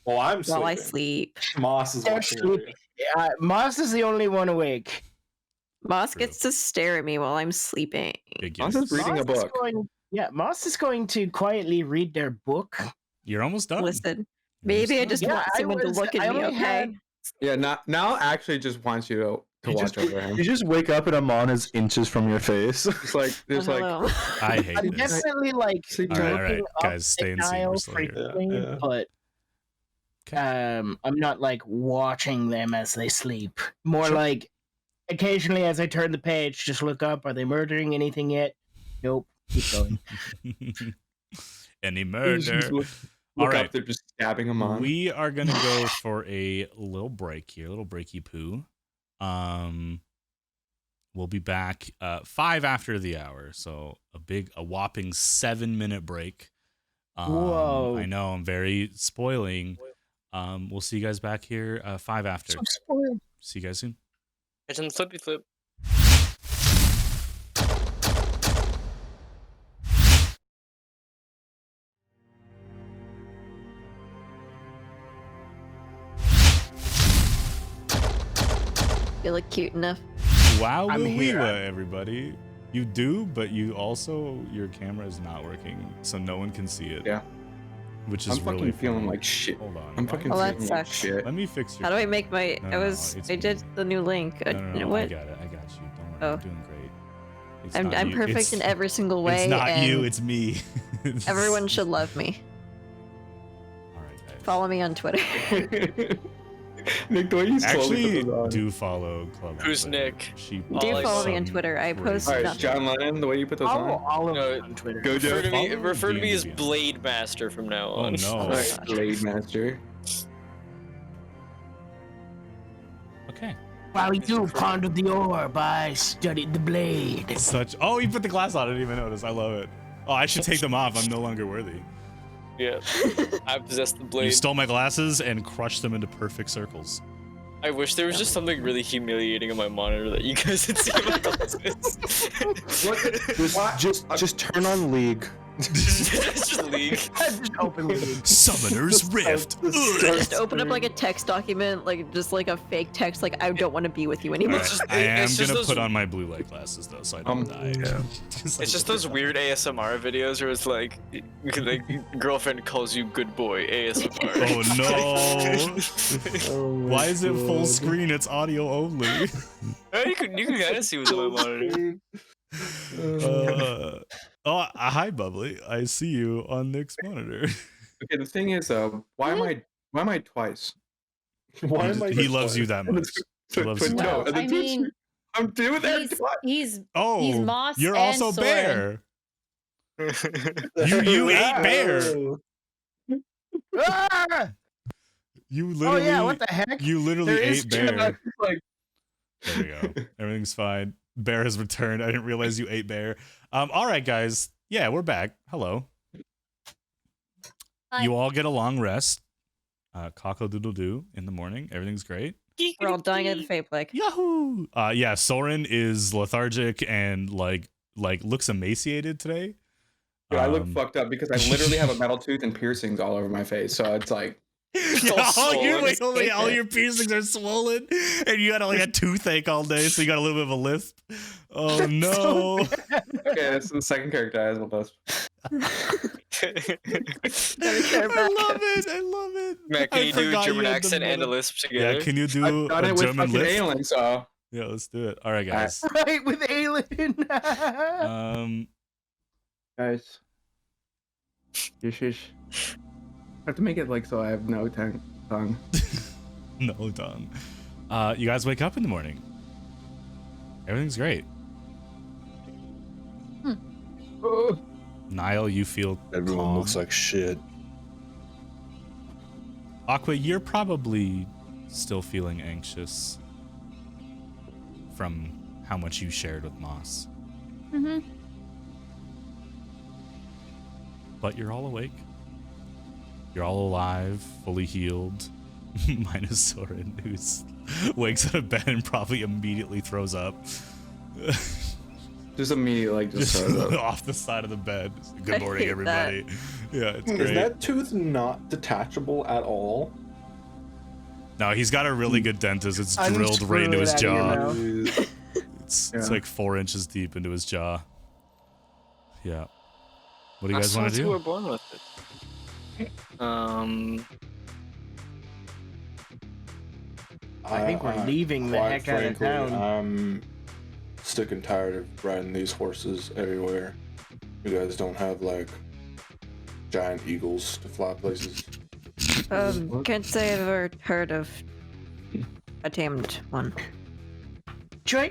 S8: Well, I'm sleeping.
S3: while I sleep.
S8: Moss is
S6: They're
S8: watching. over
S6: sleeping.
S8: you.
S6: Moss is the only one awake.
S3: Moss
S1: True.
S3: gets to stare at me while I'm sleeping.
S1: Big
S2: Moss
S1: yes.
S2: is reading a
S6: Moss is
S2: book.
S6: Moss is going to quietly read their book.
S1: You're almost done.
S3: Listen,
S1: You're almost
S3: maybe I
S1: done.
S3: just
S6: Yeah,
S3: want
S6: I
S3: someone to
S6: was-
S3: look
S6: I
S3: at me,
S6: only
S3: okay?
S6: had-
S2: Yeah, now actually just wants you to watch over him.
S5: You just wake up and Amon is inches from your face.
S2: It's like there's like
S3: Hello.
S1: I hate
S6: I'm
S1: this.
S6: definitely like
S2: Sleep
S1: All right,
S6: looking
S1: all right,
S6: up
S1: guys, stay in
S6: at
S1: scene. We're
S6: Niall
S1: still here.
S6: frequently,
S8: Yeah.
S6: but I'm not like watching them as they sleep. More
S1: Sure.
S6: like occasionally as I turn the page, just look up. Are they murdering anything yet? Nope. Keep going.
S1: Any
S2: you
S1: murder.
S2: just look
S1: All
S2: up,
S1: right.
S2: they're just stabbing him on.
S1: We are gonna go for a little break here, a little breaky poo. We'll be back 5 after the hour, so a whopping 7-minute break.
S6: Whoa.
S1: I know I'm very spoiling. We'll see you guys back here 5 after.
S6: So spoiled.
S1: See you guys soon.
S4: It's in the flippy flip.
S3: You look cute enough.
S1: Wow,
S6: I'm here.
S1: everybody. You do, but your camera is not working, so no one can see it.
S2: Yeah.
S1: Which is
S2: I'm fucking
S1: really
S2: feeling
S1: funny.
S2: like shit.
S1: Hold on.
S2: I'm fucking
S3: Well, that
S2: feeling like
S3: sucks.
S2: shit.
S1: Let me fix your.
S3: How do I make my?
S1: No,
S3: I
S1: no,
S3: was.
S1: it's
S3: I did
S1: me.
S3: the new link.
S1: No, no, no, I
S3: What?
S1: got you. Don't worry.
S3: Oh.
S1: I'm doing great. It's
S3: I'm
S1: not you.
S3: perfect
S1: It's-
S3: in every single way.
S1: It's not
S3: and
S1: you. It's me.
S3: everyone should love me.
S1: All right, guys.
S3: Follow me on Twitter.
S2: Nick, the way you slowly
S1: Actually,
S2: put those on.
S1: do follow Club. on
S4: Who's
S1: Twitter.
S4: Nick?
S1: She
S3: Do
S4: I
S3: follow me on
S1: some
S3: Twitter. I post
S1: crazy-
S2: All right,
S3: nothing.
S2: John Lennon, the way you put those
S6: Follow
S2: on.
S6: all of
S4: No,
S6: them on Twitter.
S2: Go,
S4: Refer to me,
S1: Follow
S4: refer to me as
S1: D&D.
S4: Blade Master from now
S1: Oh
S4: on.
S1: no.
S2: All right, Blade Master.
S1: Okay.
S6: While you pondered the orb, I studied the blade.
S1: Such. Oh, you put the glass on. I didn't even notice. I love it. Oh, I should take them off. I'm no longer worthy.
S4: Yeah, I possess the
S1: You
S4: blade.
S1: stole my glasses and crushed them into perfect circles.
S4: I wish there was just something really humiliating on my monitor that you guys had seen my glasses.
S5: Just turn on League.
S4: Just league.
S6: Just open League.
S1: Summoner's Rift.
S3: Just open up like a text document, like just like a fake text, like I don't want to be with you anymore.
S1: Alright,
S4: just-
S1: I am
S4: it's just
S1: gonna
S4: those-
S1: put on my blue light glasses though, so I don't die.
S4: It's just those weird ASMR videos where it's like, your girlfriend calls you good boy ASMR.
S1: Oh no! Why is it full screen? It's audio only.
S4: You can kind of see what's on my monitor.
S1: Oh, hi, Bubbly. I see you on Nick's monitor.
S2: Okay, the thing is though, why am I twice?
S8: Why am I?
S1: He loves you that much. He loves you.
S7: Well,
S2: and the
S7: I
S2: Twitch
S7: mean,
S2: stream, I'm doing that twice.
S7: he's
S1: Oh,
S7: Moss
S1: you're
S7: and
S1: also
S7: Soren.
S1: Bear. You ate Bear.
S6: Ah!
S1: You
S6: Oh
S1: literally.
S6: yeah, what the heck?
S1: You literally
S6: There is
S1: ate Bear.
S2: Like,
S1: There we go. Everything's fine. Bear has returned. I didn't realize you ate Bear. All right, guys. Yeah, we're back. Hello.
S7: Hi.
S1: You all get a long rest. Cockle-doodle-doo in the morning. Everything's great.
S3: We're all dying of the fate plague.
S1: Yahoo! Yeah, Soren is lethargic and like looks emaciated today.
S2: dude, I look fucked up because I literally have a metal tooth and piercings all over my face. So it's like,
S1: all your piercings are swollen, and you had like a toothache all day, so you got a little bit of a lisp. Oh no!
S2: okay, that's the second character I have a lisp.
S1: I love it.
S4: Man, can you do a
S1: forgot
S4: German
S1: you had
S4: accent
S1: the
S4: and a
S1: metal-
S4: lisp together?
S1: Yeah, can you do
S2: I've done
S1: a
S2: it with
S1: German
S2: fucking
S1: lisp?
S2: Ailing, so
S1: Yeah, let's do it. All right, guys.
S6: Right with Aelin.
S2: guys, shush. I have to make it like so I have no tongue.
S1: No tongue. You guys wake up in the morning. Everything's great.
S2: Oh,
S1: Niall, you feel
S5: Everyone
S1: calm.
S5: looks like shit.
S1: Aqua, you're probably still feeling anxious from how much you shared with Moss.
S7: Mm-hmm.
S1: But you're all awake. You're all alive, fully healed. Minus Soren, who wakes out of bed and probably immediately throws up.
S2: just immediately
S1: Just
S2: throws up.
S1: off the side of the bed. Good
S3: I
S1: morning,
S3: hate
S1: everybody. Yeah, it's
S8: Is
S1: great.
S8: that tooth not detachable at all?
S1: No, he's got a really good dentist. It's drilled right into his
S6: Unscrew it out
S1: jaw.
S6: of your mouth.
S1: It's like 4 inches deep into his jaw. Yeah. What do you
S4: I
S1: guys want to
S4: thought you were
S1: do?
S4: born with it.
S6: I think we're leaving the
S5: quite
S6: heck out of
S5: frankly,
S6: town.
S5: I'm sick and tired of riding these horses everywhere. You guys don't have like giant eagles to fly places.
S3: Can't say I've ever heard of a tamed one.
S7: I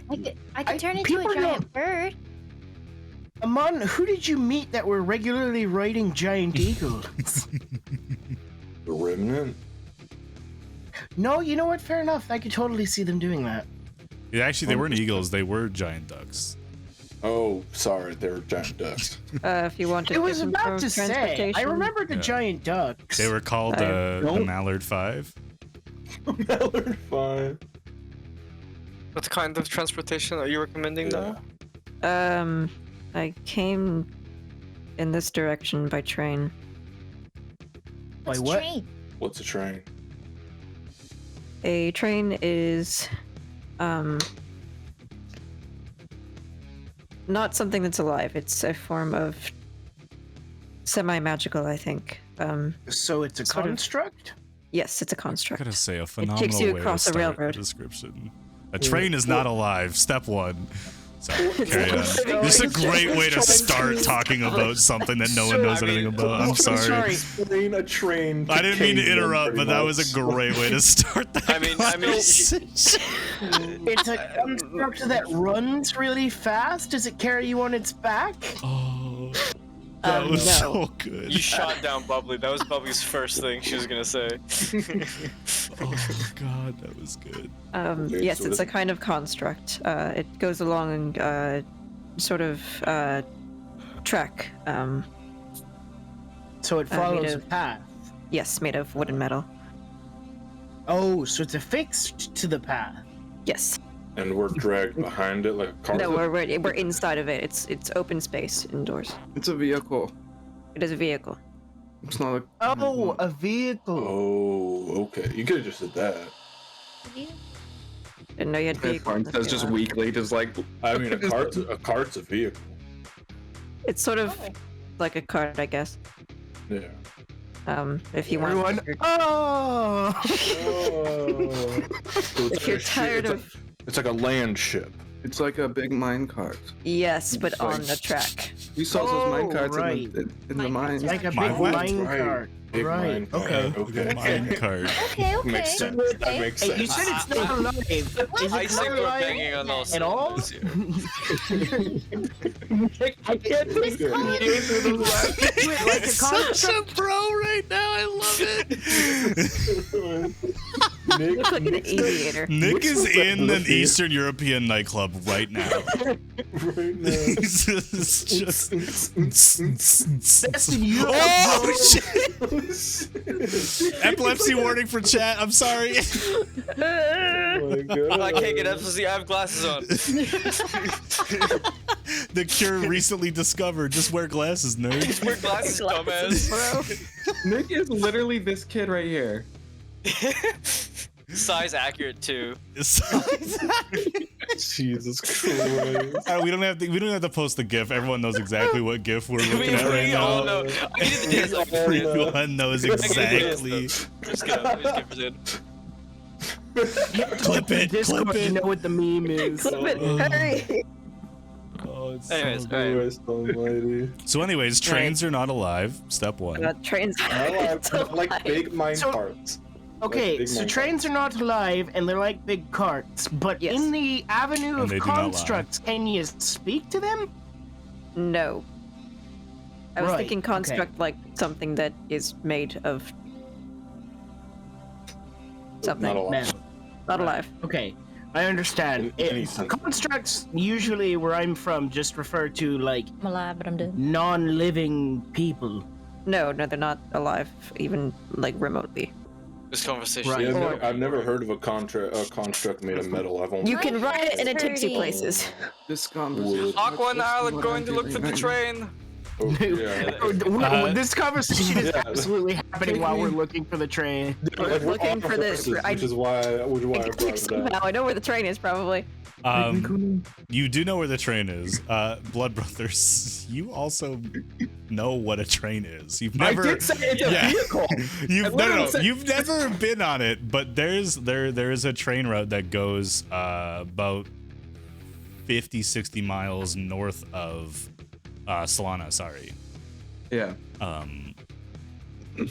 S7: could turn into
S6: people
S7: a giant bird.
S6: Amon, who did you meet that were regularly riding giant eagles?
S5: The remnant?
S6: No, you know what? Fair enough. I could totally see them doing that.
S1: Yeah, actually, they weren't eagles. They were giant ducks.
S5: Oh, sorry, they're giant ducks.
S3: If you want to
S6: I was
S3: give
S6: about
S3: info
S6: to say. I
S3: transportation.
S6: remember the
S1: Yeah.
S6: giant ducks.
S1: They were called the
S2: don't-
S1: Mallard 5.
S5: Mallard 5.
S4: What kind of transportation are you recommending now?
S3: I came in this direction by train.
S6: By
S7: What's
S6: what?
S7: train?
S5: What's a train?
S3: A train is not something that's alive. It's a form of semi-magical, I think.
S6: So it's a
S3: Sort of.
S6: construct?
S3: Yes, it's a
S1: I
S3: construct.
S1: gotta say, a phenomenal
S3: takes you
S1: way
S3: across
S1: to
S3: a
S1: start
S3: railroad.
S1: the description. A train is not alive. Step 1. Sorry, carry on. This is a great way to start talking about something that no one knows anything about. I'm sorry.
S5: Explain a train.
S1: I didn't mean to
S5: Cajun,
S1: interrupt, but
S5: pretty
S1: that was a
S5: much.
S1: great way to start that.
S4: I mean,
S1: conversation.
S6: It's a construct that runs really fast. Does it carry you on its back?
S1: Oh, that was
S3: no.
S1: so good.
S4: you shot down Bubbly. That was Bubbly's first thing she was gonna say.
S1: Oh god, that was good.
S3: Yes, it's a kind of construct. It goes along sort of track.
S6: So it
S3: made
S6: follows a
S3: of-
S6: path.
S3: Yes, made of wood and metal.
S6: Oh, so it's affixed to the path.
S3: Yes.
S5: And we're dragged behind it like a car.
S3: No, we're inside of it. It's open space indoors.
S2: It's a vehicle.
S3: It is a vehicle.
S2: It's not a.
S6: Oh, a vehicle.
S5: Oh, okay. You could have just said that.
S3: Didn't know you had vehicles.
S2: That's just weekly, just like.
S5: I mean, a cart's a vehicle.
S3: It's sort of like a cart, I guess.
S5: Yeah.
S3: If you want.
S6: Everyone. Oh.
S5: Oh. So
S3: If you're tired of.
S5: It's like a land ship.
S2: It's like a big mine cart.
S3: Yes, but
S2: It's
S3: on
S2: like-
S3: the track.
S2: We saw those mine carts
S6: right.
S2: in the mines.
S6: Like a
S1: Mine
S6: big
S1: what?
S6: mine
S8: Right.
S6: cart.
S8: Big
S6: Right.
S8: mine cart. Okay.
S1: Mine cart.
S7: Okay, okay.
S8: Makes sense. That
S7: okay.
S8: makes
S6: Hey,
S8: sense.
S6: you said it's not alive. Is it
S4: I
S6: not
S4: think we're
S6: alive
S4: banging on all
S6: at all?
S4: cylinders here.
S6: I can't think of
S7: Call
S6: the
S7: it-
S6: name of the word. Like a
S1: Such a
S6: construct.
S1: pro right now. I love it.
S3: You look like an aviator.
S1: Nick is in an Eastern European nightclub right now.
S8: Right now.
S1: He's just.
S6: That's in Europe.
S1: Oh
S6: bro.
S1: shit! Epilepsy warning for chat. I'm sorry.
S8: Oh my God.
S4: I can't get epilepsy. I have glasses on.
S1: The cure recently discovered. Just wear glasses, nerd.
S4: Wear glasses, dumbass.
S2: Nick is literally this kid right here.
S4: Size accurate too.
S8: Jesus Christ.
S1: We don't have to post the GIF. Everyone knows exactly what GIF we're looking at right
S4: We all
S1: now.
S4: know. I need the dance like
S1: Everyone knows exactly.
S4: Just kidding. Just kidding.
S1: Clip it.
S6: Discord
S1: Clip
S6: to
S1: it.
S6: know what the meme is.
S3: Clip it, hurry!
S1: Oh, it's
S4: Anyways,
S1: so
S4: alright.
S8: Christ almighty.
S1: So anyways, trains are not alive. Step one.
S3: Trains.
S8: I like big mine
S6: So-
S8: carts.
S6: Okay,
S8: big
S6: so
S8: mine
S6: trains are not alive and they're like big carts, but
S3: Yes.
S6: in the avenue
S1: And
S6: of
S1: they do not lie.
S6: constructs, can you speak to them?
S3: No. I was
S6: Right,
S3: thinking
S6: okay.
S3: construct like something that is made of something.
S8: Not a lot.
S6: Man,
S3: Not alive.
S6: okay, I understand.
S8: Anything.
S6: Constructs usually where I'm from just refer to like
S7: I'm alive, but I'm dead.
S6: non-living people.
S3: No, they're not alive, even like remotely.
S4: This conversation.
S6: Right.
S8: Yeah, I've never heard of a construct made of metal. I've only
S3: You can
S7: My
S3: ride it and it
S7: head's
S3: takes you
S7: hurting.
S3: places.
S2: This conversation.
S4: Aqua and I are going to look for the train.
S8: Oh, yeah.
S6: This conversation is
S8: Yeah.
S6: absolutely happening while we're looking for the train.
S8: Like, we're
S3: Looking
S8: on
S3: for the-
S8: horses,
S3: I-
S8: which is why I brought it up.
S3: Somehow, I know where the train is probably.
S1: You do know where the train is. Blood Brothers, you also know what a train is. You've never.
S2: I did say it's a
S1: Yeah.
S2: vehicle.
S1: You've never been on it, but there is a train route that goes about 50-60 miles north of Solana. Sorry.
S2: Yeah.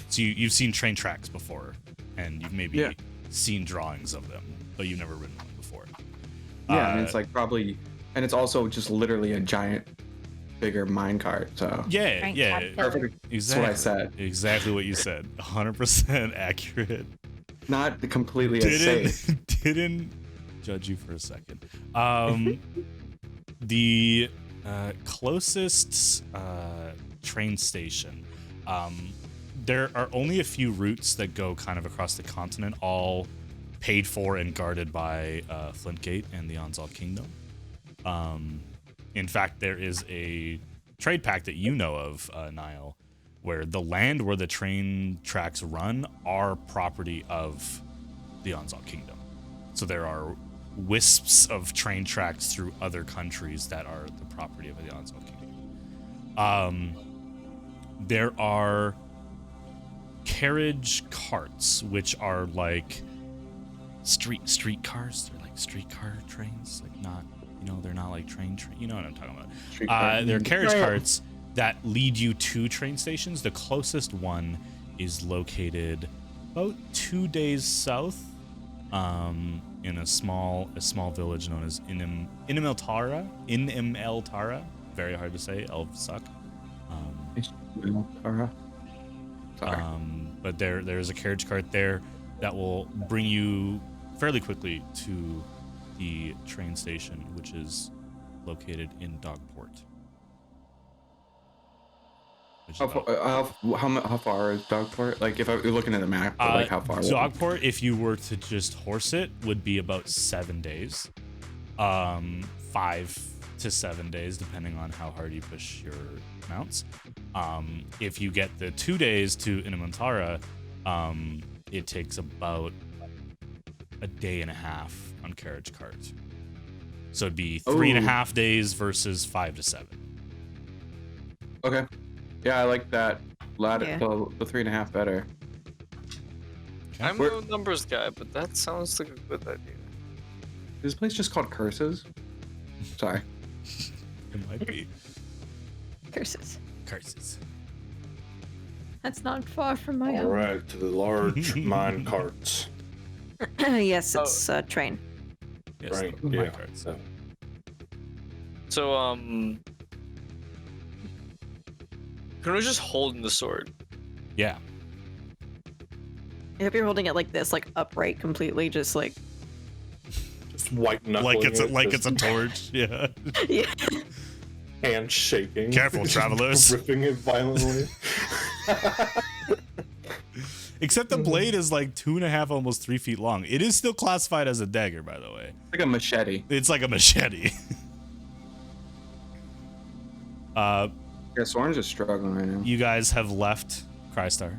S1: So you've seen train tracks before, and you've maybe
S2: Yeah.
S1: seen drawings of them, but you've never ridden one before.
S2: Yeah, and it's like probably, and it's also just literally a giant, bigger mine cart. So
S1: Yeah,
S7: Frank
S1: yeah,
S7: Caterpillar.
S2: perfect.
S1: exactly.
S2: That's what I said.
S1: Exactly what you said. 100% accurate.
S2: Not completely as safe.
S1: Didn't judge you for a second. The closest train station. There are only a few routes that go kind of across the continent, all paid for and guarded by Flintgate and the Onzal Kingdom. In fact, there is a trade pact that you know of, Niall, where the land where the train tracks run are property of the Onzal Kingdom. So there are wisps of train tracks through other countries that are the property of the Onzal Kingdom. There are carriage carts, which are like street cars. They're like streetcar trains, like not, they're not like train. You know what I'm talking about? They're carriage carts that lead you to train stations. The closest one is located about 2 days south, in a small village known as Inimeltara. Very hard to say. Elves suck.
S2: Sorry.
S1: But there's a carriage cart there that will bring you fairly quickly to the train station, which is located in Dogport. Which is
S2: How far is Dogport? Like, if you're looking at the map, like how far?
S1: Dogport, if you were to just horse it, would be about 7 days. 5 to 7 days, depending on how hard you push your mounts. If you get the 2 days to Inimantara, it takes about a day and a half on carriage cart. So it'd be 3.5 days versus 5 to 7.
S2: Okay. Yeah, I like that.
S3: Yeah.
S2: The 3.5 better.
S4: I'm no numbers guy, but that sounds like a good idea.
S2: Is this place just called Curses? Sorry.
S1: It might be.
S3: Curses.
S1: Curses.
S3: That's not far from my
S8: All
S3: own.
S8: right, to the large mine carts.
S3: Yes, it's a train.
S1: Yes,
S8: Right,
S1: the
S8: yeah.
S1: cards.
S4: So, Kuno's just holding the sword.
S1: Yeah.
S3: I hope you're holding it like this, like upright completely, just like.
S8: Just white knuckling
S1: Like it's
S8: just
S1: a torch. Yeah.
S3: Yeah.
S8: hand shaking.
S1: Careful, travelers.
S8: Ripping it violently.
S1: Except the blade is like 2.5, almost 3 feet long. It is still classified as a dagger, by the way.
S2: Like a machete.
S1: It's like a machete.
S2: Yeah, Soren's just struggling right now.
S1: You guys have left Crystar.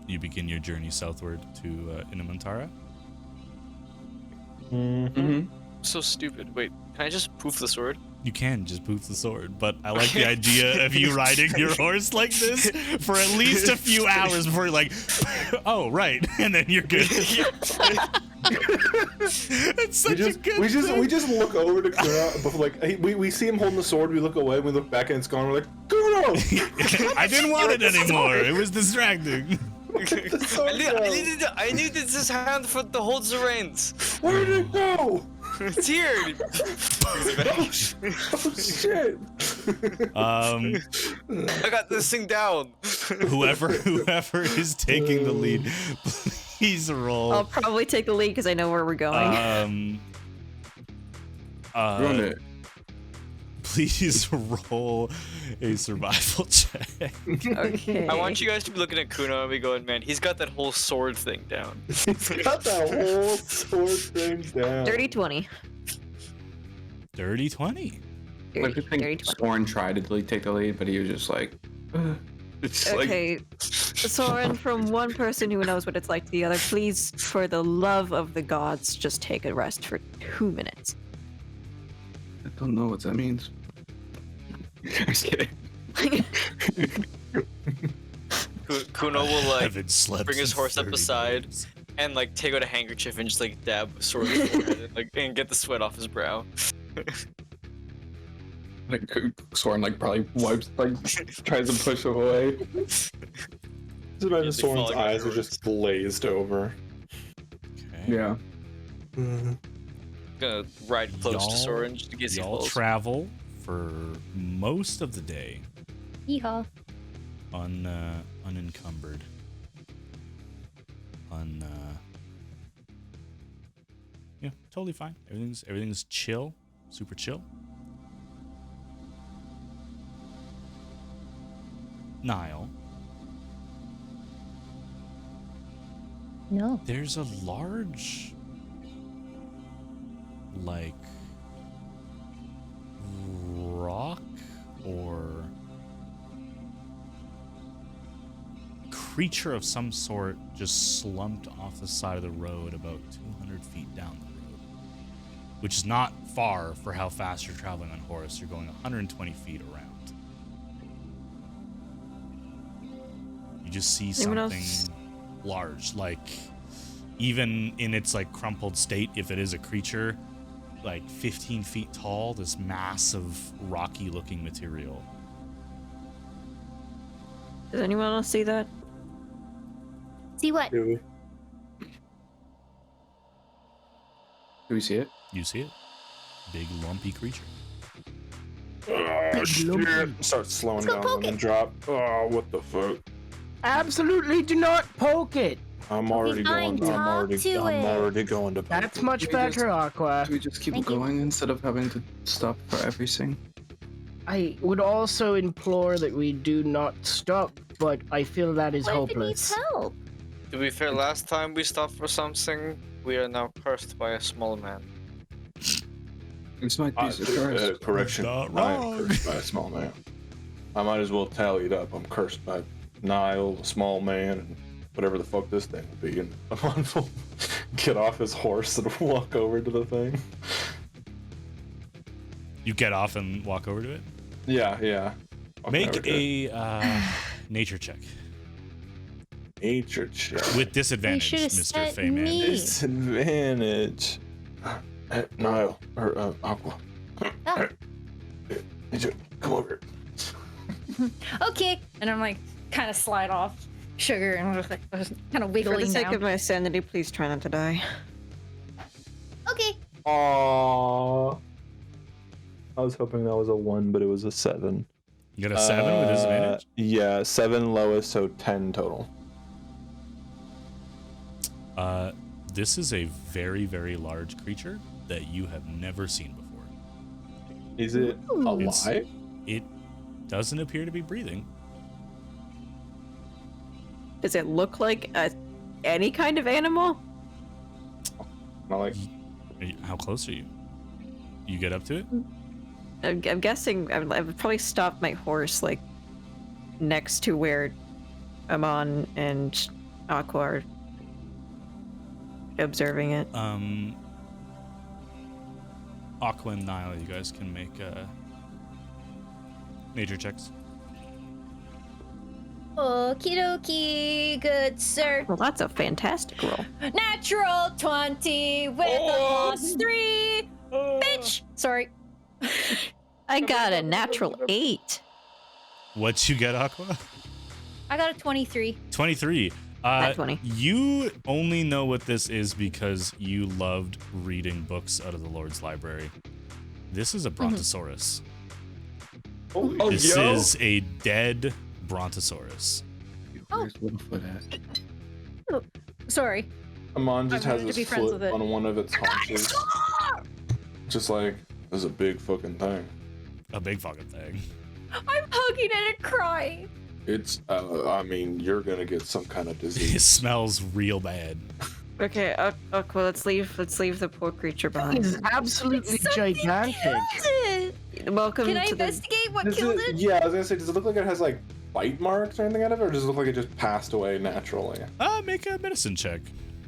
S1: You begin your journey southward to Inamantara.
S2: Mm-hmm.
S4: So stupid. Wait, can I just poof the sword?
S1: You can just poof the sword, but I like the idea of you riding your horse like this for at least a few hours before you're like, oh, right, and then you're good. It's such a good
S8: we
S1: thing.
S8: just look over to Kuno, but like we see him holding the sword, we look away, we look back and it's gone, we're like, Kuno!
S1: I didn't want it anymore. It was distracting.
S4: I needed this hand for to hold the reins.
S8: Where did it go?
S4: It's here.
S8: Oh shit!
S4: I got this thing down.
S1: Whoever is taking the lead, please roll.
S3: I'll probably take the lead because I know where we're going.
S2: Run it.
S1: Please roll a survival check.
S3: Okay.
S4: I want you guys to be looking at Kuno and be going, man, he's got that whole sword thing down.
S8: He's got that whole sword thing down.
S3: Dirty 20.
S1: Dirty 20.
S2: Like, I
S3: Dirty
S2: think
S3: 20.
S2: Soren tried to take the lead, but he was just like, it's like,
S3: Okay, Soren, from one person who knows what it's like to the other, please, for the love of the gods, just take a rest for 2 minutes.
S2: I don't know what that means. I'm just kidding.
S4: Kuno will like
S1: Haven't slept
S4: bring his
S1: in
S4: horse up
S1: 30
S4: aside
S1: days.
S4: and like take out a handkerchief and just like dab a sword in his forehead and get the sweat off his brow.
S2: Like Soren like probably wipes, like tries to push him away.
S8: Just imagine
S4: He's, like,
S8: Soren's
S4: falling
S8: eyes are
S4: afterwards.
S8: just glazed over.
S1: Okay.
S2: Yeah.
S4: Gonna ride close
S1: Y'all-
S4: to Soren just in case he
S1: Y'all
S4: falls.
S1: travel for most of the day
S7: Yeehaw.
S1: unencumbered. Yeah, totally fine. Everything's chill, super chill. Niall,
S7: No.
S1: there's a large, like, rock or creature of some sort just slumped off the side of the road about 200 feet down the road, which is not far for how fast you're traveling on horse. You're going 120 feet around. You just see
S3: Anyone
S1: something
S3: else?
S1: large, like even in its like crumpled state, if it is a creature, like 15 feet tall, this massive rocky looking material.
S3: Does anyone else see that?
S7: See what?
S2: Do we see it?
S1: You see it? Big lumpy creature.
S8: Oh, shit. Start slowing
S7: Let's go
S8: down
S7: poke
S8: and then
S7: it.
S8: drop. Oh, what the fuck?
S6: Absolutely do not poke it.
S8: I'm already
S7: fine,
S8: going. I'm
S7: talk to
S8: I'm
S7: it.
S8: already going to.
S6: That's
S8: poke it.
S6: much
S2: We just-
S6: better, Aqua.
S2: Do we just keep
S7: Thank you.
S2: going instead of having to stop for everything?
S6: I would also implore that we do not stop, but I feel that is
S7: What if it
S6: hopeless.
S7: needs help?
S4: To be fair, last time we stopped for something, we are now cursed by a small man.
S2: This might be the curse.
S8: Correction.
S1: Not
S8: I am
S1: wrong.
S8: cursed by a small man. I might as well tally it up. I'm cursed by Niall, a small man, and whatever the fuck this thing will be. And I'm on get off his horse and walk over to the thing.
S1: You get off and walk over to it.
S8: Yeah, yeah. Walk over
S1: Make
S8: to it.
S1: a nature check
S8: nature check.
S1: with disadvantage,
S7: should've
S1: Mr.
S7: sent
S1: Fayman.
S7: me.
S8: Disadvantage. Niall or Aqua.
S7: Oh.
S8: Come over.
S9: Okay. And I'm like, kind of slide off sugar and just like kind of
S3: For
S9: wiggling
S3: the sake
S9: down.
S3: of my sanity, please try not to die.
S7: Okay.
S5: Aww. I was hoping that was a 1, but it was a 7.
S1: You got a 7 with disadvantage?
S5: Yeah, 7 lowest, so 10 total.
S1: This is a very, very large creature that you have never seen before.
S5: Is it alive?
S1: It doesn't appear to be breathing.
S3: Does it look like any kind of animal?
S5: Not like
S1: How close are you? You get up to it?
S3: I'm guessing I would probably stop my horse like next to where Amon and Aqua are observing it.
S1: Aqua and Nile, you guys can make nature checks.
S7: Okie dokie, good sir.
S3: Well, that's a fantastic roll.
S7: Natural 20 with a +3. Bitch! Sorry.
S3: I got a natural 8.
S1: What'd you get, Aqua?
S7: I got a 23.
S1: 23.
S3: Nat 20.
S1: You only know what this is because you loved reading books out of the Lord's library. This is a Brontosaurus. This is a dead Brontosaurus.
S2: Where's Littlefoot at?
S7: Oh, sorry.
S5: Amon just
S9: I
S5: has
S9: wanted to
S5: his
S9: be friends
S5: foot
S9: with it.
S5: on one of its haunches.
S8: Just like, this is a big fucking thing.
S1: A big fucking thing.
S7: I'm hugging it and crying.
S8: It's, I mean, you're gonna get some kind of
S1: It
S8: disease.
S1: smells real bad.
S3: Okay, Aqua, let's leave the poor creature
S6: It's
S3: behind.
S6: absolutely gigantic.
S3: Welcome
S7: Can I
S3: to the
S7: investigate what
S5: Does
S7: killed
S5: it-
S7: it?
S5: Yeah, I was gonna say, does it look like it has like bite marks or anything out of it, or does it look like it just passed away naturally?
S1: Make a medicine check.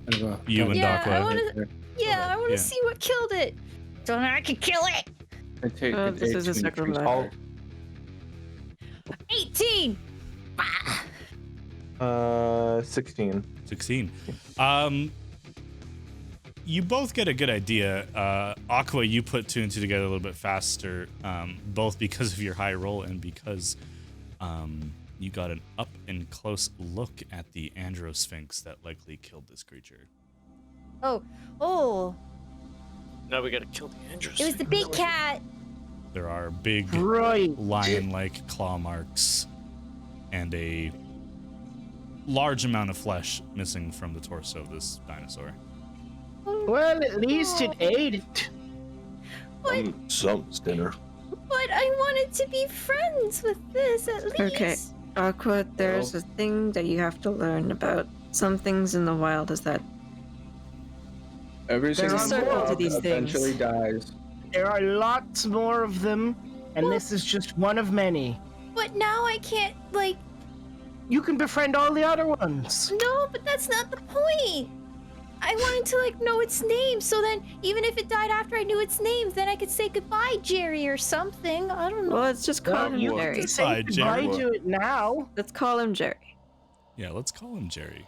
S2: Kind of a-
S1: You and
S7: Yeah,
S1: Aqua.
S7: I want to. Yeah, I want to
S1: Yeah.
S7: see what killed it. So now I can kill it.
S2: I take
S3: this is a
S2: too many
S3: second
S2: trees.
S3: level.
S7: 18.
S5: 16.
S1: 16. You both get a good idea. Aqua, you put 2 and 2 together a little bit faster, both because of your high roll and because you got an up and close look at the Androsphinx that likely killed this creature.
S7: Oh,
S4: Now we gotta kill the Andrews.
S7: it was the big cat.
S1: There are big
S6: Right.
S1: lion-like claw marks and a large amount of flesh missing from the torso of this dinosaur.
S6: Well, at least it ate it.
S8: Something's dinner.
S7: But I wanted to be friends with this at least.
S3: Okay, Aqua, there's a thing that you have to learn about some things in the wild is that
S2: Every
S6: There
S2: single
S6: are more
S2: dog
S3: to these
S2: eventually
S3: things.
S2: dies.
S6: There are lots more of them, and this is just one of many.
S7: But now I can't, like,
S6: You can befriend all the other ones.
S7: no, but that's not the point. I wanted to, like, know its name, so then even if it died after I knew its name, then I could say goodbye, Jerry, or something. I don't know.
S3: well, let's just call
S6: Well,
S3: him
S6: you
S3: Jerry.
S6: can say
S1: Bye,
S6: goodbye
S1: Jerry.
S6: to it now.
S3: Let's call him Jerry,
S1: Yeah, let's call him Jerry.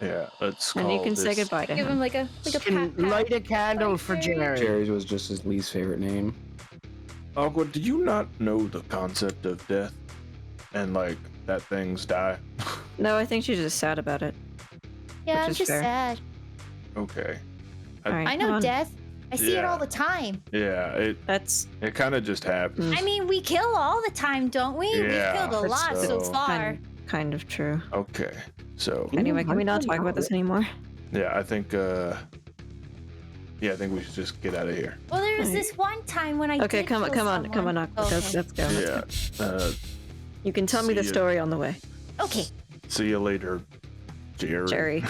S5: Yeah, let's call
S3: and you can
S5: this...
S3: say goodbye to
S7: Give him
S3: him.
S7: like a
S6: You can
S7: pat.
S6: light a candle for Jerry.
S2: Jerry's was just his least favorite name.
S8: Aqua, do you not know the concept of death? And like, that things die?
S3: No, I think she's just sad about it.
S7: Yeah,
S3: which
S7: I'm
S3: is
S7: just
S3: fair.
S7: sad.
S8: Okay.
S3: All right,
S7: I
S3: come
S7: know
S3: on.
S7: death. I see it
S8: Yeah.
S7: all the time.
S8: Yeah,
S3: That's
S8: it kind of just happens.
S7: I mean, we kill all the time, don't we?
S8: Yeah,
S7: We've killed a lot so
S8: so-
S7: far.
S3: kind of true.
S8: Okay, so
S3: Anyway, can we not talk about this anymore?
S8: yeah, I think I think we should just get out of here.
S7: Well, there was this one time when I
S3: Okay,
S7: did
S3: come
S7: kill
S3: on,
S7: someone.
S3: Aqua.
S7: Okay.
S3: Let's go. Let's go.
S8: Yeah.
S3: You can tell me the
S8: See ya.
S3: story on the way,
S7: Okay.
S8: See you later, Jerry.
S3: Jerry.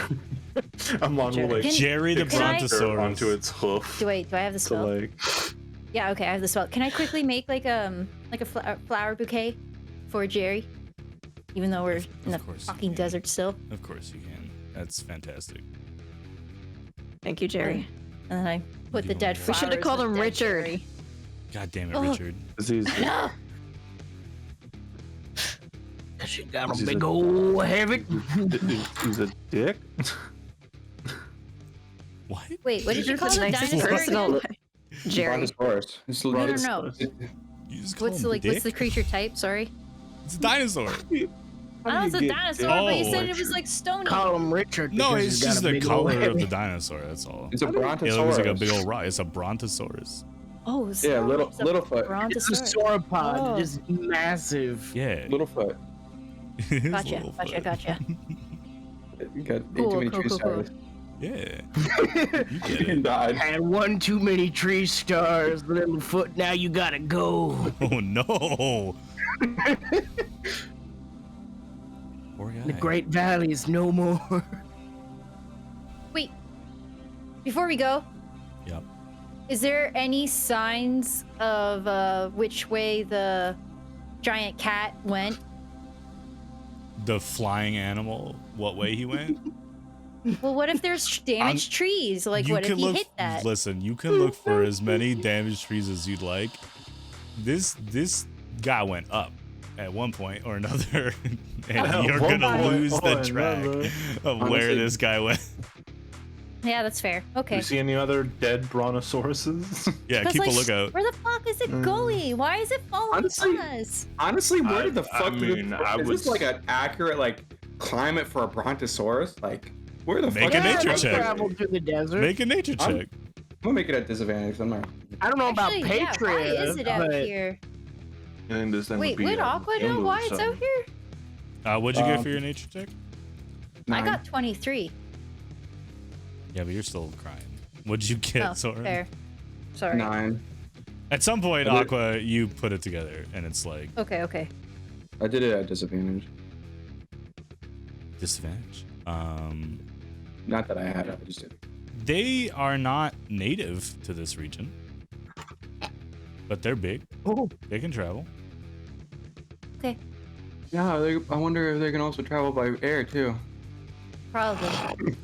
S8: I'm on
S3: Jerry.
S8: like
S7: Can-
S1: Jerry the
S7: Can I-
S1: Brontosaurus.
S8: onto its hoof.
S7: Do I have the
S8: To
S7: spell?
S8: like,
S7: Yeah, okay, I have the spell. Can I quickly make like a flower bouquet for Jerry? Even though we're in the
S1: Of course you
S7: fucking
S1: can.
S7: desert still.
S1: Of course you can. That's fantastic.
S3: Thank you, Jerry.
S7: And then I put the dead
S1: We
S7: flowers.
S3: should've called
S7: with
S3: him
S7: dead
S3: Richard.
S7: Jerry.
S1: God damn it,
S7: Oh.
S1: Richard.
S5: Disease.
S7: No!
S6: She got
S5: This
S6: a
S5: is
S6: big
S5: a-
S6: old heavy.
S5: He's a dick.
S1: What?
S9: Wait, what did you
S3: You're
S9: call
S3: the
S9: the
S3: nicest
S9: dinosaur
S3: person
S9: again?
S3: alive. Jerry.
S2: Brontosaurus. It's
S9: No, no, no.
S1: You just call
S9: What's
S1: him
S9: the like? What's the
S1: Dick?
S9: creature type? Sorry.
S1: It's a dinosaur.
S9: I know it's a dinosaur, but you said it was like stony.
S6: Call him Richard.
S1: No,
S6: because
S1: it's
S6: he's got
S1: just
S6: a
S1: the
S6: big old
S1: color
S6: head.
S1: of the dinosaur. That's all.
S2: It's a
S1: It
S2: brontosaurus.
S1: looks like a big old rock. It's a brontosaurus.
S9: Oh,
S2: Yeah,
S9: sorry,
S2: little
S9: it's a
S2: Littlefoot.
S6: It's a
S9: brontosaurus.
S6: sauropod.
S9: Oh.
S6: It is massive.
S1: Yeah.
S2: Littlefoot.
S1: It is
S9: Gotcha,
S1: Littlefoot.
S9: gotcha.
S2: You got
S9: Cool,
S2: too many
S9: cool,
S2: tree
S9: cool, cool.
S2: stars.
S1: Yeah. You get it.
S2: Died.
S6: Had one too many tree stars, Littlefoot. Now you gotta go.
S1: Oh no. Poor guy.
S6: The Great Valley is no more.
S9: Wait, before we go,
S1: Yep.
S9: is there any signs of which way the giant cat went?
S1: The flying animal. What way he went?
S9: Well, what if there's damaged trees? Like,
S1: You
S9: what if
S1: can
S9: he
S1: look-
S9: hit that?
S1: Listen, you can look for as many damaged trees as you'd like. This guy went up at one point or another, and
S8: At
S1: you're
S8: one
S1: gonna
S8: point
S1: lose
S8: or
S1: the track
S8: another.
S1: of where
S2: Honestly-
S1: this guy went.
S9: Yeah, that's fair.
S8: Do
S9: Okay.
S8: you see any other dead brontosauruses?
S1: Yeah,
S9: 'Cause,
S1: keep
S9: like,
S1: a lookout.
S9: Where the fuck is it going? Why is it following
S2: Honestly-
S9: us?
S2: Honestly, where
S8: I-
S2: did the
S8: I
S2: fuck did
S8: mean,
S2: this,
S8: I
S2: is
S8: was-
S2: this like an accurate like climate for a brontosaurus? Like, where the
S1: Make
S2: fuck?
S1: a nature
S6: they
S1: check.
S6: traveled to the desert.
S1: Make a nature
S2: I'm-
S1: check.
S2: I'm gonna make it at disadvantage. I'm not.
S6: I don't know
S9: Actually,
S6: about
S9: yeah,
S6: Patria.
S9: why is it out
S6: but
S9: here?
S8: And this thing
S9: Wait,
S8: would be
S9: would
S8: a
S9: Aqua know
S8: jungle
S9: why
S8: or
S9: it's out
S8: something.
S9: here?
S1: What'd you get for your nature check?
S9: I
S2: 9.
S9: got 23.
S1: Yeah, but you're still crying. What'd you get,
S9: Oh,
S1: Soren?
S9: fair. Sorry.
S2: 9.
S1: At some point,
S2: I did-
S1: Aqua, you put it together, and it's like
S9: Okay, okay.
S2: I did it at disadvantage.
S1: disadvantage.
S2: Not that I had it. I just did.
S1: They are not native to this region, but they're big.
S6: Oh.
S1: They can travel.
S9: Okay.
S2: Yeah, I wonder if they can also travel by air too.
S9: Probably.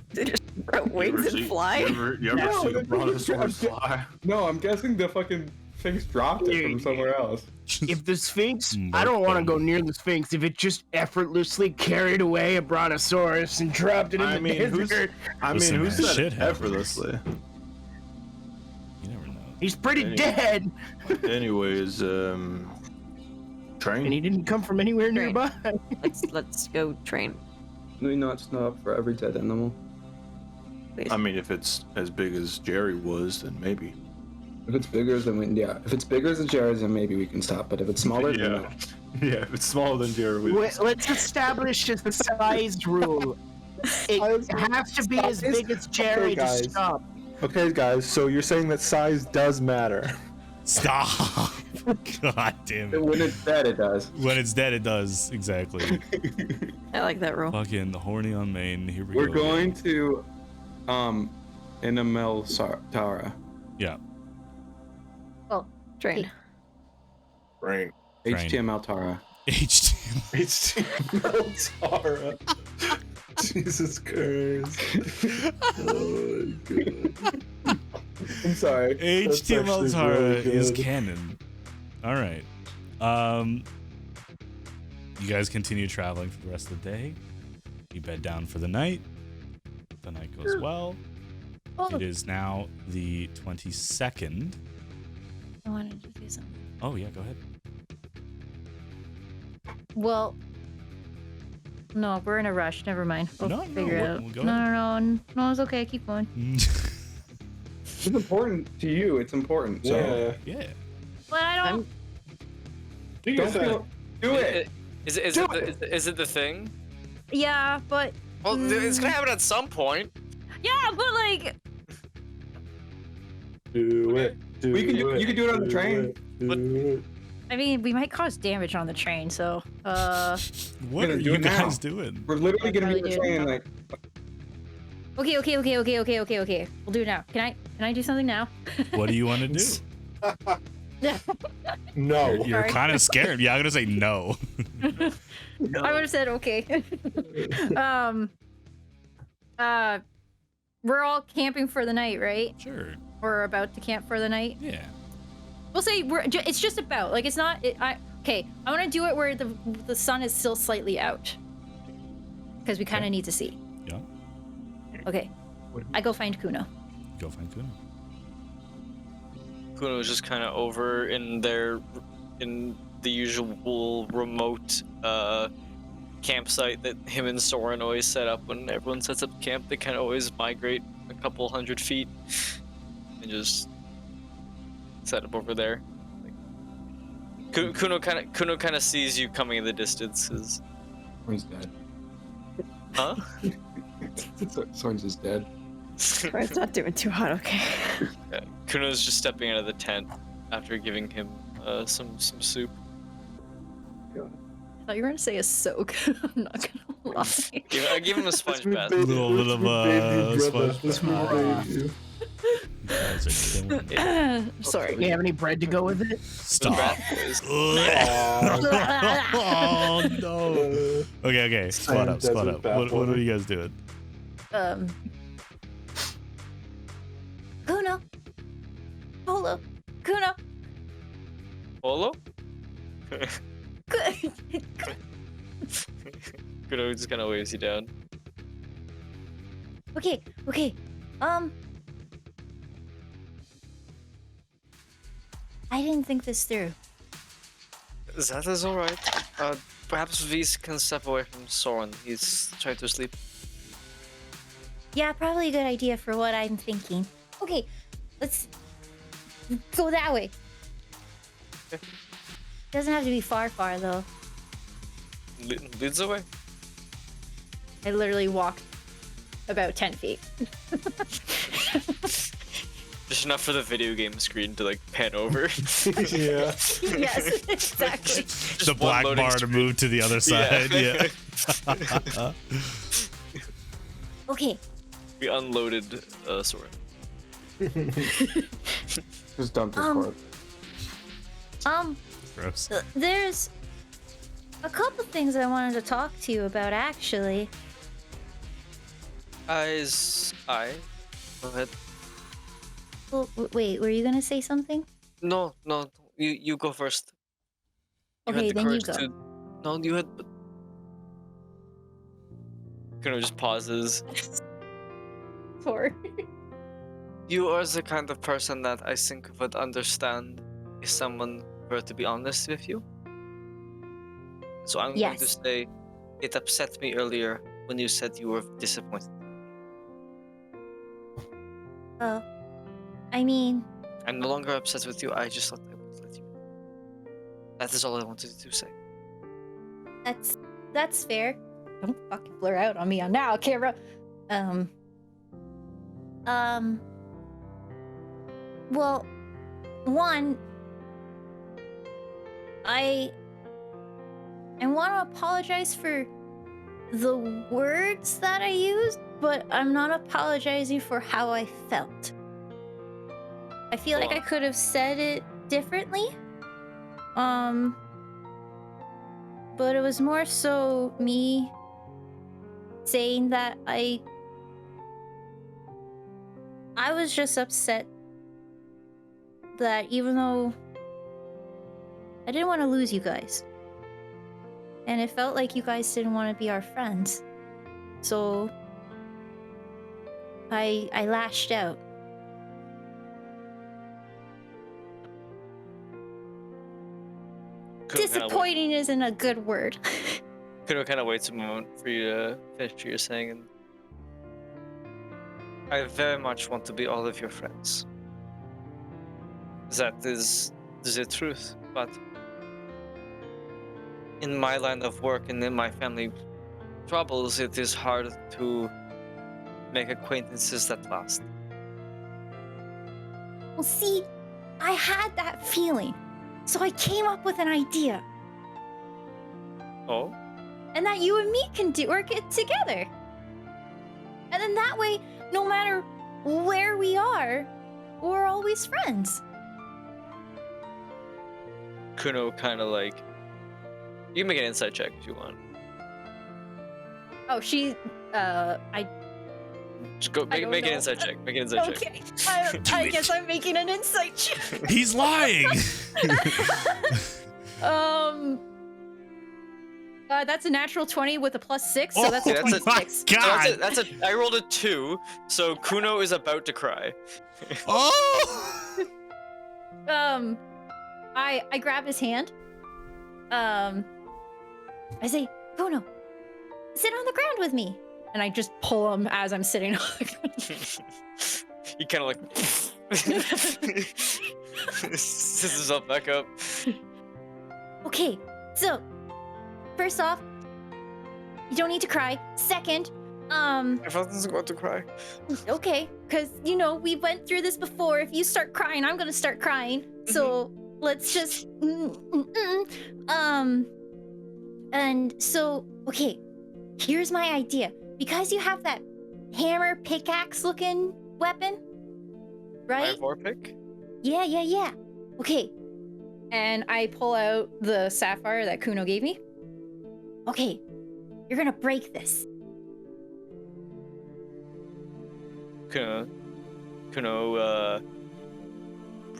S3: They just grow wings and fly.
S8: You ever
S2: No,
S8: see a
S2: that's-
S8: brontosaurus fly?
S2: No, I'm guessing the fucking Sphinx dropped it from somewhere else.
S6: If the Sphinx,
S1: Mm,
S6: I don't want to
S1: okay.
S6: go near the Sphinx. If it just effortlessly carried away a brontosaurus and dropped it in
S8: I
S6: the
S8: mean, who's-
S6: desert,
S8: I mean,
S1: Listen,
S8: who
S1: man,
S8: said
S1: shit happens.
S8: effortlessly?
S1: You never know.
S6: he's pretty
S8: Anyway.
S6: dead.
S8: Anyways,
S6: And
S8: train.
S6: he didn't come from anywhere
S3: Train.
S6: nearby.
S3: Let's go train.
S2: Do we not stop for every dead animal?
S3: Please.
S8: I mean, if it's as big as Jerry was, then maybe.
S2: If it's bigger than if it's bigger than Jared's, then maybe we can stop. But if it's smaller, then no.
S8: Yeah, if it's smaller than Jerry, we
S6: Let's establish the size rule. It has to be as big as Jerry to
S8: guys.
S6: stop.
S8: Okay, guys. So you're saying that size does matter?
S1: Stop! God damn it.
S2: When it's dead, it does.
S1: When it's dead, it does. Exactly.
S3: I like that rule.
S1: Fucking horny on main. Here we
S2: We're
S1: go.
S2: going to, Inamel Tara.
S1: Yeah.
S3: Train.
S8: Train.
S1: Train.
S2: HTML Tara.
S1: HTML.
S8: Tara. Jesus Christ. Oh my God.
S2: I'm sorry.
S1: HTML
S8: actually
S1: Tara
S8: really
S1: is
S8: good.
S1: canon. All right. You guys continue traveling for the rest of the day. You bed down for the night. The night goes well.
S9: Oh,
S1: It is now the 22nd.
S9: I wanted to do something.
S1: Oh yeah, go ahead.
S9: Well, no, we're in a rush. Never mind. We'll
S1: No,
S9: figure it out.
S1: go
S9: No,
S1: ahead.
S9: no, it's okay. Keep going.
S2: It's important to you. It's important. So
S1: Yeah.
S9: But I don't.
S8: Do your
S2: don't
S8: thing.
S2: feel. Do it.
S4: Is it the thing?
S9: Yeah, but
S4: Well, it's gonna happen at some point.
S9: yeah, but like,
S8: Do it. Do
S2: We can do-
S8: it.
S2: you can do it on the train.
S8: Do
S4: But-
S8: it.
S9: I mean, we might cause damage on the train. So,
S1: What
S2: gonna
S1: are
S2: do
S1: you
S2: it now.
S1: guys doing?
S2: We're literally gonna be
S9: Probably do.
S2: saying like,
S9: okay. We'll do it now. Can I do something now?
S1: What do you want to do?
S8: No.
S1: You're
S9: Sorry.
S1: kind of scared. Yeah, I'm gonna say no.
S9: I would have said okay. We're all camping for the night, right?
S1: Sure.
S9: We're about to camp for the night.
S1: Yeah.
S9: We'll say it's just about like it's not. I want to do it where the sun is still slightly out because we kind of need to see.
S1: Yeah.
S9: Okay. I go find Kuno.
S1: Go find Kuno.
S4: Kuno is just kind of over in the usual remote campsite that him and Soren always set up when everyone sets up camp. They kind of always migrate a couple 100 feet and just set up over there. Kuno kind of sees you coming in the distance.
S2: Soren's dead.
S4: Huh?
S2: Soren's just dead.
S3: It's not doing too hot, okay.
S4: Yeah, Kuno's just stepping out of the tent after giving him some soup.
S9: I thought you were gonna say a soak. I'm not gonna lie.
S4: I give him a sponge bath.
S1: A little bit of a sponge
S8: That's my baby.
S9: Sorry.
S6: Do you have any bread to go with it?
S1: Stop.
S4: Bath boys.
S1: Oh no. Okay. Squat up. What are you guys doing?
S9: Kuno. Polo. Kuno.
S4: Polo? Kuno just kind of waves you down.
S9: Okay. I didn't think this through.
S4: That is alright. Perhaps Vise can step away from Soren. He's trying to sleep.
S9: Yeah, probably a good idea for what I'm thinking. Okay, let's go that way.
S4: Okay.
S9: Doesn't have to be far though.
S4: Leads away.
S9: I literally walked about 10 feet.
S4: Just enough for the video game screen to like pan over.
S8: Yeah.
S9: Yes, exactly.
S1: The black bar to move to the other side. Yeah.
S9: Okay.
S4: We unloaded Soren.
S2: Just dumped his corpse.
S1: Gross.
S9: There's a couple things I wanted to talk to you about, actually.
S4: Go ahead.
S9: Well, wait, were you gonna say something?
S4: No, you go first.
S9: Okay, then you go.
S4: No, you had. Kuno just pauses.
S9: Sorry.
S4: You are the kind of person that I think would understand if someone were to be honest with you. So I'm going to say, it upset me earlier when you said you were disappointed.
S9: I mean...
S4: I'm no longer upset with you, I just thought I would let you know. That is all I wanted to say.
S9: That's fair. Don't fucking blur out on me on now, camera. Well, one, I want to apologize for the words that I used, but I'm not apologizing for how I felt. I feel like I could have said it differently. But it was more so me saying that I was just upset that even though I didn't want to lose you guys, and it felt like you guys didn't want to be our friends, so I lashed out. Disappointing isn't a good word.
S4: Kuno kind of waits a moment for you to finish what you're saying, and I very much want to be all of your friends. That is the truth, but in my line of work and in my family troubles, it is hard to make acquaintances that last.
S9: Well, see, I had that feeling, so I came up with an idea.
S4: Oh?
S9: And that you and me can work it together. And then that way, no matter where we are, we're always friends.
S4: Kuno kind of like... You can make an insight check if you want.
S9: Oh,
S4: Just go make an insight check. Make an insight check.
S9: Okay, I guess I'm making an insight check.
S1: He's lying!
S7: That's a natural 20 with a +6, so that's a
S1: Oh
S7: 26.
S1: my God!
S4: That's a. I rolled a 2, so Kuno is about to cry.
S1: Oh!
S7: I grab his hand. I say, Kuno, sit on the ground with me. And I just pull him as I'm sitting on the ground.
S4: He kind of like scissors up back up.
S7: Okay, so first off, you don't need to cry. Second,
S4: If I wasn't going to cry.
S7: okay, because you know we went through this before. If you start crying, I'm gonna start crying. So let's just and so okay, here's my idea. Because you have that hammer pickaxe looking weapon, right?
S4: My Vorpick?
S7: Yeah. Okay. And I pull out the sapphire that Kuno gave me. Okay, you're gonna break this.
S4: Kuno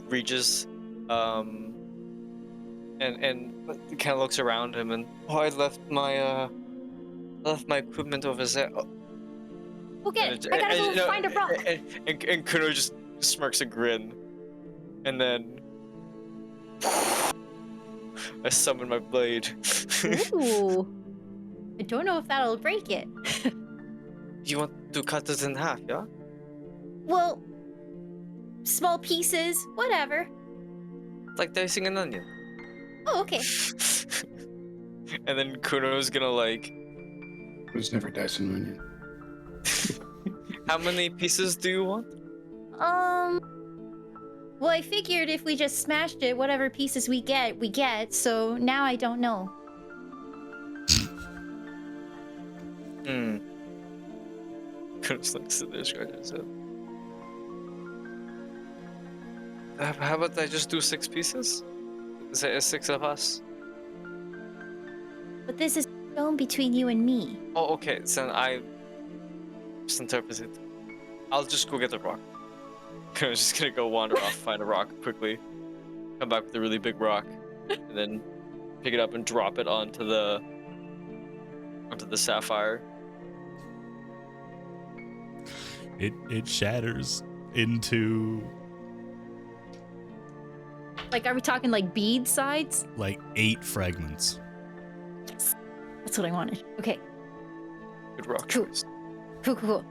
S4: reaches and kind of looks around him and I left my equipment over there.
S7: Okay, I gotta go find a rock.
S4: And Kuno just smirks a grin, and then I summon my blade.
S7: Ooh. I don't know if that'll break it.
S4: You want to cut it in half, yeah?
S7: Well, small pieces, whatever.
S4: Like dicing an onion.
S7: Oh, okay.
S4: And then Kuno's gonna like.
S2: It was never dice and onion.
S4: How many pieces do you want?
S7: Well, I figured if we just smashed it, whatever pieces we get, so now I don't know.
S4: Kuno's like sitting there scratching his head. How about I just do 6 pieces? Is there 6 of us?
S7: But this is stone between you and me.
S4: Oh, okay. So then I just interpret it. I'll just go get the rock. I'm just gonna go wander off, find a rock quickly, come back with a really big rock, and then pick it up and drop it onto the sapphire.
S1: It shatters into
S7: Like, are we talking like bead sides?
S1: like 8 fragments.
S7: Yes. That's what I wanted. Okay.
S4: Good rock
S7: Cool.
S4: choice.
S7: Cool.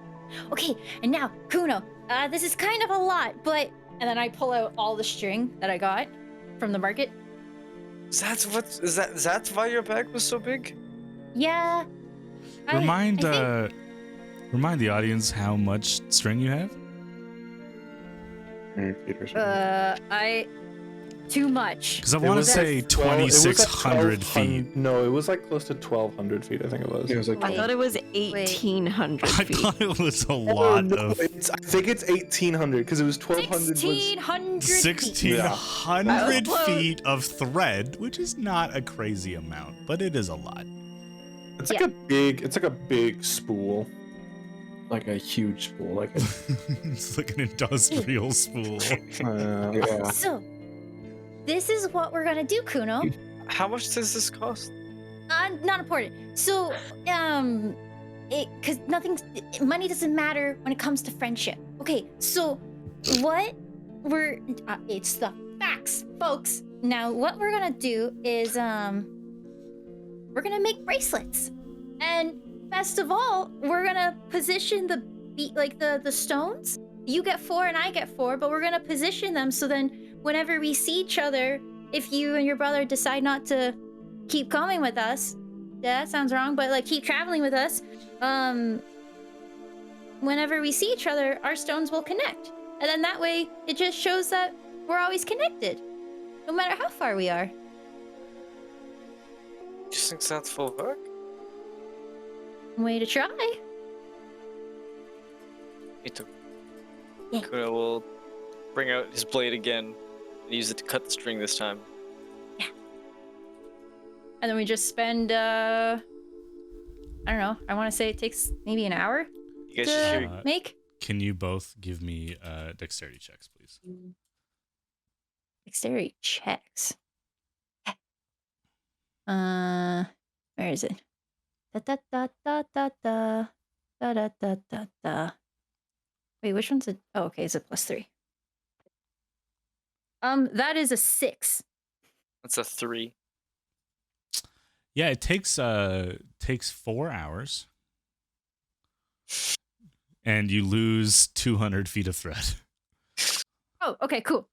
S7: Okay, and now, Kuno, this is kind of a lot, but... And then I pull out all the string that I got from the market.
S4: That's why your bag was so big?
S7: Yeah.
S1: Remind
S7: I think-
S1: remind the audience how much string you have.
S2: 100 feet or something.
S7: Too much.
S1: Because I want to
S5: was
S1: say
S5: like 12 it was like
S1: 2,600
S5: 1200
S1: feet.
S5: No, it was like close to 1,200 feet, I think it was.
S2: It was like
S3: I thought it was 1,800
S1: I
S3: feet.
S1: thought it was a
S5: Oh,
S1: lot
S5: no,
S1: of
S5: I think it's 1,800 because it was 1,200 was...
S1: 1,600
S3: Yeah.
S1: feet of thread, which is not a crazy amount, but it is a lot.
S5: It's like a big spool.
S2: like a huge spool, like a
S1: It's like an industrial spool.
S2: yeah.
S7: So, this is what we're gonna do, Kuno.
S4: How much does this cost?
S7: Not important. So, because money doesn't matter when it comes to friendship. Okay, so it's the facts, folks. Now, what we're gonna do is, we're gonna make bracelets, and best of all, we're gonna position the stones. You get 4 and I get 4, but we're gonna position them so then whenever we see each other, if you and your brother decide not to keep coming with us, yeah, that sounds wrong, but like keep traveling with us, whenever we see each other, our stones will connect. And then that way, it just shows that we're always connected, no matter how far we are.
S4: Do you think that's will work?
S7: Way to try.
S4: Me too.
S7: Yeah.
S4: Kuno will bring out his blade again and use it to cut the string this time.
S7: And then we just spend, I don't know, I want to say it takes maybe an hour
S4: You guys should hear.
S7: to make.
S1: Can you both give me dexterity checks, please?
S7: Dexterity checks. All
S9: Where is it? Da da da da da da da da da da da. Wait, which one's it? Oh, okay, it's a +3. That is a 6.
S4: That's a 3.
S1: Yeah, it takes 4 hours, and you lose 200 feet of thread.
S9: Oh, okay, cool.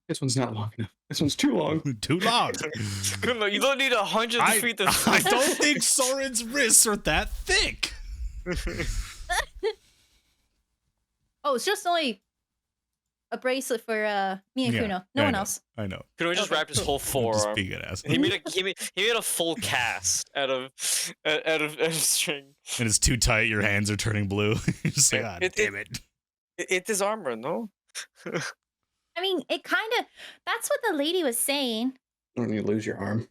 S2: This one's not long enough. This one's too long.
S1: Too long.
S4: You don't need 100 feet of
S1: I don't think Soren's wrists are that thick.
S9: Oh, it's just only a bracelet for me and Kuno. No one else.
S1: I know.
S4: Could we just wrap his whole
S1: Just
S4: forearm?
S1: being an ass.
S4: He made a full cast out of string.
S1: And it's too tight. Your hands are turning blue. You're just like, God damn it.
S4: It is armor, no?
S9: I mean, it kind of. That's what the lady was saying.
S2: When you lose your arm.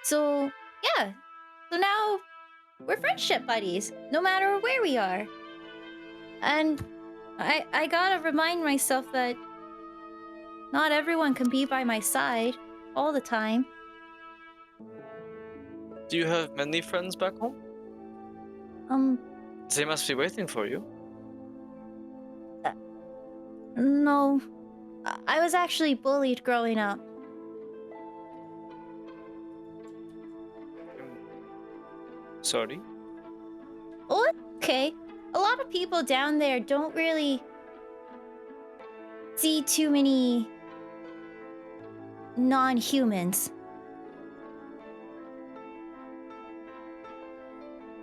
S9: So yeah. So now we're friendship buddies, no matter where we are. And I gotta remind myself that not everyone can be by my side all the time.
S4: Do you have many friends back home? They must be waiting for you.
S9: No. I was actually bullied growing up.
S4: Sorry.
S9: Oh, okay. A lot of people down there don't really see too many non-humans.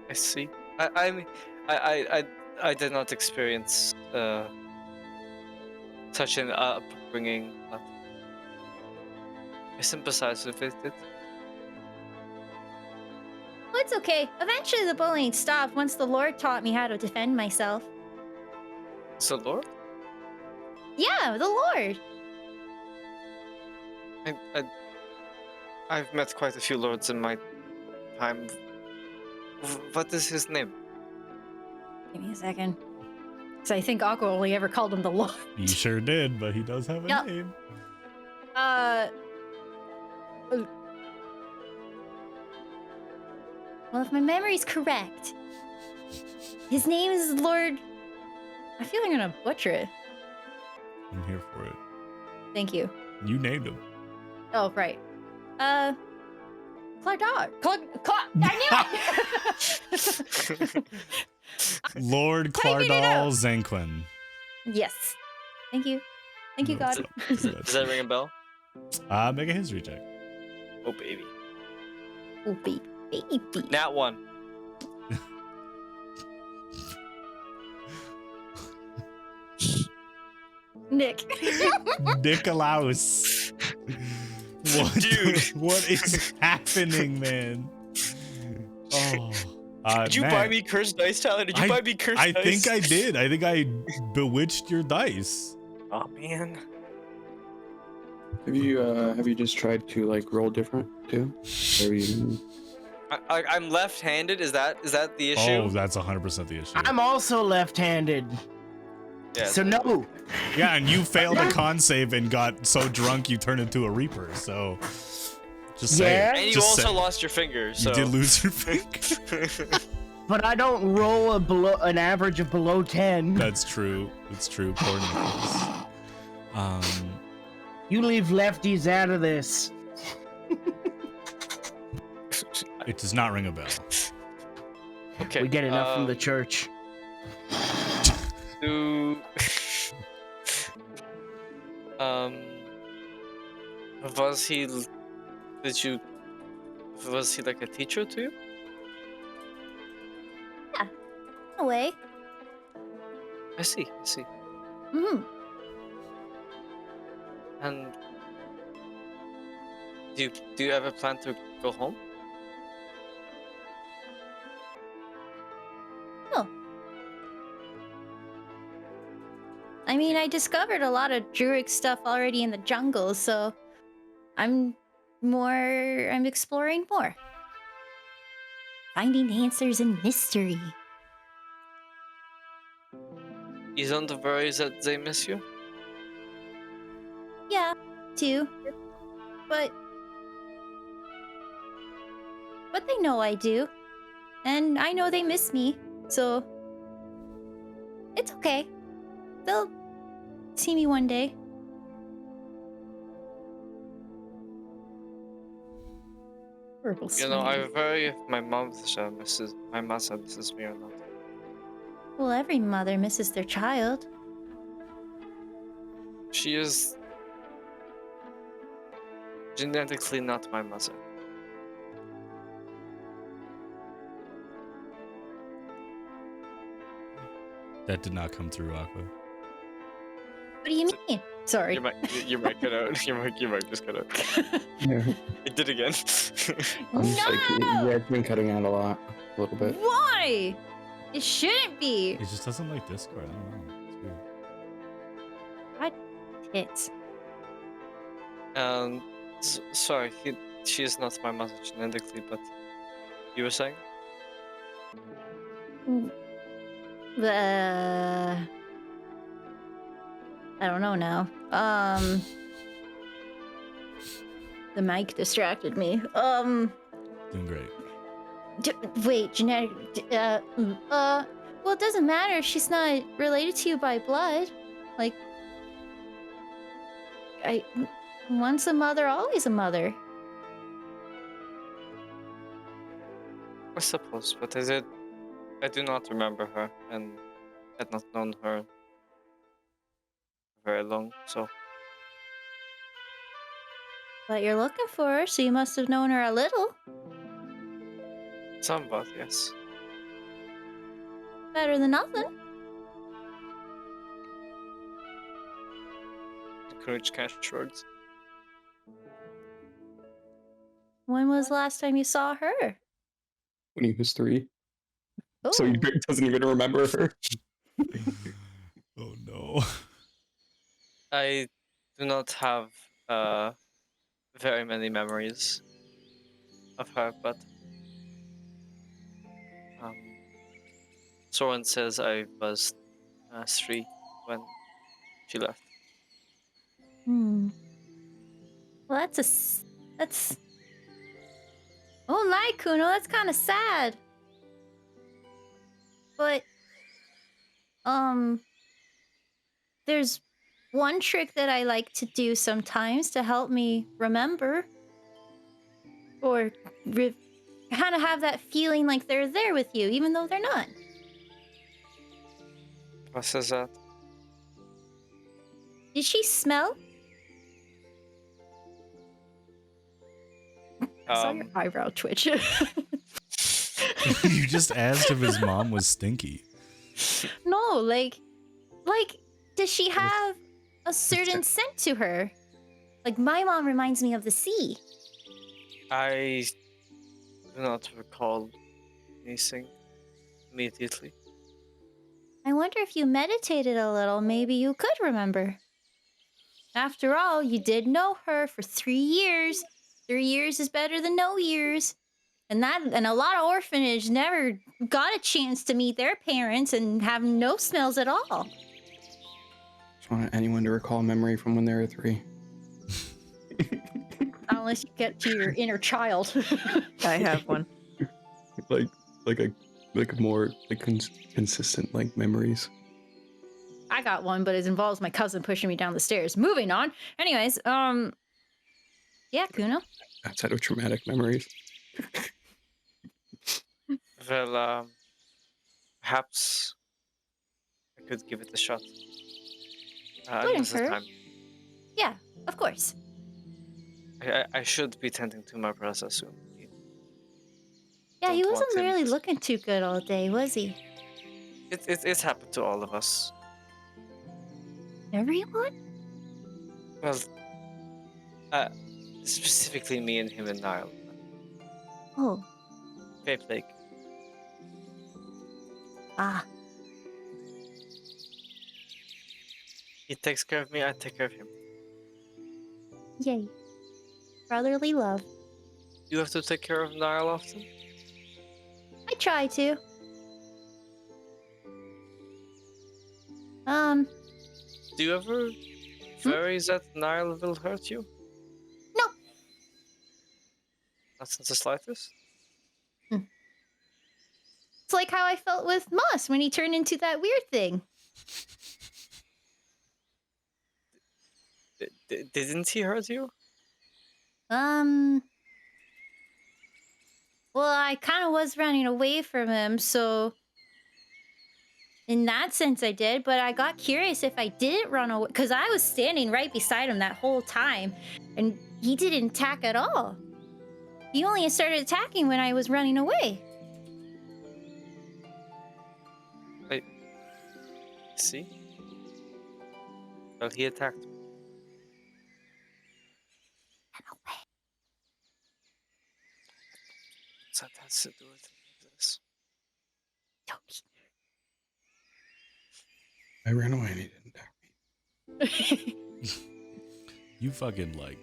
S4: I see. I did not experience such an upbringing. But I sympathize with it.
S9: Well, it's okay. Eventually the bullying stopped once the Lord taught me how to defend myself.
S4: So, Lord?
S9: Yeah, the Lord.
S4: I've met quite a few lords in my time. What is his name?
S9: Give me a second. Because I think Aqua only ever called him the Lord.
S1: He sure did, but he does have a
S9: Yep.
S1: name.
S9: Well, if my memory's correct, his name is Lord... I feel like I'm gonna butcher it.
S1: I'm here for it.
S9: Thank you.
S1: You named him.
S9: Oh, right. Clardar. I knew it!
S1: Lord
S9: Typing it out.
S1: Clardal Zenquin.
S9: Yes. Thank you. Thank you,
S1: No,
S9: God.
S4: Does that ring a bell?
S1: Make a history check.
S4: Oh, baby.
S9: Oh, baby. Baby.
S4: Nat 1.
S9: Nick.
S1: Nikolaus. What,
S4: Dude.
S1: What is happening, man? Oh.
S4: Did you
S1: Matt,
S4: buy me cursed dice, Tyler? Did you buy me cursed dice?
S1: I think I did. I think I bewitched your dice.
S4: Oh, man.
S2: Have you just tried to like roll different too? Or you...
S4: I'm left-handed. Is that the issue?
S1: Oh, that's 100% the issue.
S6: I'm also left-handed.
S4: Yeah.
S6: So no.
S1: Yeah, and you failed a con save and got so drunk you turned into a reaper. So, just say
S6: Yeah.
S1: it.
S4: And you
S1: Just
S4: also
S1: say it.
S4: lost your finger. So.
S1: You did lose your finger.
S6: But I don't roll an average of below 10.
S1: That's true. It's true. Poor Nicholas.
S6: You leave lefties out of this.
S1: It does not ring a bell.
S4: Okay.
S6: We get enough from the church.
S4: Was he like a teacher to you?
S9: In a way.
S4: I see.
S9: Mm-hmm.
S4: And do you ever plan to go home?
S9: No. I mean, I discovered a lot of druid stuff already in the jungle, so I'm exploring more. Finding answers in mystery.
S4: You don't worry that they miss you?
S9: Yeah, too. But They know I do. And I know they miss me, so it's okay. They'll see me one day. Horrible
S4: You know,
S9: sweetie.
S4: I worry if my mother misses me or not.
S9: Well, every mother misses their child.
S4: She is genetically not my mother.
S1: That did not come through, Aqua.
S9: What do you mean? Sorry.
S4: You might cut out. You might just cut out.
S2: Yeah.
S4: It did again.
S2: I'm just like,
S9: No!
S2: yeah, it's been cutting out a little bit.
S9: Why? It shouldn't be.
S1: He just doesn't like Discord. I don't know. It's weird.
S9: Tits.
S4: Sorry, she is not my mother genetically, but you were saying?
S9: I don't know now. The mic distracted me.
S1: Doing great.
S9: Wait, genetic. Well, it doesn't matter if she's not related to you by blood. Like, once a mother, always a mother.
S4: I suppose, but I do not remember her, and had not known her very long, so.
S9: But you're looking for her, so you must have known her a little.
S4: Somewhat, yes.
S9: Better than nothing.
S4: Courage cash shrugs.
S9: When was the last time you saw her?
S2: When he was 3.
S9: Oh,
S2: So he doesn't even remember her.
S1: Oh no.
S4: I do not have very many memories of her, but Soren says I was 3 when she left.
S9: Well, that's. Oh, my Kuno, that's kind of sad. But, there's one trick that I like to do sometimes to help me remember. Or kind of have that feeling like they're there with you, even though they're not.
S4: What says that?
S9: Did she smell? I saw your eyebrow twitch.
S1: You just asked if his mom was stinky.
S9: No, like, does she have a certain scent to her? Like, my mom reminds me of the sea.
S4: I do not recall anything immediately.
S9: I wonder if you meditated a little, maybe you could remember. After all, you did know her for 3 years. 3 years is better than no years. And a lot of orphanage never got a chance to meet their parents and have no smells at all.
S2: Just want anyone to recall a memory from when they were 3.
S9: Unless you get to your inner child.
S3: I have one.
S2: like a more consistent memories.
S9: I got one, but it involves my cousin pushing me down the stairs. Moving on. Anyways, yeah, Kuno.
S2: Outside of traumatic memories.
S4: Well, perhaps I could give it a shot.
S9: Wouldn't
S4: This is
S9: hurt.
S4: time.
S9: Yeah, of course.
S4: I should be tending to my brother soon.
S9: Yeah, he
S4: Don't
S9: wasn't
S4: want him
S9: really
S4: to-
S9: looking too good all day, was he?
S4: It's happened to all of us.
S9: Everyone?
S4: Well, specifically me and him and Niall.
S9: Oh,
S4: Vape Lake.
S9: ah.
S4: He takes care of me, I take care of him.
S9: Yay. Brotherly love.
S4: You have to take care of Niall often?
S9: I try to.
S4: Do you ever worry that Niall will hurt you?
S9: Nope.
S4: Not since the slightest?
S7: It's like how I felt with Moss when he turned into that weird thing.
S4: Didn't he hurt you?
S7: Well, I kind of was running away from him, so in that sense I did, but I got curious if I didn't run away, because I was standing right beside him that whole time, and he didn't attack at all. He only started attacking when I was running away.
S4: See? Well, he attacked. So that has to do with this.
S2: I ran away and he didn't attack me.
S1: You fucking like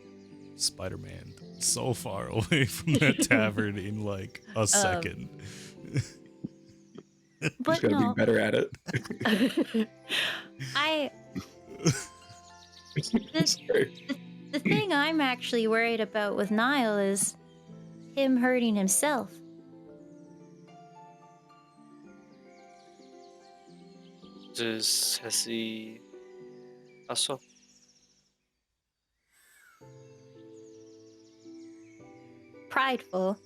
S1: Spider-Man so far away from that tavern in like a second.
S7: But
S2: Just gotta
S7: no,
S2: be better at it.
S7: the thing I'm actually worried about with Niall is him hurting himself.
S4: Has he also?
S7: Prideful,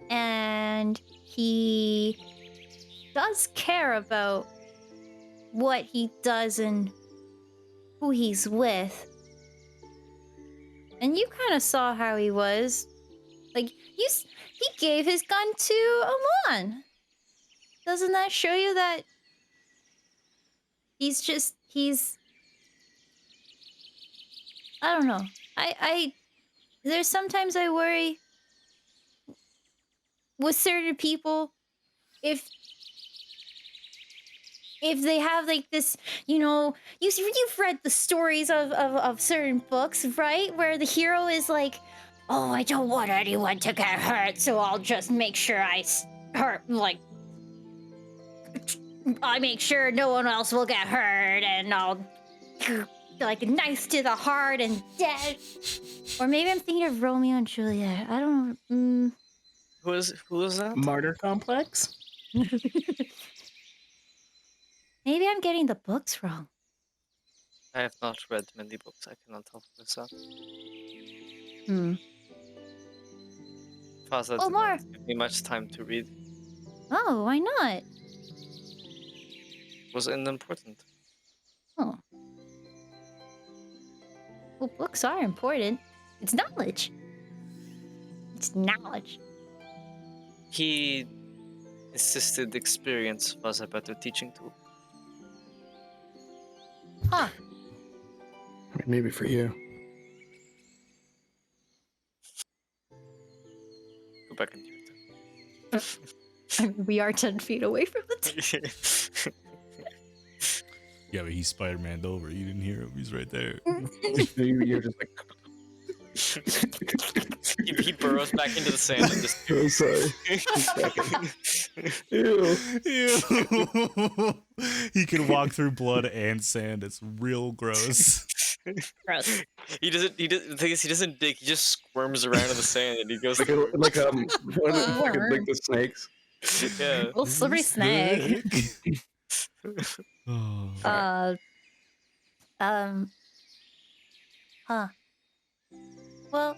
S7: and he does care about what he does and who he's with. And you kind of saw how he was. Like, he gave his gun to Amon. Doesn't that show you that he's I don't know. There's sometimes I worry with certain people if they have like this, you've read the stories of certain books, right? Where the hero is like, oh, I don't want anyone to get hurt, so I'll just make sure I make sure no one else will get hurt, and I'll like a knife to the heart and dead. Or maybe I'm thinking of Romeo and Juliet. I don't know.
S4: Who is that?
S6: Martyr complex?
S7: Maybe I'm getting the books wrong.
S4: I have not read many books. I cannot help myself. Father did
S7: Mar.
S4: not give me much time to read.
S7: Oh, why not?
S4: It was unimportant.
S7: Oh. Well, books are important. It's knowledge. It's knowledge.
S4: He insisted experience was a better teaching tool.
S7: Huh.
S2: I mean, maybe for you.
S4: Go back into your
S7: I mean, we are 10 feet away from it.
S1: Yeah, but he's Spider-Man'd over. You didn't hear him. He's right there.
S2: You're just like.
S4: he burrows back into the sand and just.
S2: Oh, sorry. Ew.
S1: He can walk through blood and sand. It's real gross.
S7: Gross.
S4: He doesn't. The thing is, he doesn't dig. He just squirms around in the sand and he goes.
S2: Like the snakes.
S4: Yeah.
S7: Little slippery snake.
S1: Oh.
S7: Huh. Well,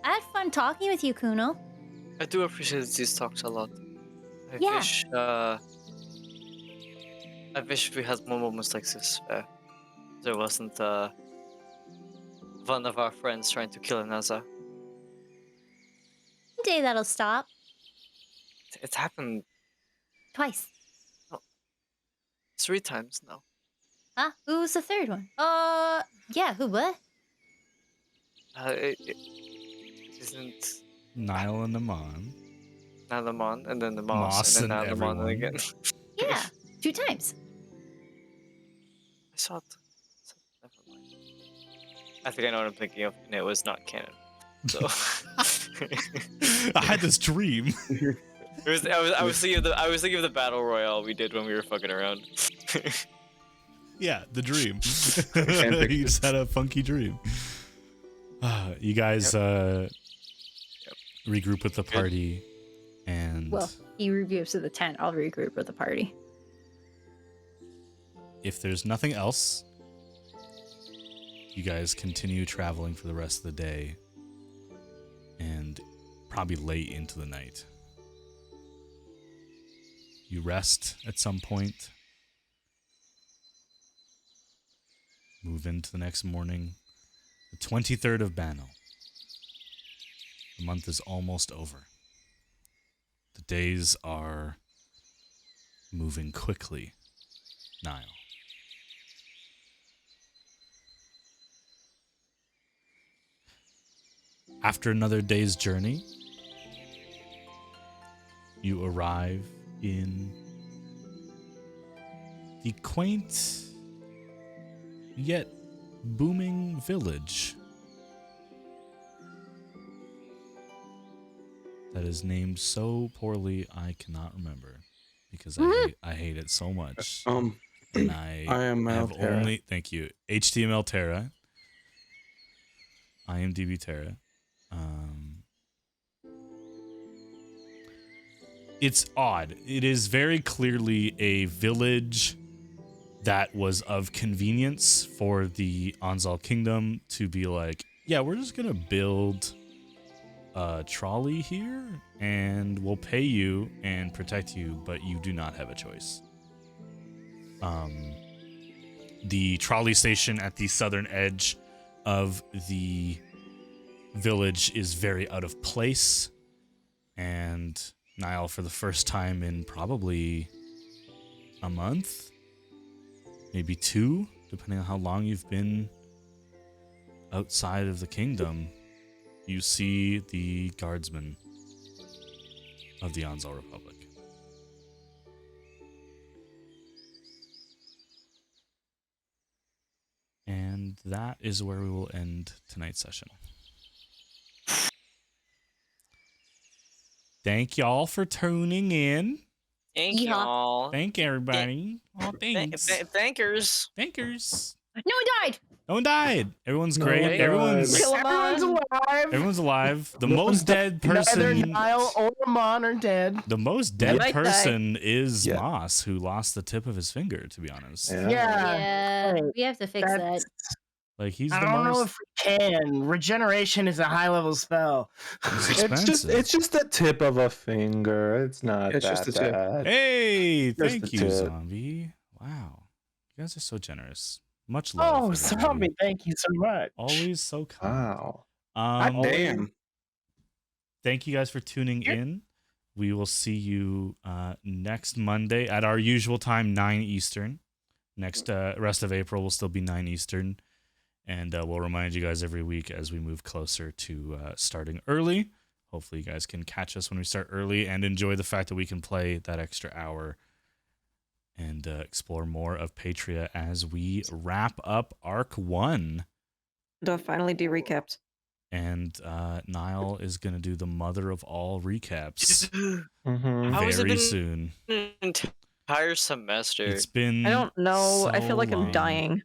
S7: I had fun talking with you, Kuno.
S4: I do appreciate these talks a lot. I wish we had more moments like this where there wasn't one of our friends trying to kill another.
S7: One day that'll stop.
S4: It happened
S7: Twice.
S4: 3 times now.
S7: Huh? Who was the third one? Yeah, who, what?
S4: It isn't
S1: Niall and Amon.
S4: Nalamon, and then the
S1: Moss
S4: Moss, and then
S1: and
S4: Nalamon
S1: everyone.
S4: again.
S7: Yeah, 2 times.
S4: I saw it. Never mind. I think I know what I'm thinking of, and it was not canon. So
S1: I had this dream.
S4: I was thinking of the battle royale we did when we were fucking around.
S1: Yeah, the dream. You just had a funky dream. You guys, regroup with the party, and
S7: Well, he regroups to the tent. I'll regroup with the party.
S1: if there's nothing else, you guys continue traveling for the rest of the day and probably late into the night. You rest at some point, move into the next morning, the 23rd of Bano. The month is almost over. The days are moving quickly, Niall. After another day's journey, you arrive in the quaint yet booming village that is named so poorly I cannot remember because I hate it so much. And I
S2: am
S1: have
S2: Terra.
S1: only thank you HTML Terra, IMDb Terra. It's odd. It is very clearly a village that was of convenience for the Anzal Kingdom to be like, yeah, we're just gonna build a trolley here and we'll pay you and protect you, but you do not have a choice. The trolley station at the southern edge of the village is very out of place, and Niall, for the first time in probably a month, maybe 2, depending on how long you've been outside of the kingdom, you see the guardsmen of the Anzal Republic. And that is where we will end tonight's session. Thank y'all for tuning in.
S4: Thank
S7: Yeehaw.
S4: y'all.
S1: Thank everybody. Oh, thanks.
S4: Thankers.
S1: Thankers.
S7: No one died.
S1: No one died. Everyone's
S2: No
S1: great.
S2: one died.
S1: Everyone's
S6: Kill 'em Everyone's all. alive.
S1: everyone's alive. The
S2: No
S1: most
S2: one's
S1: dead
S6: Neither
S1: person.
S6: Niall or Amon are dead.
S1: The most dead
S3: might die.
S1: person is
S2: Yeah.
S1: Moss, who lost the tip of his finger. To be honest,
S2: Yeah.
S7: Yeah,
S6: Right.
S7: we have to fix
S6: That's-
S7: that.
S1: like he's
S6: I
S1: the
S6: don't know
S1: most
S6: if we can. Regeneration is a high level spell.
S5: It's just the tip of a finger. It's not
S2: It's
S5: that
S2: just the tip.
S5: bad.
S1: Hey,
S5: Just
S1: thank
S5: the
S1: you,
S5: tip.
S1: Zombie. Wow, you guys are so generous. Much love.
S6: Oh,
S1: everybody.
S6: zombie! Thank you so much.
S1: Always so kind.
S5: Wow.
S2: Damn.
S1: Thank you guys for tuning in. We will see you next Monday at our usual time, 9 Eastern. Next rest of April will still be 9 Eastern. And we'll remind you guys every week as we move closer to starting early. Hopefully you guys can catch us when we start early and enjoy the fact that we can play that extra hour and explore more of Patria as we wrap up Arc 1.
S3: Do I finally do recaps?
S1: And Niall is going to do the mother of all recaps
S5: Mm-hmm.
S4: How has it
S1: very
S4: been-
S1: soon.
S4: An entire semester.
S1: It's been
S3: I don't know. I
S1: so
S3: feel like
S1: long.
S3: I'm dying.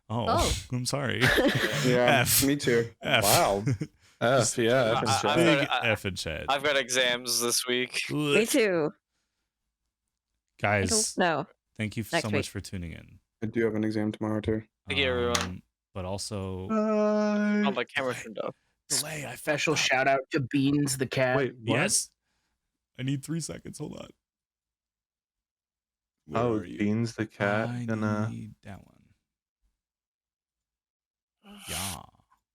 S1: Oh, I'm sorry.
S2: Yeah,
S1: F.
S2: me too.
S1: F.
S5: Wow. F, yeah. F and
S4: I-
S5: chat.
S4: I'm
S1: Big
S4: gonna-
S1: F in chat.
S4: I've got exams this week.
S3: Me too. I don't
S1: Guys,
S3: know.
S1: thank you
S3: Next
S1: so
S3: week.
S1: much for tuning in.
S2: I do have an exam tomorrow too.
S4: Thank you, everyone.
S1: But also,
S4: Oh, my camera turned off.
S1: delay. I
S6: Special
S1: fucked up.
S6: shout out to Beans the cat.
S5: Wait, what?
S1: Yes. I need 3 seconds. Hold on. Where
S5: Oh,
S1: are you?
S5: Beans the cat
S1: I
S5: gonna.
S1: need that one. Yeah.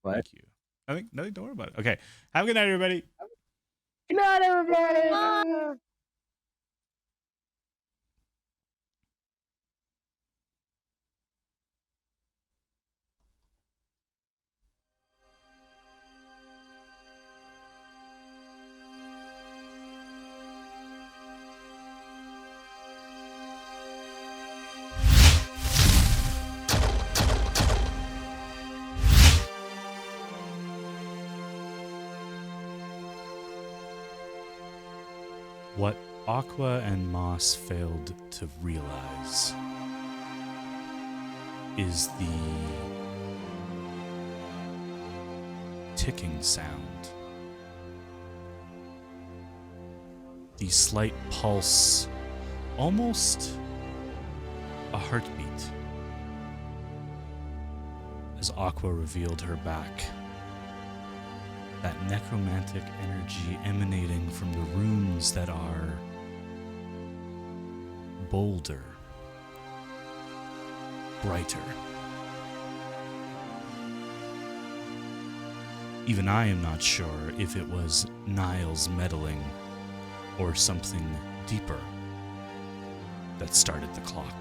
S5: What?
S1: Thank you. Nothing. Don't worry about it. Okay. Have a good night, everybody.
S6: Good night, everybody.
S1: What Aqua and Moss failed to realize is the ticking sound the slight pulse, almost a heartbeat, as Aqua revealed her back. That necromantic energy emanating from the runes that are bolder, brighter. Even I am not sure if it was Niall's meddling or something deeper that started the clock.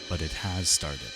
S1: But it has started.